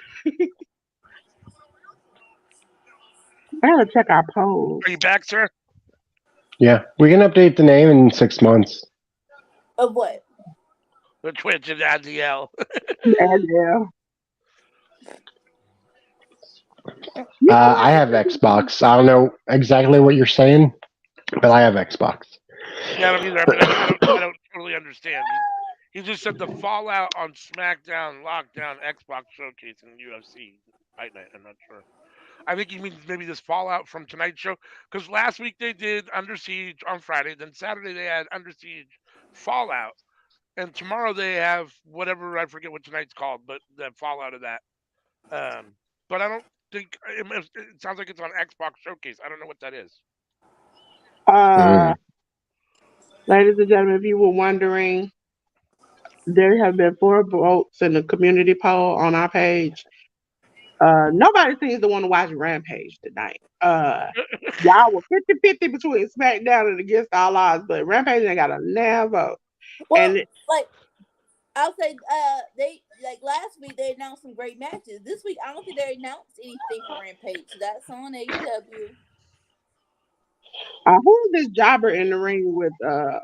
I gotta check our polls. Are you back, sir? Yeah, we can update the name in 6 months. Of what? The Twitch and ADL. Yeah. I have Xbox. I don't know exactly what you're saying, but I have Xbox. Yeah, I don't either. I don't totally understand. He just said the fallout on SmackDown, Lockdown, Xbox Showcase, and UFC Fight Night. I'm not sure. I think he means maybe this fallout from tonight's show, because last week they did Under Siege on Friday, then Saturday they had Under Siege Fallout, and tomorrow they have whatever, I forget what tonight's called, but the fallout of that. But I don't think it sounds like it's on Xbox Showcase. I don't know what that is. Ladies and gentlemen, if you were wondering, there have been 4 votes in the community poll on our page. Nobody seems to want to watch Rampage tonight. Y'all were 50-50 between SmackDown and Against All Odds, but Rampage ain't got a damn vote. Well, And I'll say they last week they announced some great matches. This week I don't think they announced anything for Rampage. That's on AEW. who is this jobber in the ring with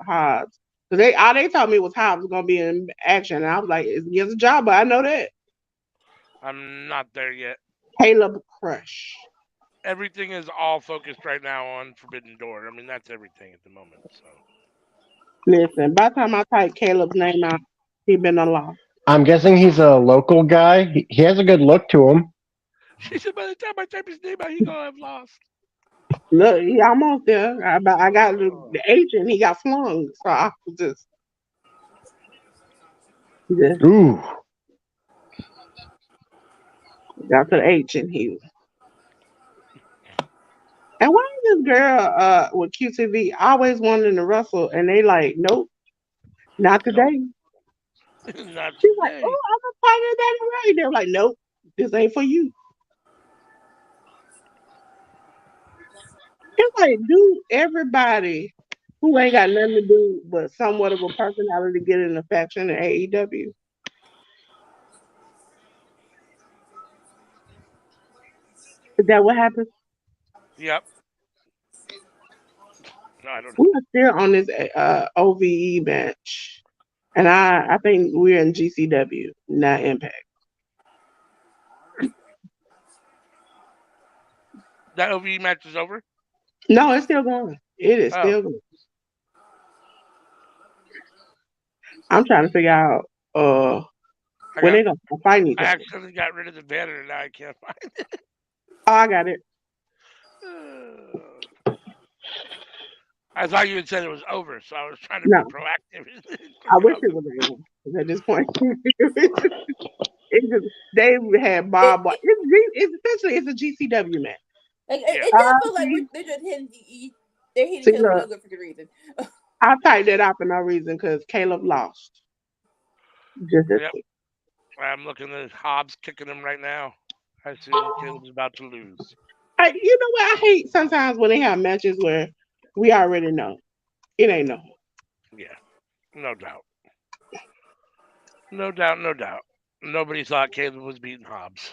Hobbs? So all they told me was Hobbs was gonna be in action, and I was like, it's against a jobber. I know that. I'm not there yet. Caleb Crush. Everything is all focused right now on Forbidden Door. I mean, that's everything at the moment. So Listen, by the time I type Caleb's name out, he been unlocked. I'm guessing he's a local guy. He has a good look to him. she said, by the time I type his name out, he gonna have lost. Look, he almost there. I got the H and he got flung. So I was just. Ooh. Got to the H and he was. And why is this girl with QTV always wanting to wrestle and they like, nope, not today. Not She's today. like, oh, I'm a part of that already. They're like, nope, this ain't for you. It's like, do everybody who ain't got nothing to do but somewhat of a personality get in a faction in AEW? Is that what happened? Yep. No, I don't know. We are still on this OVE match. And I think we're in GCW, not Impact. That OVE match is over? No, it's still going. It is still going. I'm trying to figure out when they're going to fight each other. I actually got rid of the banner and now I can't find it. Oh, I got it. I thought you had said it was over, so I was trying to be proactive. I wish it was over at this point. They had Bob. It's a GCW match. Like it does feel like they're just hitting. They're hitting each other for no good reason. I typed that out for no reason because Caleb lost. Just as Yep. quick. I'm looking at Hobbs kicking him right now. I see Caleb's about to lose. You know what? I hate sometimes when they have matches where we already know it ain't no. Yeah, no doubt. No doubt, no doubt. Nobody thought Caleb was beating Hobbs.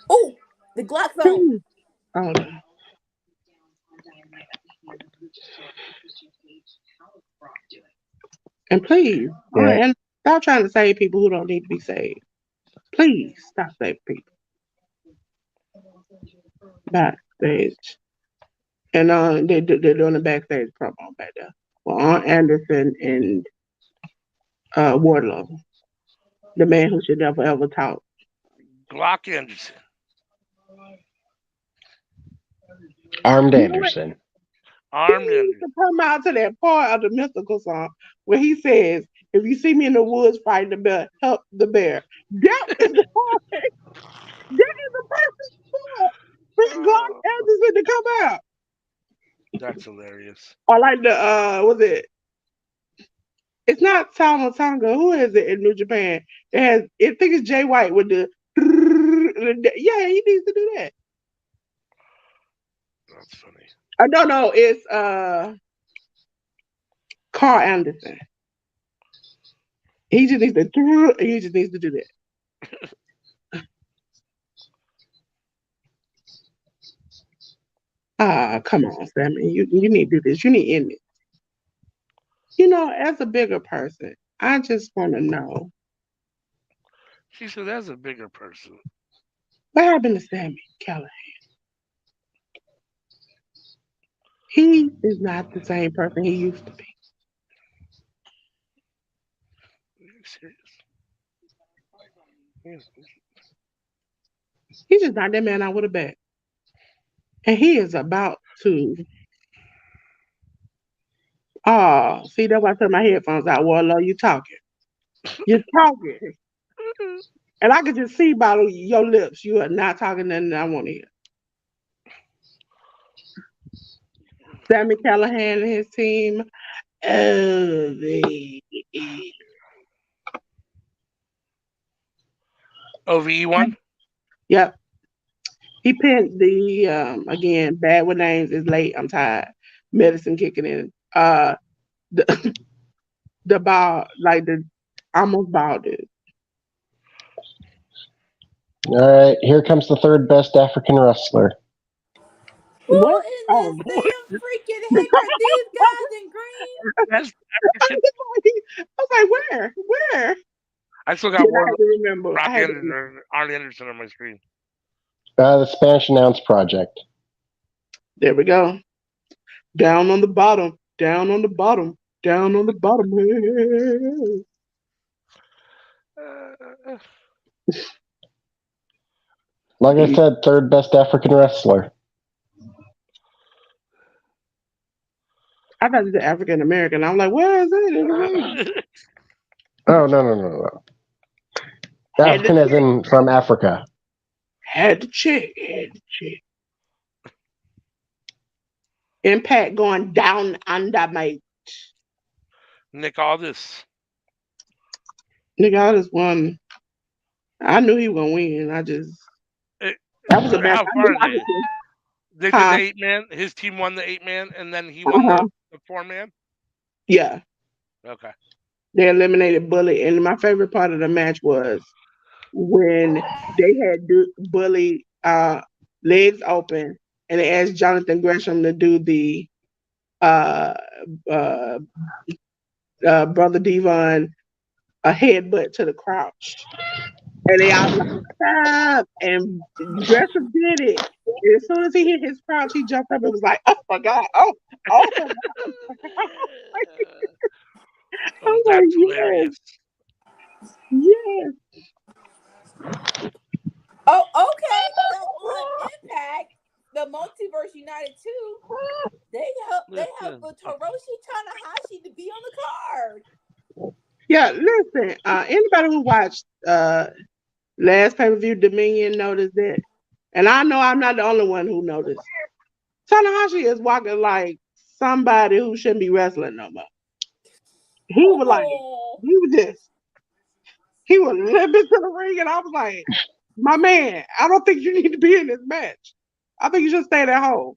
Oh, the Glock zone. Oh, no. And please, Yeah. and stop trying to save people who don't need to be saved. Please stop saving people backstage. And they're doing a backstage promo back there. Well, Aunt Anderson and Wardlow, the man who should never ever talk. Glock Anderson. Armed You know what? Anderson. He Armed needs Anderson. to come out to that part of the mystical song where he says, "If you see me in the woods fighting the bear, help the bear." That is the part. That is the perfect spot for Glock Oh, Anderson to come out. that's hilarious. Or like the was it? It's not Tama Tonga. Who is it in New Japan? It has. I think it's Jay White with the. Yeah, he needs to do that. That's funny. No, it's Carl Anderson. He just needs to. He just needs to do that. Come on, Sammy. You need to do this. You need to end it. You know, as a bigger person, I just want to know She said that's a bigger person. what happened to Sammy Callahan. He is not the same person he used to be. Are you serious? Yes. He's just not that man I would have bet. And he is about to. Oh, see, that's why I took my headphones out. Warlow, you talking. You're talking. And I could just see by your lips, you are not talking nothing I want to hear. Sammy Callahan and his team. Oh, OVE one? Yep. He pinned the again, bad with names is late. I'm tired. Medicine kicking in. The the ball like the almost bald dude. All right, here comes the third best African wrestler. Who What? in Oh, the damn freaking heck are these guys in green? That's I African. was like, where? Where? I still got Then I War had to remember. I Rock had to Anderson and Arnie Anderson on my screen. The Spanish Announce Project. There we go. Down on the bottom. Down on the bottom. Down on the bottom. Uh, Like I said, third best African wrestler. I thought it was African American. I'm like, where is it? In the ring? Oh, no. Had to African as check. in from Africa. Had to check. Had to check. Impact going down under, mate. Nick Aldis. Nigga, I just won. I knew he was gonna win. That was a match. How I knew far I are they? could. They did the Huh? 8-man. His team won the 8-man, and then he won Uh-huh. the 4-man. Yeah. Okay. They eliminated Bully, and my favorite part of the match was when they had Bully legs open, and they asked Jonathan Gresham to do the uh, uh, Brother Devon a headbutt to the crouch, and they all like stop, and Gresham did it. And as soon as he hit his crouch, he jumped up and was like, "Oh my god! Oh my god!" I'm Oh, like, that's hilarious. yes. Oh, okay. So on Impact, the Multiverse United 2, they have Listen. Toroshi Tanahashi to be on the card. Yeah, listen. Anybody who watched last pay per view Dominion noticed that, and I know I'm not the only one who noticed. Tanahashi is walking like somebody who shouldn't be wrestling no more. He was like, he was just, he was limping to the ring, and I was like, my man, I don't think you need to be in this match. I think you should stay at home.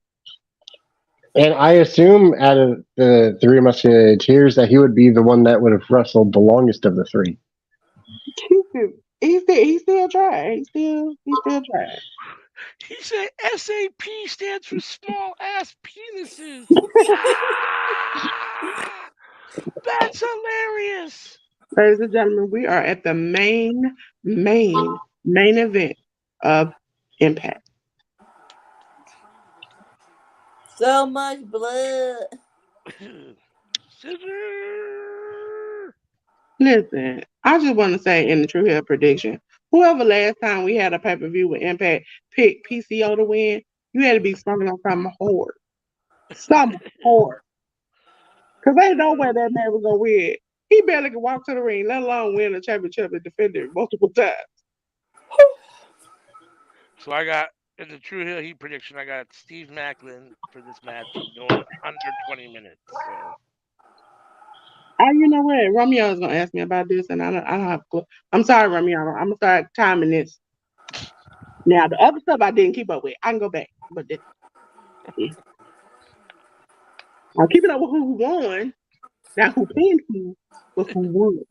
And I assume out of the three Musketeers that he would be the one that would have wrestled the longest of the three. He still trying. He still trying. He said SAP stands for small ass penises. Ah! That's hilarious. Ladies and gentlemen, we are at the main event of Impact. So much blood. Scissor. Listen, I just want to say in the True Hill prediction, whoever last time we had a pay-per-view with Impact picked PCO to win, you had to be smoking on something hard. Something hard. Because ain't no way that man was going to win. He barely could walk to the ring, let alone win a championship and defend it multiple times. So I got in the True Hill Heat prediction. I got Steve Macklin for this match going under 20 minutes. So. You know what? Romeo is gonna ask me about this, and I don't have a clue. I'm sorry, Romeo. I'm gonna start timing this. Now, the other stuff I didn't keep up with. I can go back, but this, I'm keeping up with who won, not who pinned who, but who won.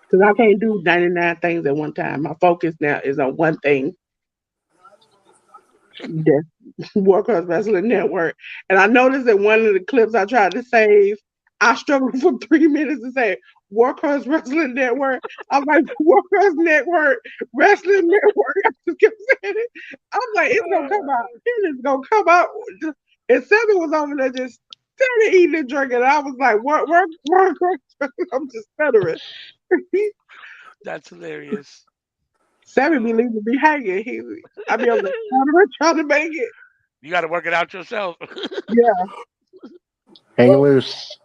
Because I can't do 99 things at one time. My focus now is on one thing. That's Warcraft Wrestling Network. And I noticed that one of the clips I tried to save, I struggled for 3 minutes to say Warcraft Wrestling Network. I'm like, Warcraft Network, Wrestling Network. I just kept saying it. I'm like, it's going to come out. It's going to come out. And Sammy was over there just standing eating and drinking. And I was like, Warcraft. I'm just stuttering. That's hilarious. Sammy be leaving me hanging. I be on the trying to make it. You got to work it out yourself. Yeah. Hang loose.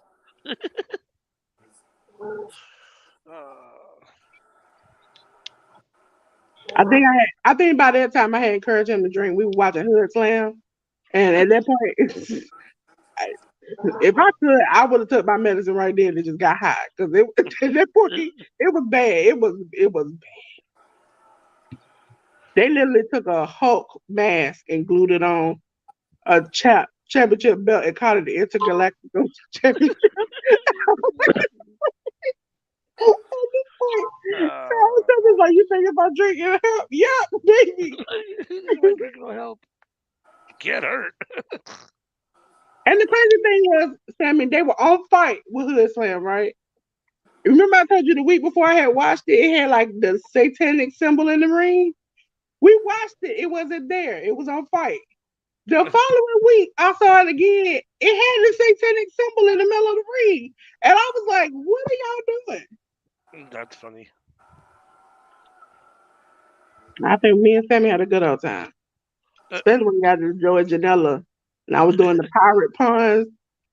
I think by that time I had encouraged him to drink. We were watching Hood Slam, and at that point, if I could, I would have took my medicine right then and just got high because at that point it was bad. It was bad. They literally took a Hulk mask and glued it on a championship belt and called it the Intergalactic Championship. I was like, you think about drinking help? Yeah, baby. Drinking will help. Get hurt. And the crazy thing was, Sammy, they were on fight with Hood Slam, right? Remember I told you the week before I had watched it, it had like the satanic symbol in the ring? We watched it. It wasn't there. It was on fight. The following week, I saw it again. It had the satanic symbol in the middle of the ring. And I was like, what are y'all doing? That's funny. I think me and Sammy had a good old time. Especially when we got to Joey Janela. And I was doing the pirate puns.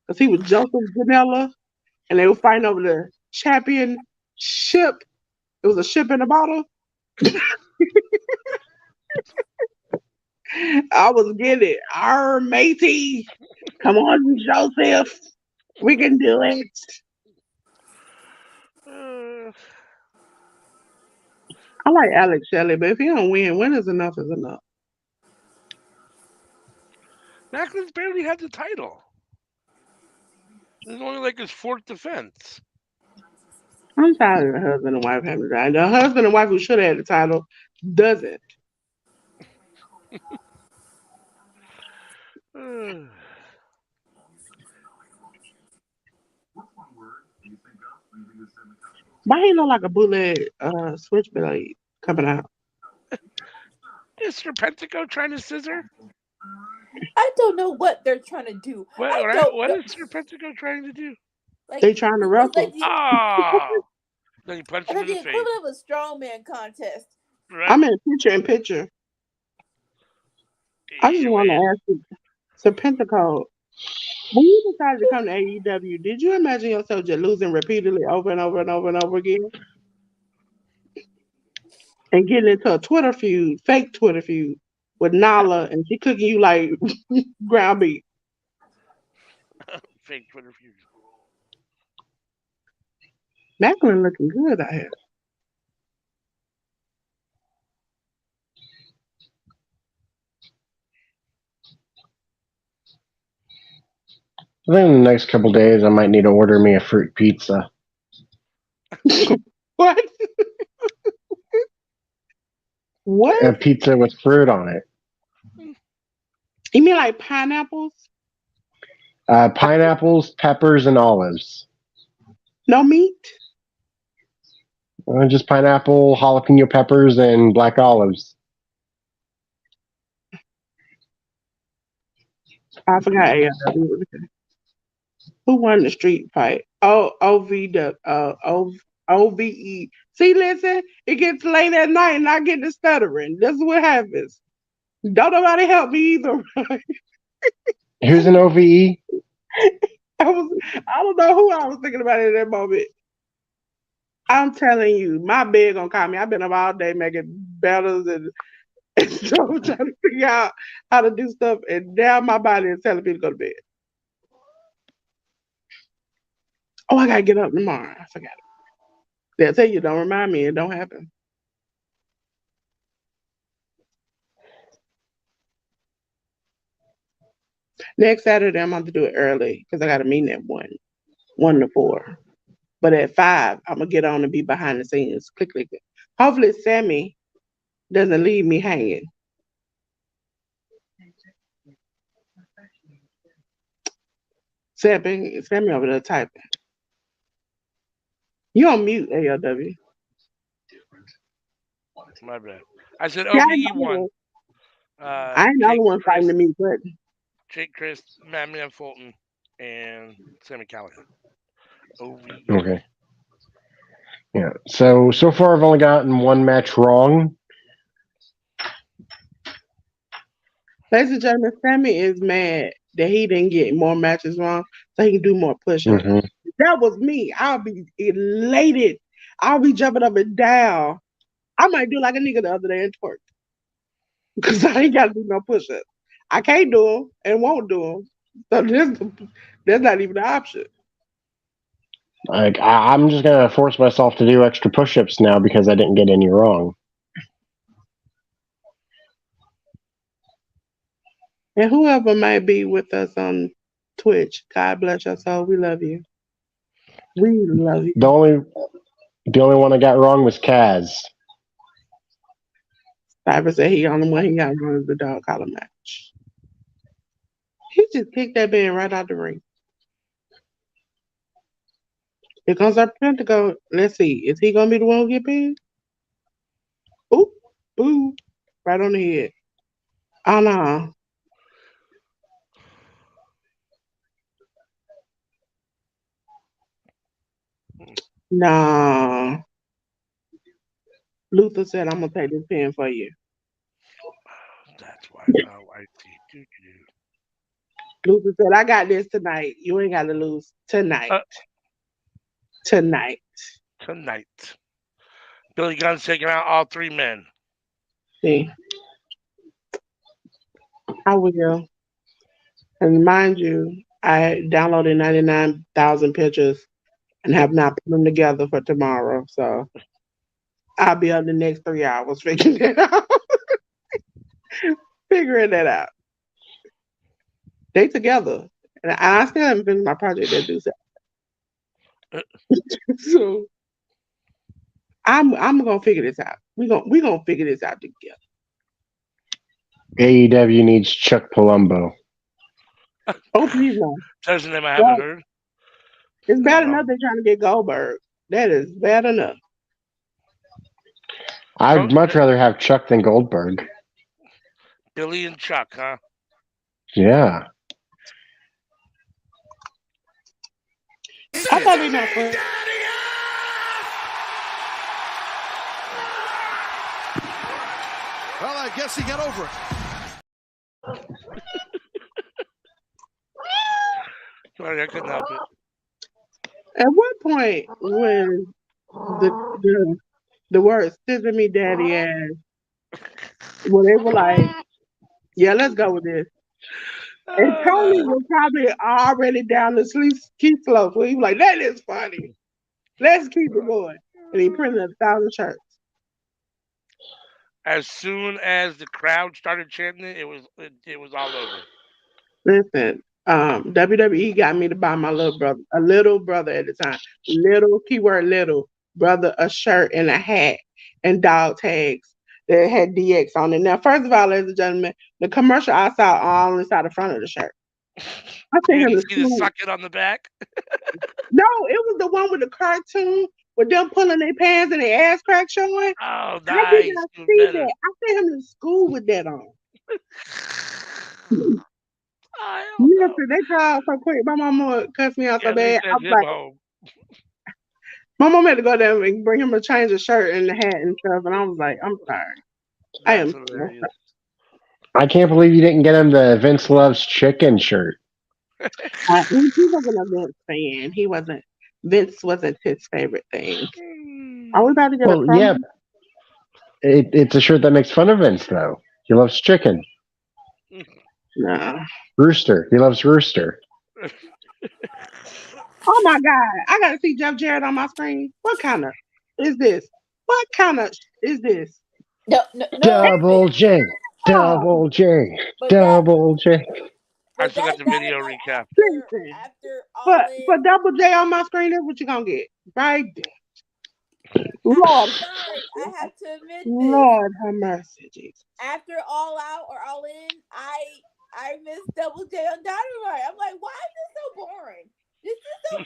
Because he was Joseph Janela. And they were fighting over the championship. It was a ship in a bottle. I was getting it. Our matey. Come on, Joseph. We can do it. I like Alex Shelley, but if he don't win is enough is enough. Macklin's barely had the title. It's only like his fourth defense. I'm tired of the husband and wife having the title. The husband and wife who should have had the title doesn't. Why he look like a bootleg switchblade coming out? Is Serpentico trying to scissor? I don't know what they're trying to do. What is Serpentico trying to do? Like, they trying to wrestle. Then he punched him in the face. The equivalent of a strongman contest. Right? I'm in picture. I just want to ask you, Serpentico, when you decided to come to AEW, did you imagine yourself just losing repeatedly over and over and over and over again? And getting into a Twitter feud, fake Twitter feud, with Nala, and she cooking you like ground beef. Fake Twitter fusion. Macklin looking good out here. I think in the next couple days, I might need to order me a fruit pizza. What? What? A pizza with fruit on it. You mean like pineapples? Pineapples, peppers, and olives. No meat? Just pineapple, jalapeno peppers, and black olives. I forgot ALW. Who won the street fight? Oh, OVE. See, listen, it gets late at night and I get to stuttering. This is what happens. Don't nobody help me either. Who's an OVE? I don't know who I was thinking about at that moment. I'm telling you, my bed gonna call me. I've been up all day making batters and so I'm trying to figure out how to do stuff, and now my body is telling me to go to bed. Oh, I gotta get up tomorrow. I forgot it. They'll tell you, don't remind me, it don't happen. Next Saturday, I'm going to do it early because I got a meeting at 1 to 4. But at 5, I'm going to get on and be behind the scenes. Click, click, click. Hopefully, Sammy doesn't leave me hanging. Sammy over there typing. You on mute, ALW. My bad. I said Yeah, OVE won. I ain't the only one fighting the mute button. Jake Chris, Madman Fulton, and Sammy Callahan. OVE. Okay. Yeah. So far, I've only gotten one match wrong. Ladies and gentlemen, Sammy is mad that he didn't get more matches wrong so he can do more push-ups. Mm-hmm. If that was me, I'll be elated. I'll be jumping up and down. I might do like a nigga the other day and twerk. Because I ain't got to do no push-ups. I can't do them and won't do them. So there's not even an option. Like I'm just gonna force myself to do extra push-ups now because I didn't get any wrong. And whoever might be with us on Twitch, God bless your soul. We love you. We love you. The only one I got wrong was Kaz. Cyber said he only one he got wrong is the dog collar match. He just kicked that man right out the ring. Here comes our Pentagon. Let's see. Is he gonna be the one who get pinned? Oop, boo. Right on the head. Oh no. Nah. Luther said, I'm gonna take this pin for you. That's why. I see. Luther said, I got this tonight. You ain't gotta lose tonight. Tonight. Billy Gunn's taking out all 3 men. See. I will. And mind you, I downloaded 99,000 pictures and have not put them together for tomorrow. So I'll be on the next 3 hours figuring it out. Figuring that out. They together. And I still haven't finished my project that do that. So I'm gonna figure this out. We gonna figure this out together. AEW needs Chuck Palumbo. Oh please no. That's the name I haven't heard. It's bad enough they're trying to get Goldberg. That is bad enough. I'd much rather have Chuck than Goldberg. Billy and Chuck, huh? Yeah. I thought we not friends. Well, I guess he got over it. Sorry, I couldn't help it. At what point when the word "scissor me daddy" ass, when they were like, Yeah, let's go with this. And Tony Uh, was probably already down the ski slope. So he was like, that is funny. Let's keep it going. And he printed 1,000 shirts. as soon as the crowd started chanting it, it was all over. Listen, WWE got me to buy my a little brother at the time, little keyword little brother, a shirt and a hat and dog tags that had DX on it. Now, first of all, ladies and gentlemen, the commercial I saw only saw the front of the shirt. I You seen him didn't in see the school. socket on the back? No, it was the one with the cartoon with them pulling their pants and their ass crack showing. Oh, I did nice. not Even see better. that. I sent him to school with that on. I don't know. Listen, they called so quick. My mama would cuss me out so Yeah, they bad. I sent was him like, home. my mom had to go there and bring him a change of shirt and the hat and stuff. And I was like, I'm sorry. I That's am so hilarious. I can't believe you didn't get him the Vince Loves Chicken shirt. sorry. He wasn't a Vince fan. He wasn't. Vince wasn't his favorite thing. Are we about to get a Well, promo? yeah, it's a shirt that makes fun of Vince, though. He loves chicken. No. Rooster. He loves rooster. Oh my God. I got to see Jeff Jarrett on my screen. What kind of is this? What kind of is this? No, no, no. Double J. Oh, Double J. But that, Double J. I but still got that the gotta video go recap. listen. after For, all for in. Double J on my screen, that's what you're going to get. Right there. I'm Lord, sorry, I have to admit this. Lord have mercy, Jesus. After All Out or All In, I miss Double J on Dynamite. I'm like, why is this so boring? This don't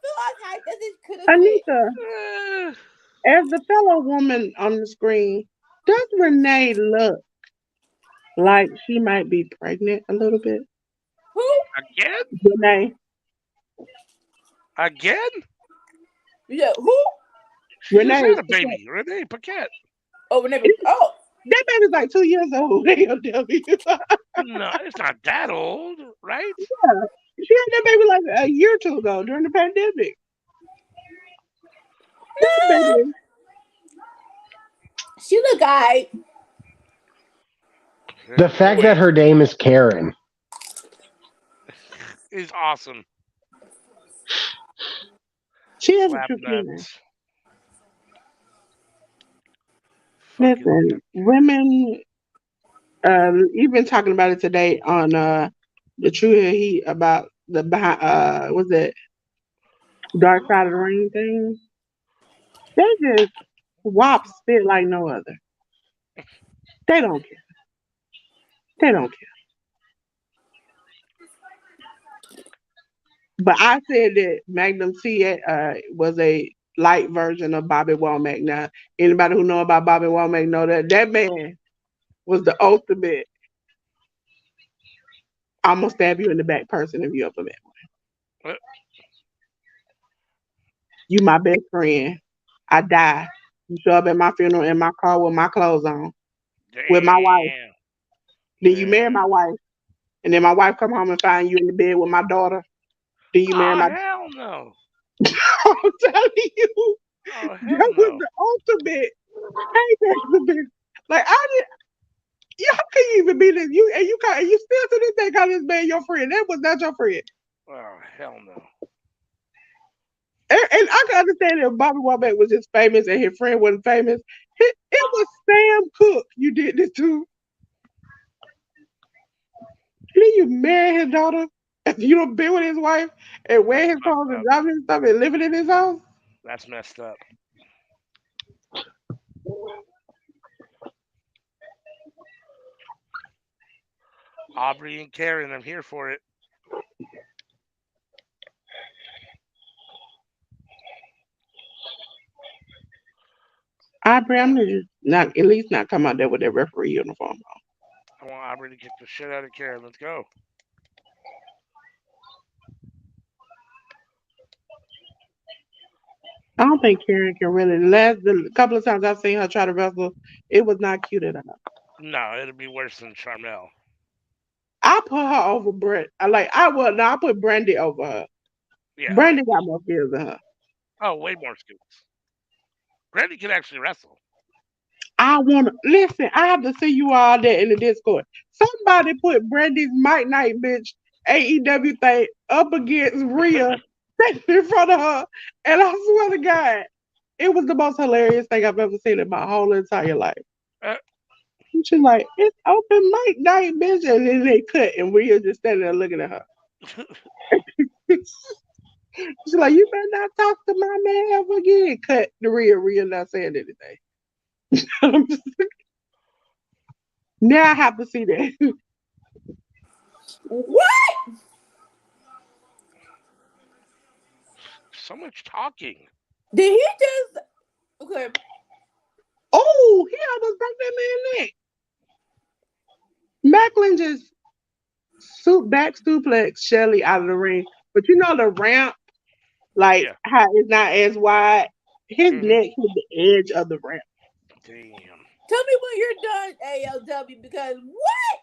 feel as hype as it could have been. Anita, Eh, as the fellow woman on the screen, does Renee look like she might be pregnant a little bit? Who? again? Renee. Again? Yeah, who? She just Renee. had a baby. Renee Paquette. Oh, never. Oh, That baby's like 2 years old. AOW. No, it's not that old, right? She had that baby like a year or two ago during the pandemic. That baby. she look alright. The fact that Yeah. her name is Karen. Is awesome. She has a Slap true feeling. nuts. Fucking Listen, women, you've been talking about it today on the True Hill Heat about the behind, was it Dark Side of the Ring thing? They just whop spit like no other. They don't care. They don't care. But I said that Magnum T was a light version of Bobby Womack. Now, anybody who know about Bobby Womack know that that man was the ultimate. I'm gonna stab you in the back person if you ever met one. uh, You my best friend. I die. You show up at my funeral in my car with my clothes on, with my wife. damn. Then you marry Damn. my wife, and then my wife come home and find you in the bed with my daughter. Then you marry Oh my. hell no. I'm telling you, Oh hell that was no. the ultimate. Hey, that's the best. Like I did. Yeah, how can you even be this? You still to this day call this man your friend. That was not your friend. Oh hell no. And I can understand if Bobby Womack was just famous and his friend wasn't famous. It was Sam Cooke you did this to. Then you marry his daughter and you don't be with his wife and wear his clothes and Up. drive his stuff and living in his house. That's messed up. Aubrey and Karen, I'm here for it. Aubrey, I'm just not at least not come out there with that referee uniform on. I want Aubrey to kick the shit out of Karen. Let's go. I don't think Karen can really. The couple of times I've seen her try to wrestle, it was not cute at all. No, it'll be worse than Charmel. I put her over Brett. I put Brandy over her. Yeah. Brandy got more skills than her. Oh, way more skills. Brandy can actually wrestle. I want to listen. I have to see you all there in the Discord. Somebody put Brandy's Might Night bitch AEW thing up against Rhea in front of her, and I swear to God, it was the most hilarious thing I've ever seen in my whole entire life. Uh, She's like, "It's open mic night, bitch," and then they cut, and Rhea just standing there looking at her. She's like, "You better not talk to my man ever again." Cut the Rhea not saying anything. Now I have to see that. What? So much talking. Did he just? Okay. Oh, he almost broke that man's neck. Macklin just back suplex Shelly out of the ring. But you know the ramp, like Yeah. how it's not as wide. His neck hit the edge of the ramp. Damn. Tell me when you're done, ALW, because what?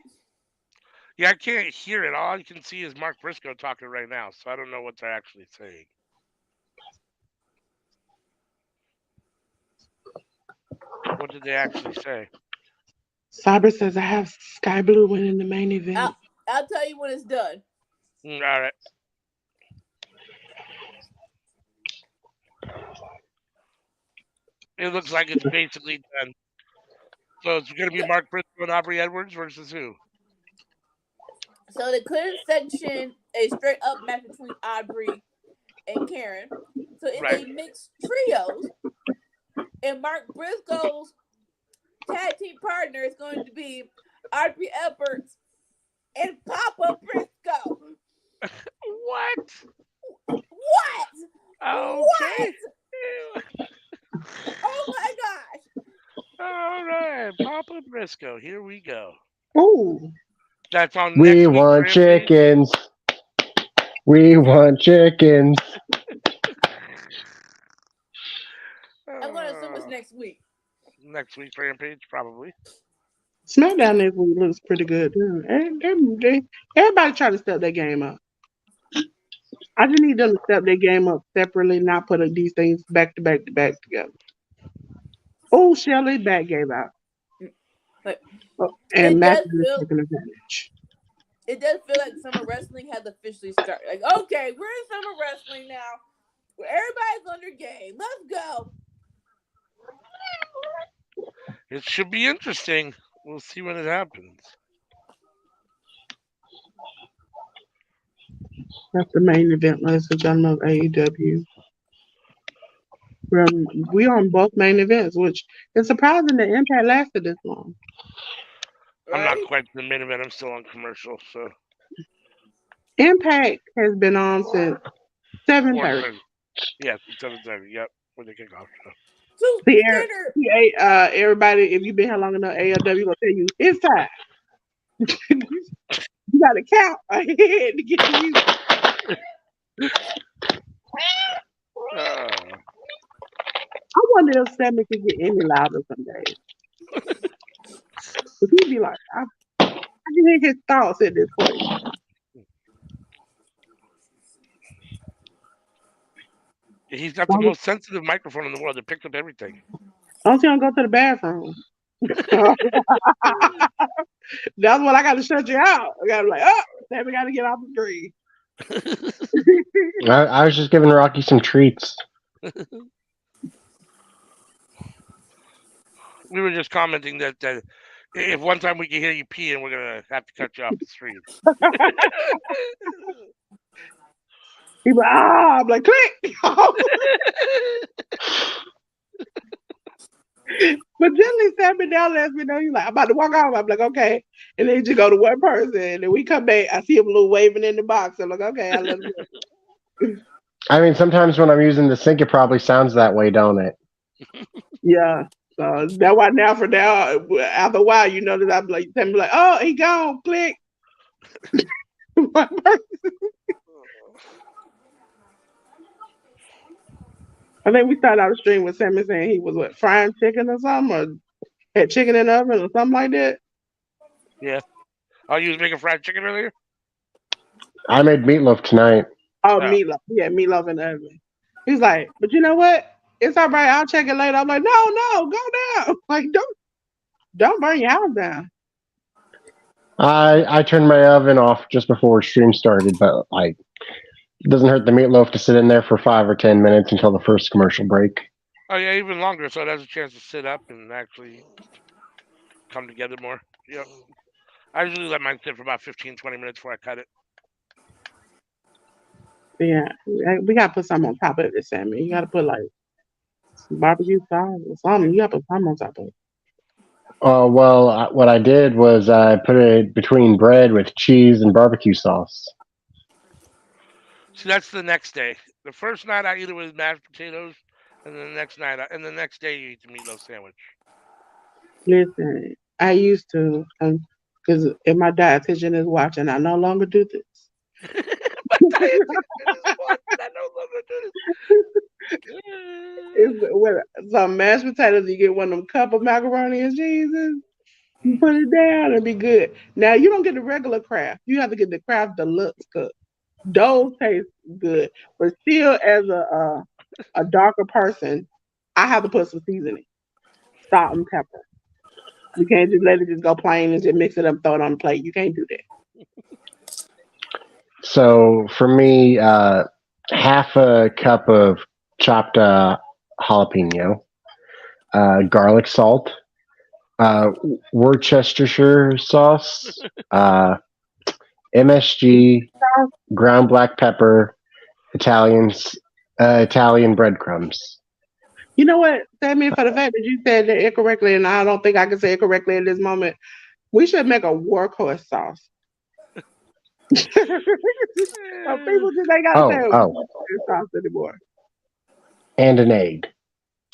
Yeah, I can't hear it. All I can see is Mark Briscoe talking right now, so I don't know what they're actually saying. What did they actually say? Cyber says I have Sky Blue winning the main event. I'll tell you when it's done. All right. It looks like it's basically done. So it's going to be Mark Briscoe and Aubrey Edwards versus who? So the clearance section, a straight up match between Aubrey and Karen. So it's a mixed trios. And Mark Briscoe's tag team partner is going to be Aubrey Edwards and Papa Briscoe. What? What? Okay. What? Oh my gosh. All right. Papa Briscoe. Here we go. Oh. That's on We next want week's chickens. We want chickens. I'm going to assume it's next week. Next week's Rampage, probably. SmackDown this week looks pretty good too. Everybody try to step their game up. I just need them to step their game up separately, not put these things back to back together. Oh, Shelly back gave out. But and Mac is taking advantage. It does feel like summer wrestling has officially started. Like, okay, we're in summer wrestling now. Where everybody's on their game. Let's go. It should be interesting. We'll see when it happens. That's the main event, ladies and gentlemen, of AEW. We on both main events, which is surprising that Impact lasted this long. I'm not quite in the main event. I'm still on commercial, so. Impact has been on since 7:30. Yeah, 7:30. Yep, when they kick off. See, everybody, if you've been here long enough, ALW will tell you it's time. You got to count ahead to get to you. I wonder if Sammy could get any louder some days. But he'd be like, I can hear his thoughts at this point. He's got the most sensitive microphone in the world. It picked up everything. Don't you go to the bathroom? That's when I got to shut you out. I got to be like, oh, Sammy got to get off the screen. I was just giving Rocky some treats. We were just commenting that if one time we can hear you peeing, we're going to have to cut you off the street. He's like, I'm like, click. But generally, Sammy now lets me know, he's like, I'm about to walk off. I'm like, okay. And then you just go to one person. And then we come back. I see him a little waving in the box. I'm like, okay, I let him go. I mean, sometimes when I'm using the sink, it probably sounds that way, don't it? Yeah. So that's why now, after a while, you know that I'm like, Sammy like, oh, he gone. Click. I think we started our stream with Sammy saying he was frying chicken or something, or had chicken in the oven or something like that. Yeah. Oh, you was making fried chicken earlier? I made meatloaf tonight. Oh, meatloaf. Yeah, meatloaf in the oven. He's like, but you know what? It's all right. I'll check it later. I'm like, no, go down. Like, don't Don't burn your house down. I turned my oven off just before stream started, but like it doesn't hurt the meatloaf to sit in there for 5 or 10 minutes until the first commercial break. Oh yeah, even longer, so it has a chance to sit up and actually come together more. Yep. I usually let mine sit for about 15, 20 minutes before I cut it. Yeah, we gotta put something on top of it, Sammy. You gotta put like some barbecue sauce or something. You gotta put something on top of it. Well, what I did was I put it between bread with cheese and barbecue sauce. So that's the next day. The first night I eat it with mashed potatoes, and then the next day you eat the meatloaf sandwich. Listen, I used to, because if my dietitian is watching, I no longer do this. My dietitian is watching. I no longer do this. It's with some mashed potatoes. You get one of them cup of macaroni and cheese. You put it down and be good. Now you don't get the regular Kraft. You have to get the Kraft Deluxe cup. Those taste good, but still, as a darker person, I have to put some seasoning, salt and pepper. You can't just let it just go plain and just mix it up, throw it on the plate. You can't do that. So for me, half a cup of chopped jalapeno, garlic salt, uh, Worcestershire sauce, MSG, ground black pepper, Italian breadcrumbs. You know what, Sammy? For the fact that you said that incorrectly, and I don't think I can say it correctly in this moment, we should make a workhorse sauce. So people just ain't gotta say workhorse sauce anymore. And an egg.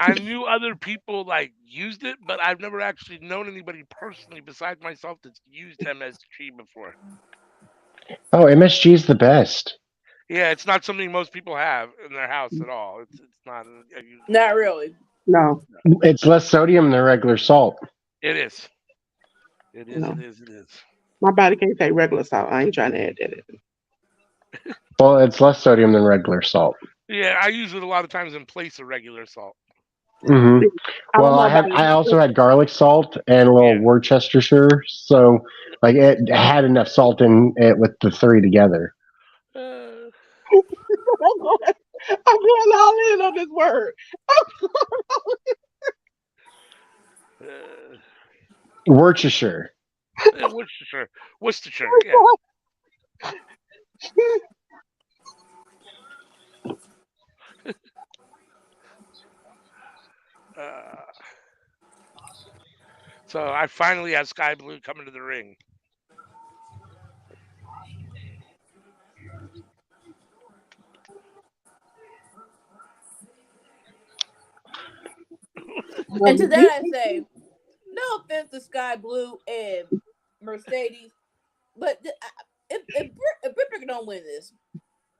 I knew other people like used it, but I've never actually known anybody personally besides myself that's used MSG before. Oh, MSG is the best. Yeah, it's not something most people have in their house at all. It's not. Not really. No, It's less sodium than regular salt. It is. It is. no. It is. It is. My body can't take regular salt. I ain't trying to add that in. Well, it's less sodium than regular salt. Yeah, I use it a lot of times in place of regular salt. Hmm. I don't Well, know about I also had garlic salt and a little Yeah. Worcestershire, so like it had enough salt in it with the three together. Uh, I'm going all in on this word. uh, Worcestershire. Worcestershire. Worcestershire. Yeah. Uh, so I finally have Sky Blue coming to the ring. And to that I say, no offense to Sky Blue and Mercedes, but if Brick don't win this,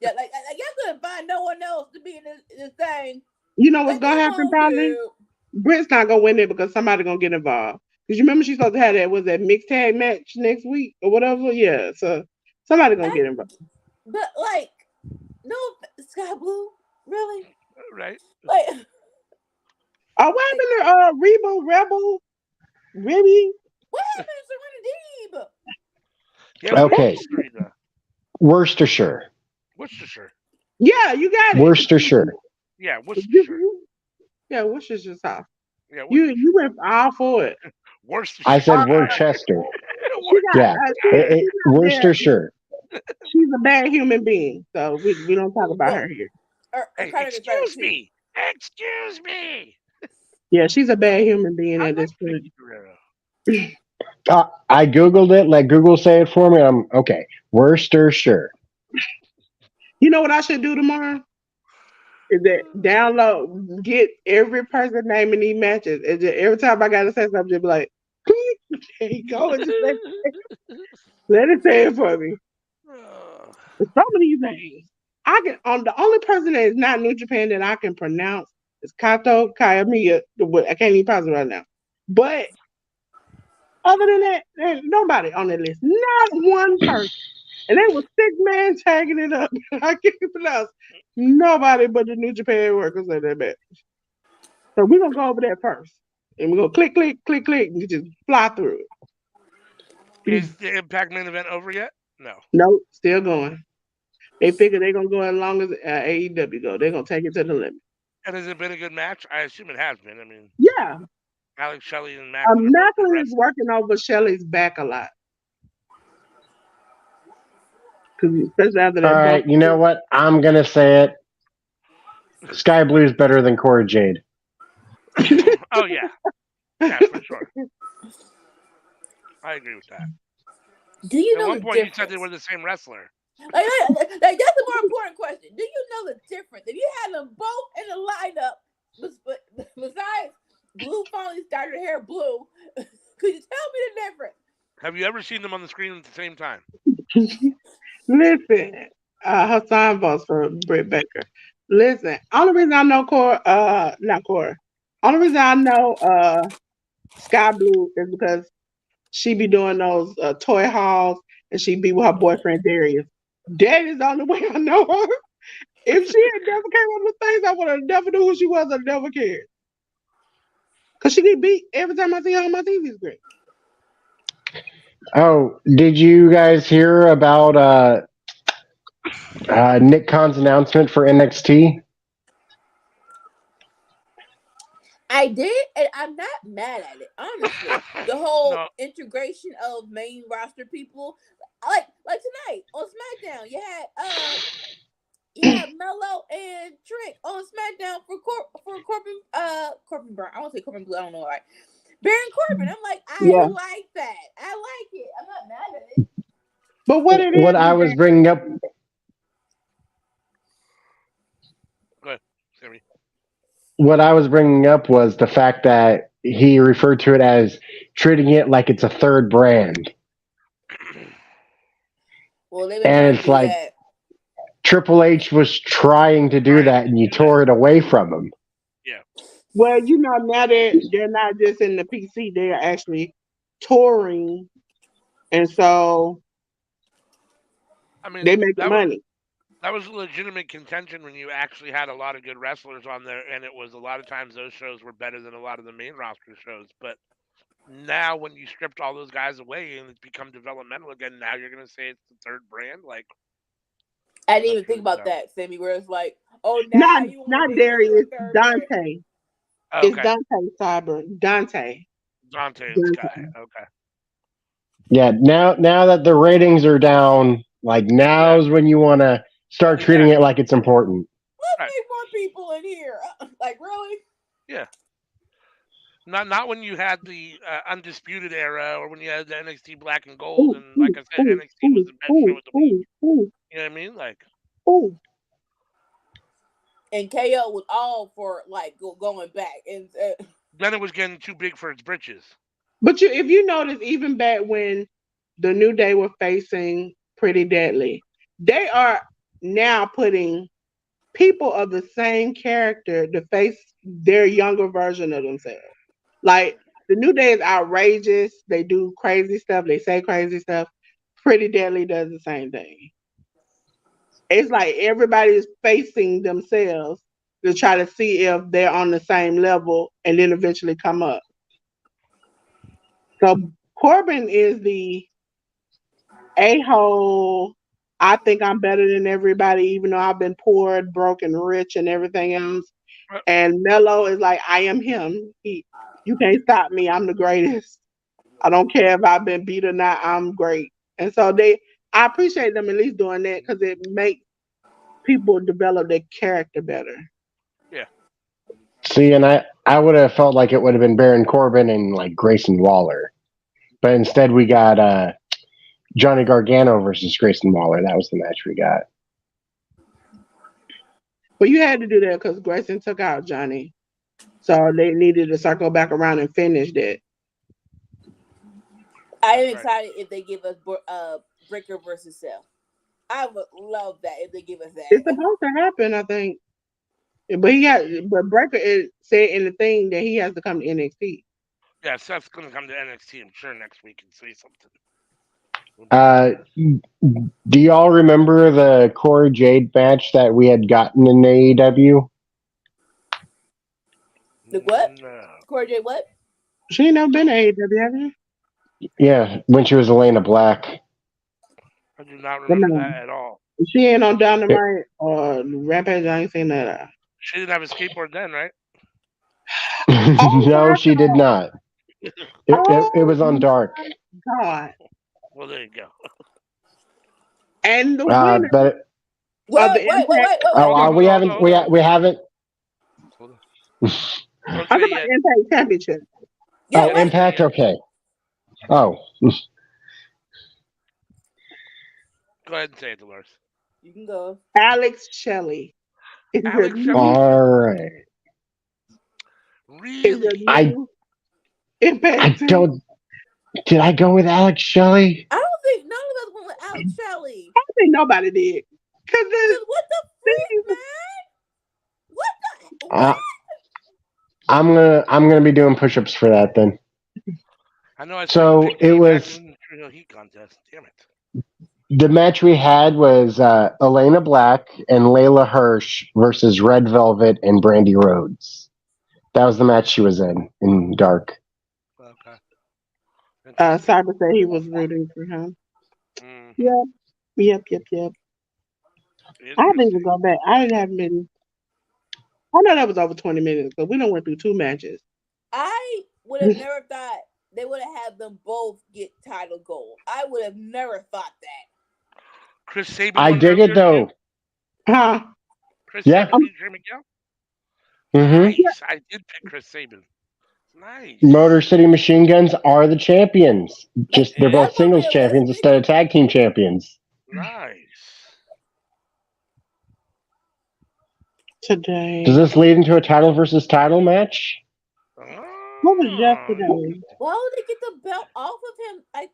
yeah, like y'all couldn't find no one else to be in this thing. You know what's Let gonna me happen alone, probably? dude. Britt's not gonna win it because somebody gonna get involved. Because you remember she's supposed to have that mixed tag match next week or whatever? Yeah, so somebody gonna get involved. But like, no, Sky Blue, really? Right. Like, Oh, what happened to Reba Rebel? Ribby? what happened to Serena Deeb? Yeah. Okay. Worcestershire. Worcestershire. Yeah, you got it. Worcestershire. Yeah. Worcestershire. Yeah, Worcestershire sauce. Yeah. You went all for it. Worcestershire. I said Worcester. Yeah. Worcestershire. She's a bad human being, so we don't talk about her here. Hey, excuse me. Excuse me. Yeah, she's a bad human being at this point. I googled it. Let Google say it for me. I'm okay. Worcestershire. You know what I should do tomorrow? Is that download, get every person naming these matches, and just every time I gotta say something, just be like, there you go, and just let it say it for me. Some of these names, I can. The only person that is not New Japan that I can pronounce is Kato Kayamiya. I can't even pronounce it right now. But other than that, there's nobody on the list. Not one person. And they were 6-man tagging it up. I can't pronounce nobody but the New Japan workers in that match. So we're gonna go over that first. and we go click, click, click, click, and you just fly through it. Is the Impact main event over yet? No. Nope, still going. They figure they're gonna go as long as AEW go. They're gonna take it to the limit. And has it been a good match? I assume it has been. I mean, Yeah, Alex Shelley and Macklin are both good Macklin is wrestlers. working over Shelley's back a lot. Because especially after that All right, you know what? I'm gonna say it. Sky Blue's better than Cora Jade. Oh yeah, yeah, for sure. I agree with that. Do you At know one the point, difference? you said they were the same wrestler. Like, that's a more important question. Do you know the difference? If you had them both in the lineup, besides Blue finally started her hair blue, could you tell me the difference? Have you ever seen them on the screen at the same time? Listen, Hassan votes for Britt Baker. Listen, only reason I know not Cora. Only reason I know Sky Blue is because she be doing those toy hauls and she be with her boyfriend Darius. That is the only way I know her. If she had never came on the things, I would have never knew who she was. I never cared. Cause she get beat every time I see her on my TV screen. Oh, did you guys hear about Nick Khan's announcement for NXT? I did, and I'm not mad at it. Honestly, the whole No. integration of main roster people, like tonight on SmackDown, you had Mello and Trick on SmackDown for Corbin Burn. I want to say Corbin Blue. I don't know why. Baron Corbin. I'm like, I Yeah. like that. I like it. I'm not mad at it. But what it is, What I was bringing up, Go ahead, Sammy. what I was bringing up was the fact that he referred to it as treating it like it's a third brand, Well, they've been and trying to it's do like that. Triple H was trying to do that, and you tore it away from him. Yeah. well, now they're not just in the PC; they're actually touring, and so I mean, they make that money. was a legitimate contention when you actually had a lot of good wrestlers on there, and it was a lot of times those shows were better than a lot of the main roster shows. But now, when you stripped all those guys away and it's become developmental again, now you're gonna say it's the third brand, like. I didn't even think about that, Sammy. Where it's like, oh, now you want Not to make this Darius, your third brand. Dante. Okay. It's Dante Cyber. Dante. Dante and Sky. Okay. Yeah, now that the ratings are down, like now's when you want to start treating it like it's important. Let's Right. make more people in here. Like, really? Yeah. Not when you had the Undisputed era or when you had the NXT Black and Gold, and like I said, NXT was the best show of the week. You know what I mean? Like. And KO was all for like going back, and Then it was getting too big for its britches. But if you notice, even back when the New Day were facing Pretty Deadly, they are now putting people of the same character to face their younger version of themselves. Like the New Day is outrageous. They do crazy stuff. They say crazy stuff. Pretty Deadly does the same thing. It's like everybody's facing themselves to try to see if they're on the same level and then eventually come up. So Corbin is the a-hole. I think I'm better than everybody, even though I've been poor, broke, and rich and everything else. And Mello is like, I am him. You can't stop me. I'm the greatest. I don't care if I've been beat or not. I'm great. And so I appreciate them at least doing that because it makes people develop their character better. Yeah. See, and I would have felt like it would have been Baron Corbin and like Grayson Waller, but instead we got Johnny Gargano versus Grayson Waller. That was the match we got. Well, you had to do that because Grayson took out Johnny, so they needed to circle back around and finish that. I am excited if they give us Breaker versus Seth. I would love that if they give us that. It's supposed to happen, I think. But Breaker said in the thing that he has to come to NXT. Yeah, Seth's gonna come to NXT, I'm sure, next week and say something. Do y'all remember the Cora Jade match that we had gotten in AEW? The what? No. Cora Jade what? She ain't never been to AEW, have you? Yeah, when she was Elena Black. I do not But remember no, that at all. she ain't on It- Dynamite or Rampage. I ain't seen that. She didn't have a skateboard then, right? Oh no, my she did not. It Oh was on Dark. my God! Well, there you go. And the winner But of the Impact. Hold on, hold we on, hold on, haven't hold on. we haven't. Hold on. I'm Don't talking say it about yet. Impact Championship. Yeah, Oh, Don't wait. say it Impact. yet. Okay. Oh, Go ahead and say it, Dolores. You can go. Alex Shelley is your Alex Shelley? new all right. is your Really? I new Impact I champion. don't. Did I go with Alex Shelley? I don't think none of us went with Alex Shelley. I don't think nobody did. Cause Cause what the freak, the man? What the Uh, what? I'm gonna be doing push-ups for that then. I know I saw you So pick it Steve was Macklin in the True Hill Heat contest. Damn it. the match we had was Elena Black and Layla Hirsch versus Red Velvet and Brandy Rhodes. That was the match she was in Dark. Okay. Interesting. Cyber said he was rooting for him. Mm-hmm. Yep, yep. I think we'll Interesting. go back. I didn't have many. I know that was over 20 minutes, but we don't went through two matches. I would have never thought they would have had them both get title gold. I would have never thought that. Chris Sabin I won dig it earlier too. though. Huh? Chris Yeah. Sabin beat Trey Miguel. Mm-hmm. Yeah. Nice. I did pick Chris Sabin. Motor Nice. City Machine Guns are the champions. That, Just they're Yeah. both that's what singles made us champions think. instead of tag team champions. Nice. Does Today. this lead into a title versus title match? What was Oh, yesterday? Why would they get the belt off of him? Like,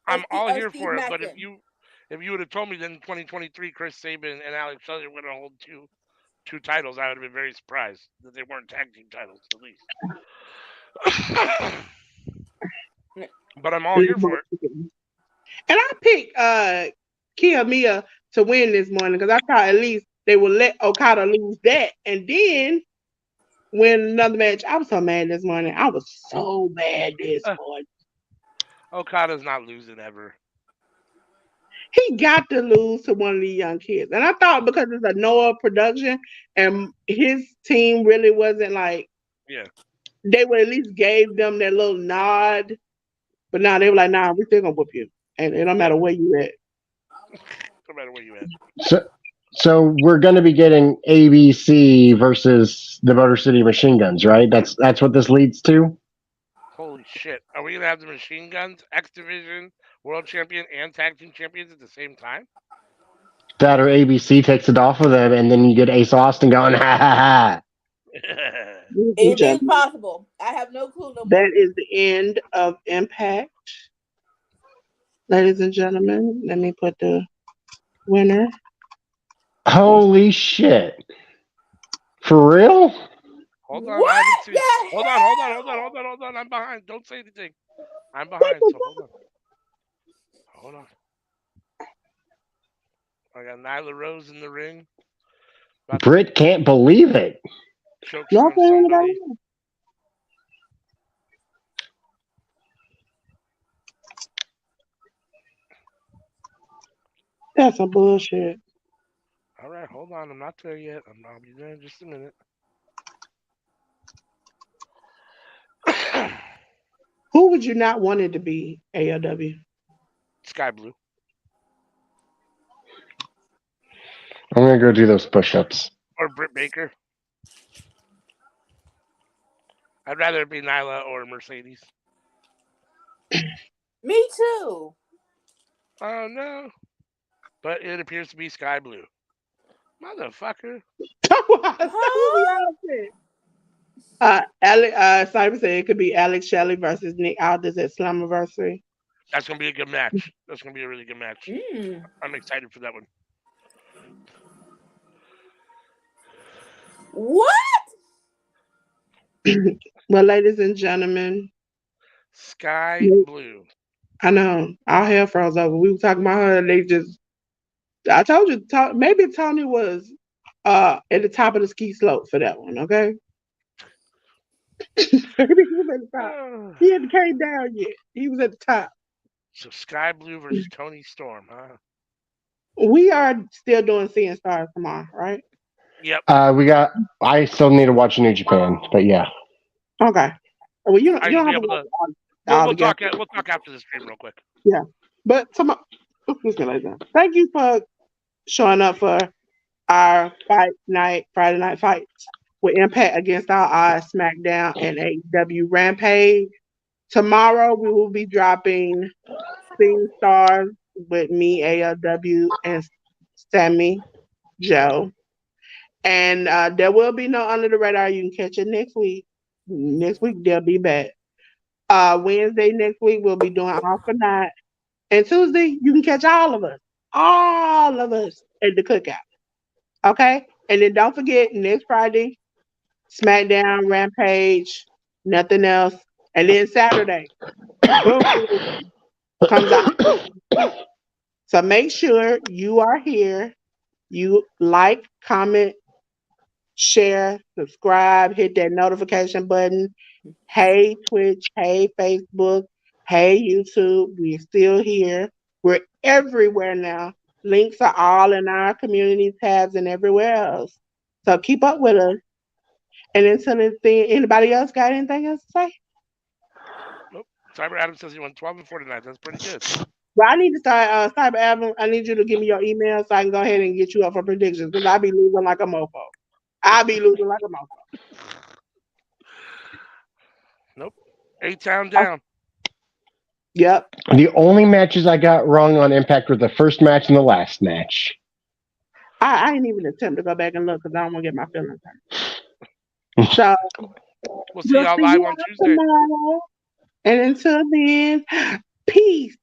I'm all of here Steve for it. But Macklin. if you would have told me then in 2023 Chris Sabin and Alex Shelley were going to hold two titles, I would have been very surprised that they weren't tag team titles at least. But I'm all here for it. And I picked Kia Mia to win this morning because I thought at least they would let Okada lose that and then win another match. I was so mad this morning. I was so mad this morning. Okada's not losing ever. He got to lose to one of these young kids. And I thought because it's a Noah production and his team really wasn't like, Yeah. they would at least gave them that little nod. But now they were like, nah, we still gonna whoop you. And it don't matter where you at. No matter where you at. So, so we're going to be getting ABC versus the Motor City Machine Guns, right? That's what this leads to. Holy shit. Are we going to have the Machine Guns, X Division, World Champion, and Tag Team Champions at the same time? That or ABC takes it off of them, and then you get Ace Austin going, ha ha ha. Anything's possible. I have no clue no more. That is the end of Impact. Ladies and gentlemen, let me put the winner. Holy shit! For real? Hold on, What I haven't seen. the Hold on, hell? hold on. I'm behind. Don't say anything. I'm behind, so hold on. Hold on. I got Nyla Rose in the ring. About to Britt can't believe it. choke Y'all slam saying somebody. anybody? That's some bullshit. All right, hold on. I'm not there yet. I'll be there in just a minute. Who would you not want it to be, ALW? Sky Blue. I'm gonna go do those push-ups. Or Britt Baker. I'd rather it be Nyla or Mercedes. Me too. Oh, no. But it appears to be Sky Blue. Motherfucker. That's what we all said. Cyber said it could be Alex Shelley versus Nick Aldis at Slammiversary. That's going to be a good match. That's going to be a really good match. Mm. I'm excited for that one. What? Well, ladies and gentlemen, Sky Blue. I know our hair froze over. We were talking about her, and they just. I told you, maybe Tony was at the top of the ski slope for that one. Okay. He was at the top. He hadn't came down yet. He was at the top. So Sky Blue versus Tony Storm, huh? We are still doing Seeing Stars tomorrow, right? Yep. I still need to watch New Japan, but yeah. Okay. Well, you I don't should be have to able watch to. all We'll talk. together. We'll talk after the stream real quick. Yeah. But tomorrow, thank you for showing up for our Friday night fights with Impact Against All Odds, Smackdown, and AEW Rampage. Tomorrow we will be dropping Sing Stars with me, ALW, and Sammy Joe. And there will be no Under the Radar. You can catch it next week. Next week they'll be back. Wednesday next week we'll be doing Off for Night. And Tuesday you can catch all of us at the cookout. Okay? And then don't forget next Friday, SmackDown, Rampage, nothing else. And then Saturday, boom, comes out. So make sure you are here. You like, comment, share, subscribe, hit that notification button. Hey, Twitch. Hey, Facebook. Hey, YouTube. We're still here. We're everywhere now. Links are all in our community tabs and everywhere else. So keep up with us. And until anybody else got anything else to say? Nope. Cyber Adam says he won 12 and 49. That's pretty good. Well, I need to start, Cyber Adam, I need you to give me your email so I can go ahead and get you up for predictions because I'll be losing like a mofo. Nope. A-Town down. Yep. The only matches I got wrong on Impact were the first match and the last match. I ain't even attempt to go back and look because I don't want to get my feelings hurt. So we'll see y'all live on Tuesday. Tomorrow. And until then, peace.